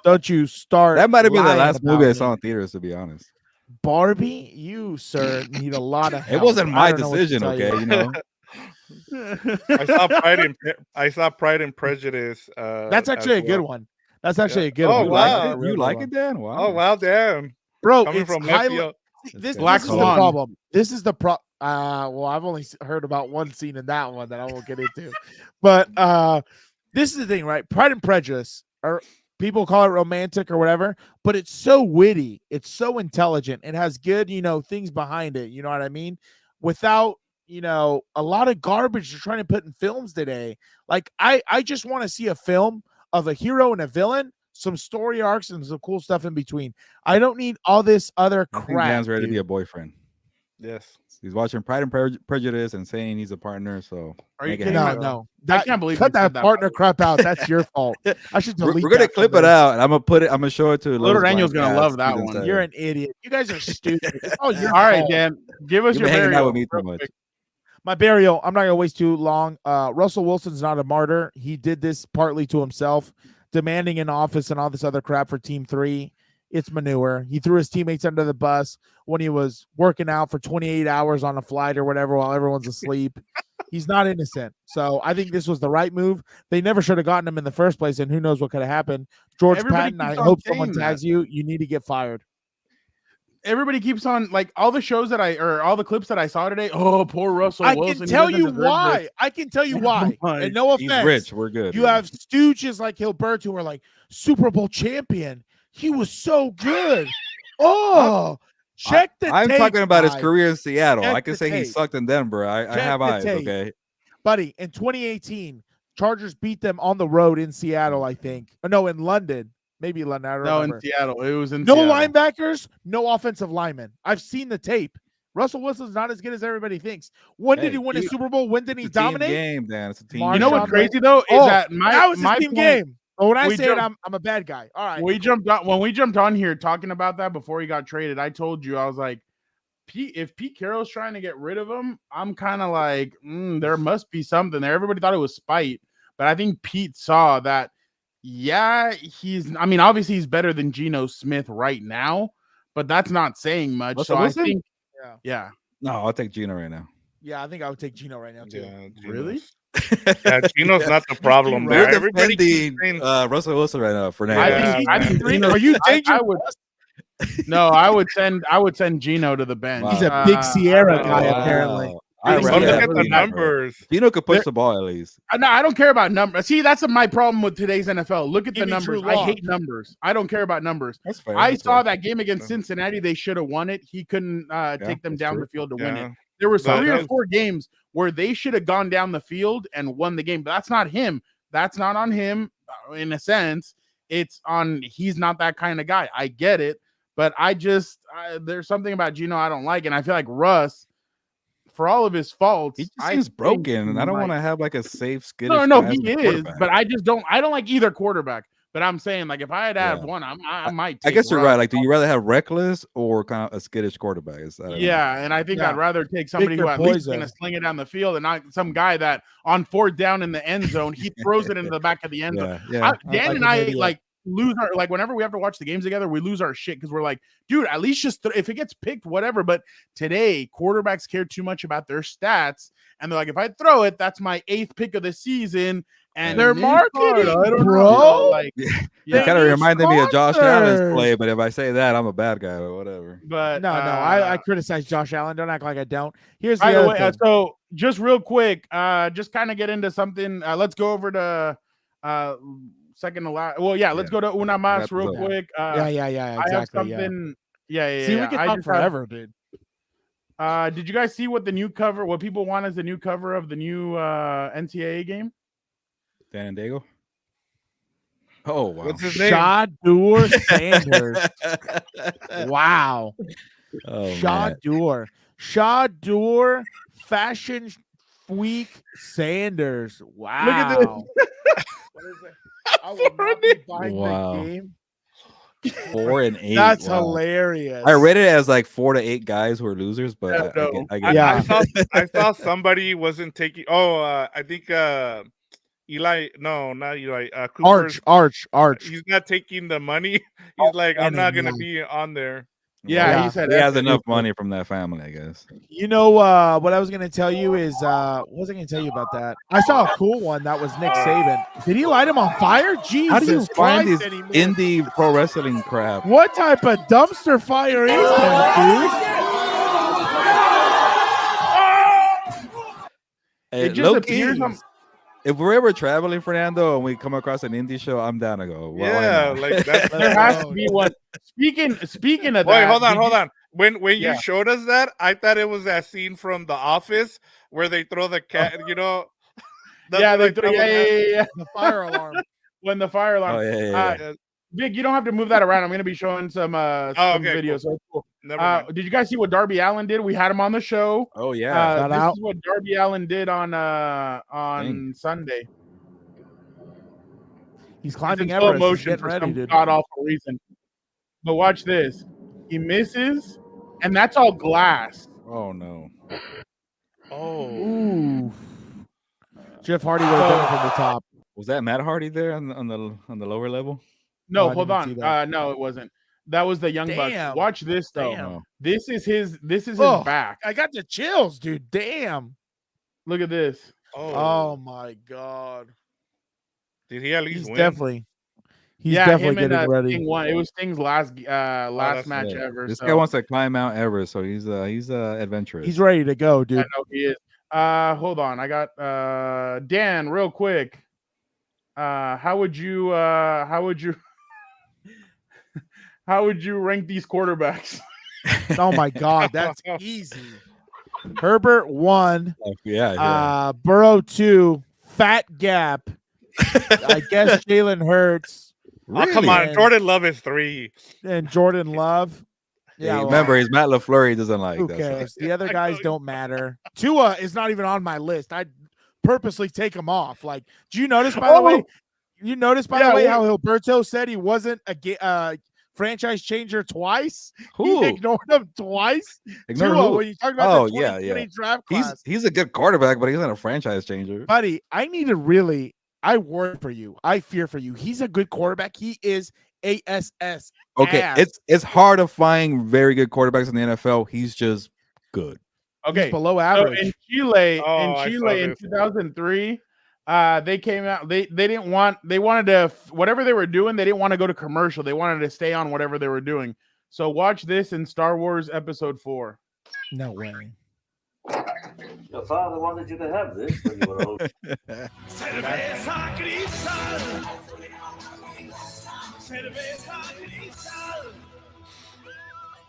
Speaker 3: Don't you start?
Speaker 2: That might have been the last movie I saw in theaters, to be honest.
Speaker 3: Barbie, you sir need a lot of help.
Speaker 2: It wasn't my decision, okay?
Speaker 4: I saw Pride and Prejudice.
Speaker 3: That's actually a good one. That's actually a good
Speaker 2: one.
Speaker 3: Oh,
Speaker 2: wow. You like it, Dan? Wow.
Speaker 4: Oh, wow, Dan.
Speaker 3: Bro,
Speaker 4: Coming
Speaker 3: it's
Speaker 4: from
Speaker 3: highly, this
Speaker 1: Black
Speaker 3: is the
Speaker 1: Swan.
Speaker 3: problem. This is the well, I've only heard about one scene in that one that I won't get into, but this is the thing, right? Pride and Prejudice, or people call it romantic or whatever, but it's so witty, it's so intelligent, it has good, things behind it. You know what I mean? Without a lot of garbage they're trying to put in films today. Like I just want to see a film of a hero and a villain, some story arcs, and some cool stuff in between. I don't need all this other
Speaker 2: I think
Speaker 3: crap.
Speaker 2: Dan's ready to be
Speaker 3: dude.
Speaker 2: a boyfriend.
Speaker 4: Yes.
Speaker 2: He's watching Pride and Prejudice and saying he's a partner. So
Speaker 1: Are you
Speaker 2: make it
Speaker 1: kidding
Speaker 2: happen.
Speaker 1: me?
Speaker 3: No,
Speaker 1: I can't believe
Speaker 3: cut
Speaker 1: you said
Speaker 3: that
Speaker 1: that,
Speaker 3: partner
Speaker 1: by the way.
Speaker 3: crap out. That's your fault. I should delete.
Speaker 2: We're gonna
Speaker 3: that from
Speaker 2: clip it
Speaker 3: this.
Speaker 2: out, and I'm gonna show it to
Speaker 1: Little
Speaker 2: Lois
Speaker 1: Daniel's
Speaker 2: Blind
Speaker 1: gonna
Speaker 2: cast,
Speaker 1: love that
Speaker 2: season
Speaker 1: one.
Speaker 2: 7.
Speaker 3: You're an idiot. You guys are stupid. Oh, you're
Speaker 1: All right, Dan, give us
Speaker 2: You've
Speaker 1: your
Speaker 2: been hanging out
Speaker 1: burial.
Speaker 2: with me too
Speaker 1: real
Speaker 2: much.
Speaker 1: quick.
Speaker 3: My burial. I'm not gonna waste too long. Russell Wilson's not a martyr. He did this partly to himself, demanding an office and all this other crap for Team 3. It's manure. He threw his teammates under the bus when he was working out for 28 hours on a flight or whatever while everyone's asleep. He's not innocent. So I think this was the right move. They never should have gotten him in the first place, and who knows what could have happened. George
Speaker 1: Everybody
Speaker 3: Patton, I
Speaker 1: keeps on
Speaker 3: hope someone
Speaker 1: saying
Speaker 3: tags you. You need to get fired.
Speaker 1: Everybody keeps on, like, all the shows or all the clips that I saw today. Oh, poor Russell
Speaker 3: I
Speaker 1: Wilson.
Speaker 3: can
Speaker 1: he
Speaker 3: tell
Speaker 1: doesn't
Speaker 3: you
Speaker 1: deserve
Speaker 3: why.
Speaker 1: this.
Speaker 3: I can tell you
Speaker 1: Never
Speaker 3: why.
Speaker 1: mind.
Speaker 3: And no offense.
Speaker 2: He's rich. We're good.
Speaker 3: You
Speaker 2: man.
Speaker 3: have stooges like Gilberto who are like Super Bowl champion. He was so good. Oh, check the
Speaker 2: I'm
Speaker 3: tape,
Speaker 2: talking about his
Speaker 3: guys.
Speaker 2: career in Seattle.
Speaker 3: Check
Speaker 2: I can
Speaker 3: the
Speaker 2: say he
Speaker 3: tape.
Speaker 2: sucked in Denver. I
Speaker 3: Check
Speaker 2: have
Speaker 3: the
Speaker 2: eyes.
Speaker 3: tape.
Speaker 2: Okay.
Speaker 3: Buddy, in 2018, Chargers beat them on the road in Seattle, I think. No, in London. Maybe London. I don't
Speaker 1: No,
Speaker 3: remember.
Speaker 1: in Seattle. It was in
Speaker 3: No
Speaker 1: Seattle.
Speaker 3: linebackers, no offensive linemen. I've seen the tape. Russell Wilson's not as good as everybody thinks. When did
Speaker 2: Hey,
Speaker 3: he win a
Speaker 2: dude,
Speaker 3: Super Bowl? When did he
Speaker 2: It's a team
Speaker 3: dominate?
Speaker 2: game, Dan. It's a team.
Speaker 3: Marshawn
Speaker 1: You know what's
Speaker 3: Sean
Speaker 1: crazy though is
Speaker 3: Oh,
Speaker 1: that
Speaker 3: that was his
Speaker 1: my
Speaker 3: team
Speaker 1: point,
Speaker 3: game. But when I
Speaker 1: we
Speaker 3: say it,
Speaker 1: jumped-
Speaker 3: I'm a bad guy. All right.
Speaker 1: we jumped on when we jumped on here talking about that before he got traded. I told you, I was like, if Pete Carroll's trying to get rid of him, I'm kind of like, there must be something there. Everybody thought it was spite, but I think Pete saw that. Yeah, obviously he's better than Geno Smith right now, but that's not saying much.
Speaker 2: Russell
Speaker 1: so
Speaker 2: Wilson?
Speaker 1: I think,
Speaker 3: Yeah.
Speaker 1: yeah.
Speaker 2: No, I'll take Gino right now.
Speaker 3: Yeah, I think I would take Geno right now too.
Speaker 4: Yeah,
Speaker 1: Really?
Speaker 4: Yeah, Gino's not the problem
Speaker 3: We're
Speaker 4: there.
Speaker 2: We're
Speaker 4: Everybody keeps
Speaker 2: defending
Speaker 4: saying,
Speaker 2: Russell Wilson right now, Fernando.
Speaker 1: I think Geno-
Speaker 3: Are you
Speaker 1: I
Speaker 3: dangerous?
Speaker 1: would. No, I would send Gino to the bench.
Speaker 2: Wow.
Speaker 3: He's a big Sierra
Speaker 1: I don't
Speaker 3: guy,
Speaker 1: know.
Speaker 3: apparently.
Speaker 2: I
Speaker 1: Really?
Speaker 4: oh,
Speaker 1: But
Speaker 4: look
Speaker 1: yeah,
Speaker 4: at the
Speaker 1: really
Speaker 4: numbers.
Speaker 2: Gino could push
Speaker 1: There-
Speaker 2: the ball at least.
Speaker 1: No, I don't care about numbers. See, that's my problem with today's NFL. Look at
Speaker 3: Give
Speaker 1: the
Speaker 3: me Drew
Speaker 1: numbers. I
Speaker 3: Lock.
Speaker 1: hate numbers. I don't care about numbers.
Speaker 2: That's fair.
Speaker 1: I
Speaker 2: That's
Speaker 1: saw
Speaker 2: fair.
Speaker 1: that game against Cincinnati. They should have won it. He couldn't take them
Speaker 2: that's
Speaker 1: down
Speaker 2: true.
Speaker 1: the field to win it.
Speaker 4: Yeah.
Speaker 1: There were
Speaker 4: But
Speaker 1: 3 or
Speaker 4: that-
Speaker 1: 4 games where they should have gone down the field and won the game. But that's not him. That's not on him. In a sense, it's on. He's not that kind of guy. I get it, but there's something about Gino I don't like, and I feel like Russ, for all of his faults,
Speaker 2: He just
Speaker 1: I
Speaker 2: seems
Speaker 1: think
Speaker 2: broken, and I don't
Speaker 1: might-
Speaker 2: want to have like a safe, skittish.
Speaker 1: No,
Speaker 2: guy
Speaker 1: he
Speaker 2: as a
Speaker 1: is,
Speaker 2: quarterback.
Speaker 1: but I don't like either quarterback. But I'm saying, like, if I had
Speaker 2: Yeah.
Speaker 1: one, I might.
Speaker 2: I
Speaker 1: take
Speaker 2: guess you're
Speaker 1: Russ.
Speaker 2: right. Like, do you rather have reckless or kind of a skittish quarterback? I don't know.
Speaker 1: Yeah, and I think
Speaker 3: Yeah.
Speaker 1: I'd rather take somebody
Speaker 3: Victor
Speaker 1: who at least is
Speaker 3: Poison.
Speaker 1: going to sling it down the field and not some guy that on 4th down in the end zone, he throws it into the back of the end zone.
Speaker 2: Yeah, yeah.
Speaker 1: Dan
Speaker 3: like
Speaker 1: and
Speaker 3: an
Speaker 1: I
Speaker 3: idiot.
Speaker 1: lose our, like, whenever we have to watch the games together, we lose our shit because we're like, dude, at least just if it gets picked, whatever. But today, quarterbacks care too much about their stats, and they're like, if I throw it, that's my 8th pick of the season. And
Speaker 3: They're
Speaker 1: this part,
Speaker 3: marketing,
Speaker 1: I don't know,
Speaker 3: bro.
Speaker 1: like,
Speaker 2: You
Speaker 1: yeah.
Speaker 2: kind of
Speaker 3: need
Speaker 2: reminded me of Josh Allen's
Speaker 3: sponsors.
Speaker 2: play, but if I say that, I'm a bad guy or whatever.
Speaker 1: But
Speaker 3: No, I criticize Josh Allen. Don't act like I don't. Here's the
Speaker 1: by the
Speaker 3: other
Speaker 1: way,
Speaker 3: thing.
Speaker 1: so just real quick, just kind of get into something. Let's go over to second to last. Well, yeah, let's go to Una Mas
Speaker 2: Wrap
Speaker 1: real
Speaker 2: this up.
Speaker 1: quick.
Speaker 3: yeah,
Speaker 1: I have
Speaker 3: exactly. Yeah.
Speaker 1: something. Yeah.
Speaker 3: See, we can
Speaker 1: I
Speaker 3: talk
Speaker 1: just have-
Speaker 3: forever, dude.
Speaker 1: Did you guys see what people want as the new cover of the new NCAA game?
Speaker 2: Dan and Daygo. Oh wow.
Speaker 4: What's his name?
Speaker 3: Shadur Sanders. Wow.
Speaker 2: Oh, man.
Speaker 3: Shadur Fashion Week Sanders. Wow.
Speaker 1: Look at this.
Speaker 3: What is it? I will not be buying
Speaker 2: Wow.
Speaker 3: the game.
Speaker 2: 4 and 8.
Speaker 3: That's
Speaker 2: wow.
Speaker 3: hilarious.
Speaker 2: I read it as like 4 to 8 guys who are losers, but
Speaker 1: No.
Speaker 2: I get
Speaker 3: Yeah.
Speaker 4: I saw somebody wasn't taking. I think Eli. No, not Eli. Cooper's,
Speaker 3: Arch.
Speaker 4: He's not taking the money. He's like, I'm not gonna
Speaker 3: yeah.
Speaker 4: be on there.
Speaker 1: Yeah,
Speaker 3: Yeah.
Speaker 1: he said
Speaker 2: he has
Speaker 1: F it.
Speaker 2: enough money from that family, I guess.
Speaker 3: You know what I was gonna tell you is what was I gonna tell you about that? I saw a cool one that was Nick Saban. Did he light him on fire? Jesus
Speaker 2: How do you find
Speaker 3: Christ,
Speaker 2: this
Speaker 3: and he missed.
Speaker 2: indie pro wrestling crap?
Speaker 3: What type of dumpster fire is that, dude?
Speaker 2: Hey,
Speaker 1: It just
Speaker 2: low
Speaker 1: appears
Speaker 2: key,
Speaker 1: on.
Speaker 2: if we're ever traveling, Fernando, and we come across an indie show, I'm down to go. Why
Speaker 4: Yeah,
Speaker 2: not?
Speaker 4: like that's
Speaker 1: There has to be one. Speaking of that.
Speaker 4: Wait, hold
Speaker 1: did you-
Speaker 4: on. When
Speaker 1: Yeah.
Speaker 4: you showed us that, I thought it was that scene from The Office where they throw the cat. You know, that's
Speaker 1: Yeah,
Speaker 4: what
Speaker 1: they
Speaker 4: I
Speaker 1: threw.
Speaker 4: thought was happening.
Speaker 1: Yeah.
Speaker 3: The fire alarm.
Speaker 1: When the fire alarm.
Speaker 2: Oh yeah.
Speaker 4: Yeah.
Speaker 1: Big, you don't have to move that around. I'm going to be showing some
Speaker 4: okay,
Speaker 1: videos. So cool.
Speaker 4: Never mind.
Speaker 1: Did you guys see what Darby Allin did? We had him on the show.
Speaker 2: Oh yeah.
Speaker 3: Shout
Speaker 1: This
Speaker 3: out.
Speaker 1: is what Darby Allin did on Sunday.
Speaker 3: He's
Speaker 1: It's
Speaker 3: climbing
Speaker 1: in slow
Speaker 3: Everest. He's
Speaker 1: motion
Speaker 3: getting
Speaker 1: for
Speaker 3: ready,
Speaker 1: some
Speaker 3: dude.
Speaker 1: god awful reason. But watch this. He misses, and that's all glass.
Speaker 2: Oh no.
Speaker 4: Oh,
Speaker 3: Ooh. Jeff Hardy would have done it from the top.
Speaker 2: Was that Matt Hardy there on the lower level?
Speaker 1: No,
Speaker 3: Oh, I
Speaker 1: hold
Speaker 3: didn't see
Speaker 1: on.
Speaker 3: that.
Speaker 1: No, it wasn't. That was the Young Bucks.
Speaker 3: Damn.
Speaker 1: Watch this though.
Speaker 3: Damn.
Speaker 2: No.
Speaker 1: This is his
Speaker 3: Oh,
Speaker 1: back.
Speaker 3: I got the chills, dude. Damn.
Speaker 1: Look at this.
Speaker 3: Oh my God.
Speaker 4: Did he at least
Speaker 3: He's
Speaker 4: win?
Speaker 3: definitely
Speaker 1: Yeah,
Speaker 3: definitely
Speaker 1: him and
Speaker 3: getting ready.
Speaker 1: Sting won. It was Sting's last
Speaker 4: that's
Speaker 1: match
Speaker 2: Yeah.
Speaker 1: ever.
Speaker 2: This
Speaker 1: so.
Speaker 2: guy wants to climb Mount Everest, so he's adventurous.
Speaker 3: He's ready to go,
Speaker 1: I
Speaker 3: dude.
Speaker 1: know he is. Hold on. I got Dan real quick. How would you rank these quarterbacks?
Speaker 3: Oh my God, that's easy. Herbert 1,
Speaker 2: Yeah.
Speaker 3: Burrow 2, Fat Gap. I guess Jalen Hurts
Speaker 4: Oh, come on.
Speaker 3: And-
Speaker 4: Jordan Love is 3.
Speaker 3: and Jordan Love.
Speaker 2: Yeah,
Speaker 3: well,
Speaker 2: remember, he's Matt LaFleur. He doesn't like
Speaker 3: who
Speaker 2: that.
Speaker 3: cares? The other guys don't matter. Tua is not even on my list. I purposely take him off. Like, do you notice by the way? You notice by the way how Gilberto said he wasn't a franchise changer twice?
Speaker 2: Who?
Speaker 3: He ignored him twice.
Speaker 2: Ignore
Speaker 3: Tua,
Speaker 2: who?
Speaker 3: when you talk about
Speaker 2: Oh,
Speaker 3: the
Speaker 2: yeah,
Speaker 3: 2020 draft class.
Speaker 2: He's a good quarterback, but he's not a franchise changer.
Speaker 3: Buddy, I worry for you. I fear for you. He's a good quarterback. He is ASS.
Speaker 2: Okay,
Speaker 3: ass.
Speaker 2: it's hard to find very good quarterbacks in the NFL. He's just good.
Speaker 1: Okay,
Speaker 3: He's below
Speaker 1: so
Speaker 3: average.
Speaker 1: in Chile,
Speaker 4: I saw
Speaker 1: in
Speaker 4: this.
Speaker 1: 2003, they came out. They wanted to whatever they were doing. They didn't want to go to commercial. They wanted to stay on whatever they were doing. So watch this in Star Wars Episode 4.
Speaker 3: No way.
Speaker 9: Your father wanted you to have this when you were old.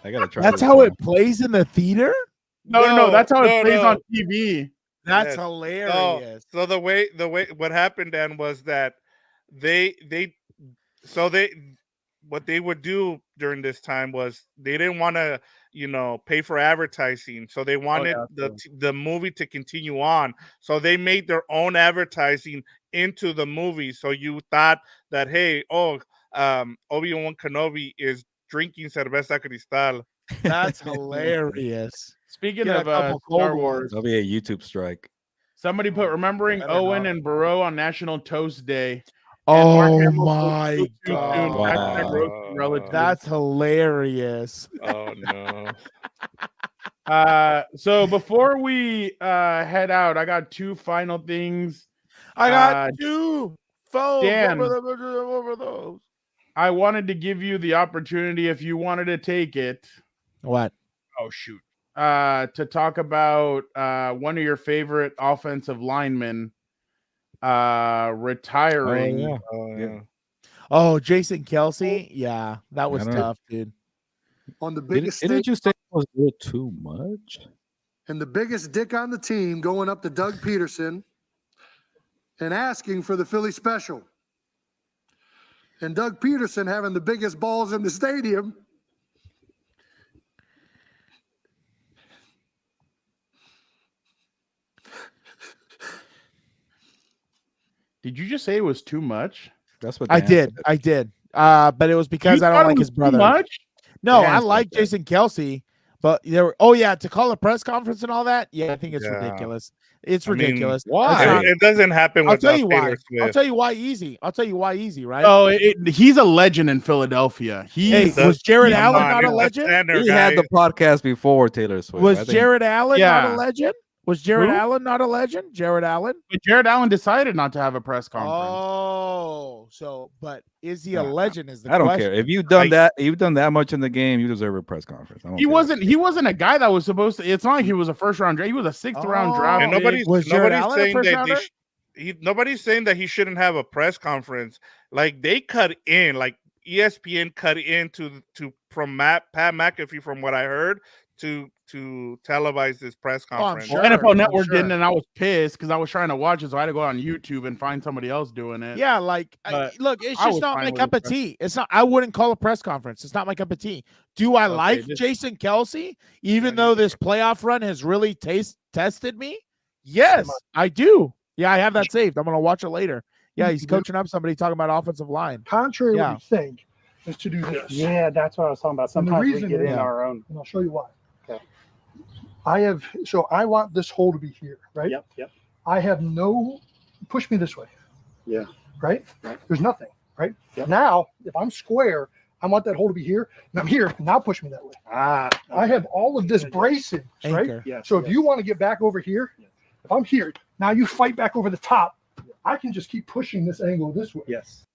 Speaker 2: I gotta try.
Speaker 3: That's
Speaker 2: this
Speaker 3: how
Speaker 2: one.
Speaker 3: it plays in the theater?
Speaker 1: No, that's how it plays
Speaker 4: no.
Speaker 1: on TV.
Speaker 3: That's
Speaker 4: Yes.
Speaker 3: hilarious.
Speaker 4: So the way what happened then was that what they would do during this time was they didn't want to pay for advertising, so they wanted the movie to continue on, so they made their own advertising into the movie. So you thought that, hey, Obi-Wan Kenobi is drinking cerveza cristal.
Speaker 3: That's hilarious.
Speaker 1: Speaking
Speaker 3: Get a
Speaker 1: of
Speaker 3: couple cold
Speaker 1: Star
Speaker 3: ones.
Speaker 1: Wars,
Speaker 2: That'll be a YouTube strike.
Speaker 1: somebody put remembering
Speaker 3: Better
Speaker 1: Owen
Speaker 3: not.
Speaker 1: and Burrow on National Toast Day.
Speaker 3: Oh
Speaker 1: And Mark Hamill
Speaker 3: my
Speaker 1: too soon.
Speaker 3: God.
Speaker 1: Hashtag roasting relatives.
Speaker 3: That's hilarious.
Speaker 4: Oh no.
Speaker 1: So before we head out, I got two final things.
Speaker 3: I got two phones.
Speaker 1: Dan.
Speaker 3: Over those.
Speaker 1: I wanted to give you the opportunity, if you wanted to take it.
Speaker 3: What?
Speaker 1: Oh shoot. To talk about one of your favorite offensive linemen retiring.
Speaker 2: Oh, yeah.
Speaker 3: Oh, Jason Kelsey. Yeah, that was
Speaker 2: I don't know.
Speaker 3: tough, dude.
Speaker 10: On the biggest
Speaker 2: Didn't
Speaker 10: stage
Speaker 2: you say it was a little too much?
Speaker 10: and the biggest dick on the team going up to Doug Peterson and asking for the Philly special. And Doug Peterson having the biggest balls in the stadium.
Speaker 1: Did you just say it was too much?
Speaker 2: That's what
Speaker 3: I
Speaker 2: Dan
Speaker 3: did.
Speaker 2: said.
Speaker 3: I did. But it was because
Speaker 1: You
Speaker 3: I
Speaker 1: thought
Speaker 3: don't
Speaker 1: it
Speaker 3: like
Speaker 1: was
Speaker 3: his
Speaker 1: too
Speaker 3: brother.
Speaker 1: much?
Speaker 3: No,
Speaker 2: Dan
Speaker 3: I
Speaker 2: said
Speaker 3: like
Speaker 2: that.
Speaker 3: Jason Kelsey, But to call a press conference and all that. Yeah, I think it's
Speaker 4: Yeah.
Speaker 3: ridiculous. It's
Speaker 4: I mean,
Speaker 3: ridiculous.
Speaker 1: why?
Speaker 4: It doesn't happen
Speaker 3: I'll tell
Speaker 4: without
Speaker 3: you why.
Speaker 4: Taylor Swift.
Speaker 3: I'll tell you why easy. Right?
Speaker 1: Oh, he's a legend in Philadelphia.
Speaker 3: Hey,
Speaker 1: He's
Speaker 3: was Jared
Speaker 4: Come
Speaker 3: Allen
Speaker 4: on,
Speaker 3: not a
Speaker 4: he's the
Speaker 3: legend?
Speaker 4: center,
Speaker 2: He had
Speaker 4: guy.
Speaker 2: the podcast before Taylor Swift. I
Speaker 3: Was
Speaker 2: think-
Speaker 3: Jared Allen not a
Speaker 1: Yeah.
Speaker 3: legend? Was Jared
Speaker 1: Who?
Speaker 3: Allen not a legend? Jared Allen?
Speaker 1: but Jared Allen decided not to have a press conference.
Speaker 3: Oh, but is he a legend? Is the
Speaker 2: I don't
Speaker 3: question.
Speaker 2: care. If you've done that much in the game, you deserve a press conference. I don't
Speaker 1: He
Speaker 2: care.
Speaker 1: He wasn't a guy that was supposed to. It's not like he was a first round draft. He was a sixth round draft.
Speaker 4: And
Speaker 1: pick.
Speaker 3: Was Jared Allen a first rounder?
Speaker 4: Nobody's saying that he shouldn't have a press conference. Like they cut in, like ESPN cut in from Pat McAfee, from what I heard, to televise this press conference.
Speaker 3: sure.
Speaker 1: NFL Network
Speaker 3: sure.
Speaker 1: didn't, and I was pissed because I was trying to watch it, so I had to go on YouTube and find somebody else doing it.
Speaker 3: Yeah,
Speaker 1: But
Speaker 3: look, it's
Speaker 1: I
Speaker 3: just
Speaker 1: was
Speaker 3: not
Speaker 1: fine
Speaker 3: my
Speaker 1: with
Speaker 3: cup
Speaker 1: the
Speaker 3: of
Speaker 1: press-
Speaker 3: tea. It's not. I wouldn't call a press conference. It's not my cup of tea. Do I like
Speaker 1: this-
Speaker 3: Jason Kelsey, even though this playoff run has really tested me? Yes, I do. Yeah, I have that saved. I'm gonna watch it later. Yeah, he's coaching up somebody talking about offensive line.
Speaker 10: Contrary to
Speaker 3: Yeah.
Speaker 10: what you think, is to do this.
Speaker 11: Yeah, that's what I was talking about.
Speaker 10: And the
Speaker 11: Sometimes we
Speaker 10: reason
Speaker 11: get
Speaker 10: is-
Speaker 11: in our own.
Speaker 10: And I'll show you why.
Speaker 11: Okay.
Speaker 10: I want this hole to be here, right?
Speaker 11: Yep.
Speaker 10: I have no, push me this way.
Speaker 11: Yeah.
Speaker 10: Right? There's nothing, right?
Speaker 11: Yep.
Speaker 10: Now, if I'm square, I want that hole to be here, and I'm here. Now push me that way. I have all of this bracing, right?
Speaker 3: Anchor.
Speaker 11: Yes,
Speaker 10: So if
Speaker 11: yes.
Speaker 10: you want to get back over here, if I'm here, now you fight back over the top. I can just keep pushing this angle this way.
Speaker 11: Yes.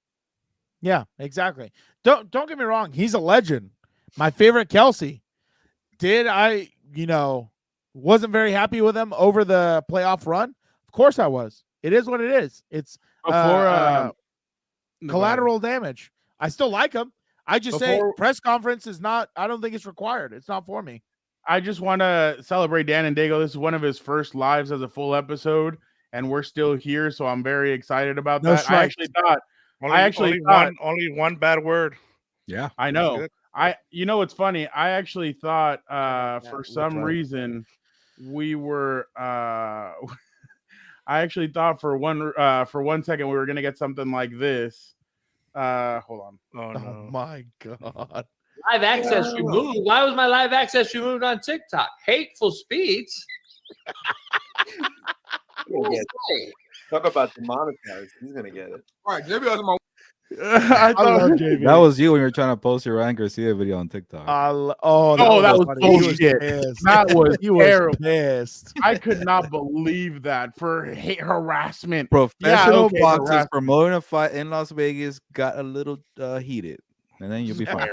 Speaker 3: Yeah, exactly. Don't get me wrong. He's a legend. My favorite Kelsey. Did I, wasn't very happy with him over the playoff run? Of course I was. It is what it is. It's
Speaker 1: Before
Speaker 3: collateral damage. I still like him. I just say
Speaker 1: Before-
Speaker 3: press conference is not, I don't think it's required. It's not for me.
Speaker 1: I just want to celebrate Dan and Daygo. This is one of his first lives as a full episode, and we're still here, so I'm very excited about
Speaker 3: No
Speaker 1: that. I
Speaker 3: strikes.
Speaker 1: actually thought
Speaker 4: only one bad word.
Speaker 2: Yeah.
Speaker 1: I know. It's funny. I actually thought for some reason we were I actually thought for one second we were gonna get something like this. Hold on.
Speaker 4: Oh no.
Speaker 3: My God.
Speaker 12: Live access removed. Why was my live access removed on TikTok? Hateful speech.
Speaker 6: Talk about demonetized. He's gonna get it.
Speaker 13: All right, maybe that's my.
Speaker 1: I
Speaker 3: love JV.
Speaker 2: That was you when you were trying to post your Ryan Garcia video on TikTok.
Speaker 3: That
Speaker 1: was
Speaker 3: funny. He
Speaker 1: bullshit.
Speaker 3: pissed.
Speaker 1: That was
Speaker 3: He was
Speaker 1: terrible.
Speaker 3: pissed.
Speaker 1: I could not believe that for harassment.
Speaker 2: Professional
Speaker 1: okay,
Speaker 2: boxers
Speaker 1: harassment.
Speaker 2: promoting a fight in Las Vegas got a little heated, and then you'll be fine.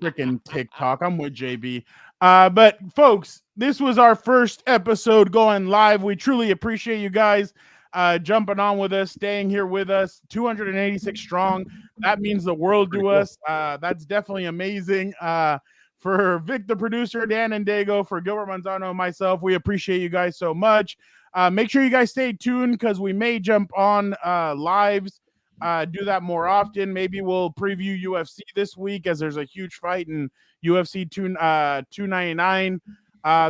Speaker 1: Freaking TikTok. I'm with JB. But folks, this was our first episode going live. We truly appreciate you guys jumping on with us, staying here with us. 286 strong. That means the world to us. That's definitely amazing. For Vic, the producer, Dan and Daygo, for Gilbert Manzano and myself, we appreciate you guys so much. Make sure you guys stay tuned because we may jump on lives. Do that more often. Maybe we'll preview UFC this week as there's a huge fight in UFC 299.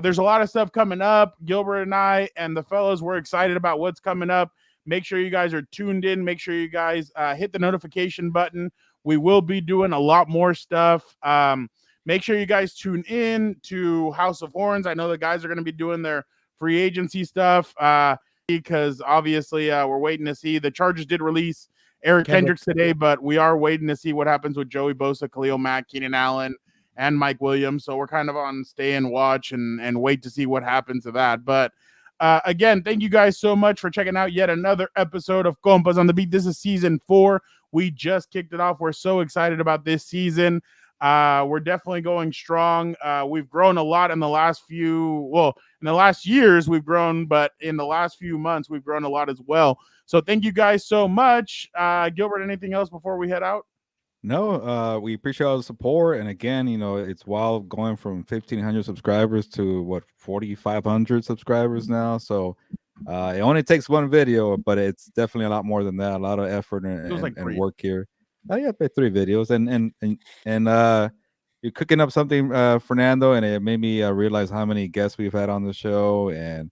Speaker 1: There's a lot of stuff coming up. Gilbert and I and the fellas, we're excited about what's coming up. Make sure you guys are tuned in. Make sure you guys hit the notification button. We will be doing a lot more stuff. Make sure you guys tune in to House of Horns. I know the guys are going to be doing their free agency stuff because obviously we're waiting to see. The Chargers did release Eric Kendricks today, but we are waiting to see what happens with Joey Bosa, Khalil Mack, Keenan Allen, and Mike Williams. So we're kind of on stay and watch and wait to see what happens to that. But again, thank you guys so much for checking out yet another episode of Compas on the Beat. This is season 4. We just kicked it off. We're so excited about this season. We're definitely going strong. We've grown a lot in the last in the last years we've grown, but in the last few months we've grown a lot as well. So thank you guys so much. Gilbert, anything else before we head out?
Speaker 2: No, we appreciate all the support. And again, it's wild going from 1,500 subscribers to 4,500 subscribers now. So it only takes one video, but it's definitely a lot more than that. A lot of effort and work here. Yeah, 3 videos, and you're cooking up something, Fernando, and it made me realize how many guests we've had on the show, and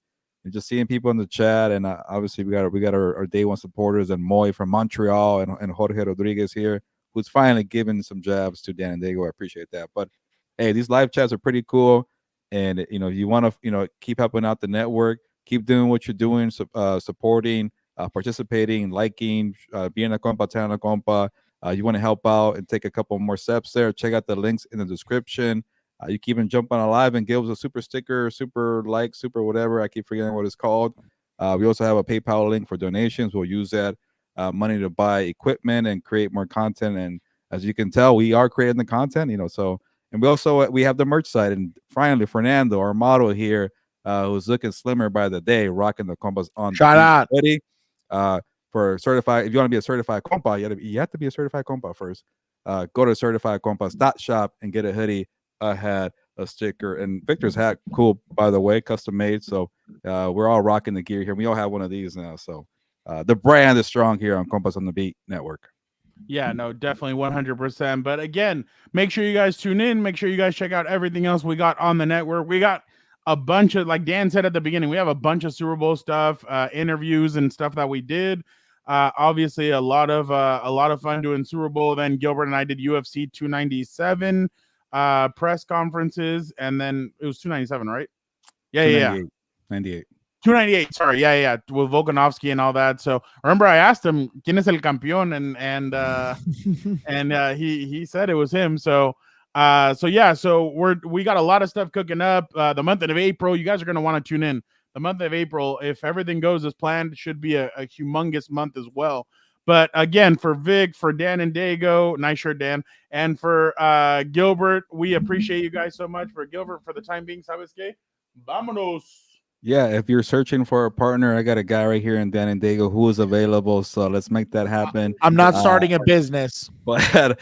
Speaker 2: just seeing people in the chat, and obviously we got our day one supporters and Moy from Montreal and Jorge Rodriguez here, who's finally giving some jabs to Dan and Daygo. I appreciate that. But hey, these live chats are pretty cool. And if you want to keep helping out the network, keep doing what you're doing, supporting, participating, liking, being a compa, telling a compa. You want to help out and take a couple more steps there, check out the links in the description. You keep on jumping alive and give us a super sticker, super like, super whatever. I keep forgetting what it's called. We also have a PayPal link for donations. We'll use that money to buy equipment and create more content. And as you can tell, we are creating the content, so. And we have the merch site. And finally, Fernando, our model here, who's looking slimmer by the day, rocking the compas on
Speaker 3: Shout out.
Speaker 2: hoodie. For certified, if you want to be a certified compa, you have to be a certified compa first. Go to certifiedcompas.shop and get a hoodie, a hat, a sticker, and Victor's hat, cool, by the way, custom made. So we're all rocking the gear here. We all have one of these now. So the brand is strong here on Compas on the Beat Network.
Speaker 1: Yeah, no, definitely 100%. But again, make sure you guys tune in. Make sure you guys check out everything else we got on the network. We got a bunch of, like Dan said at the beginning, we have a bunch of Super Bowl stuff, interviews and stuff that we did. Obviously, a lot of fun doing Super Bowl. Then Gilbert and I did UFC 297 press conferences, and then it was 297, right? Yeah.
Speaker 2: 98.
Speaker 1: 298. Sorry, yeah, with Volkanovski and all that. So remember, I asked him, "Quién es el campeón?" and he said it was him. So we got a lot of stuff cooking up. The month of April, you guys are gonna want to tune in. The month of April, if everything goes as planned, should be a humongous month as well. But again, for Vic, for Dan and Daygo, nice shirt, Dan, and for Gilbert, we appreciate you guys so much. For Gilbert, for the time being, ¿sabes qué? Vámonos.
Speaker 2: Yeah, if you're searching for a partner, I got a guy right here in Dan and Daygo who is available. So let's make that happen.
Speaker 3: I'm not starting a business,
Speaker 2: but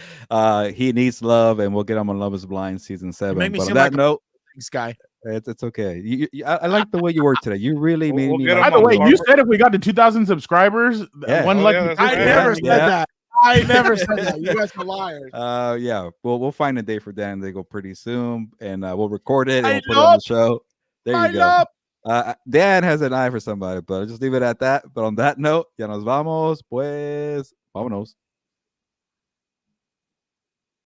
Speaker 2: he needs love, and we'll get him on Love Is Blind season 7.
Speaker 3: Make me
Speaker 2: But on
Speaker 3: seem
Speaker 2: that
Speaker 3: like
Speaker 2: note,
Speaker 3: this guy.
Speaker 2: it's okay. I like the way you work today. You really made me.
Speaker 4: get
Speaker 1: By
Speaker 4: him
Speaker 1: the
Speaker 4: on
Speaker 1: way,
Speaker 4: Love
Speaker 1: you
Speaker 4: Is-
Speaker 1: said if we got to 2,000 subscribers,
Speaker 2: Yeah.
Speaker 1: one
Speaker 4: Oh,
Speaker 1: lucky.
Speaker 4: yeah, that's
Speaker 3: I
Speaker 4: right.
Speaker 3: never said
Speaker 2: Yeah.
Speaker 3: that. I never said that. You guys are liars.
Speaker 2: Yeah. We'll find a day for Dan and Daygo pretty soon, and we'll record it and
Speaker 3: I
Speaker 2: we'll put it on the show. There you go.
Speaker 3: love.
Speaker 2: Dan has an eye for somebody, but I'll just leave it at that. But on that note, ya nos vamos, pues, vámonos.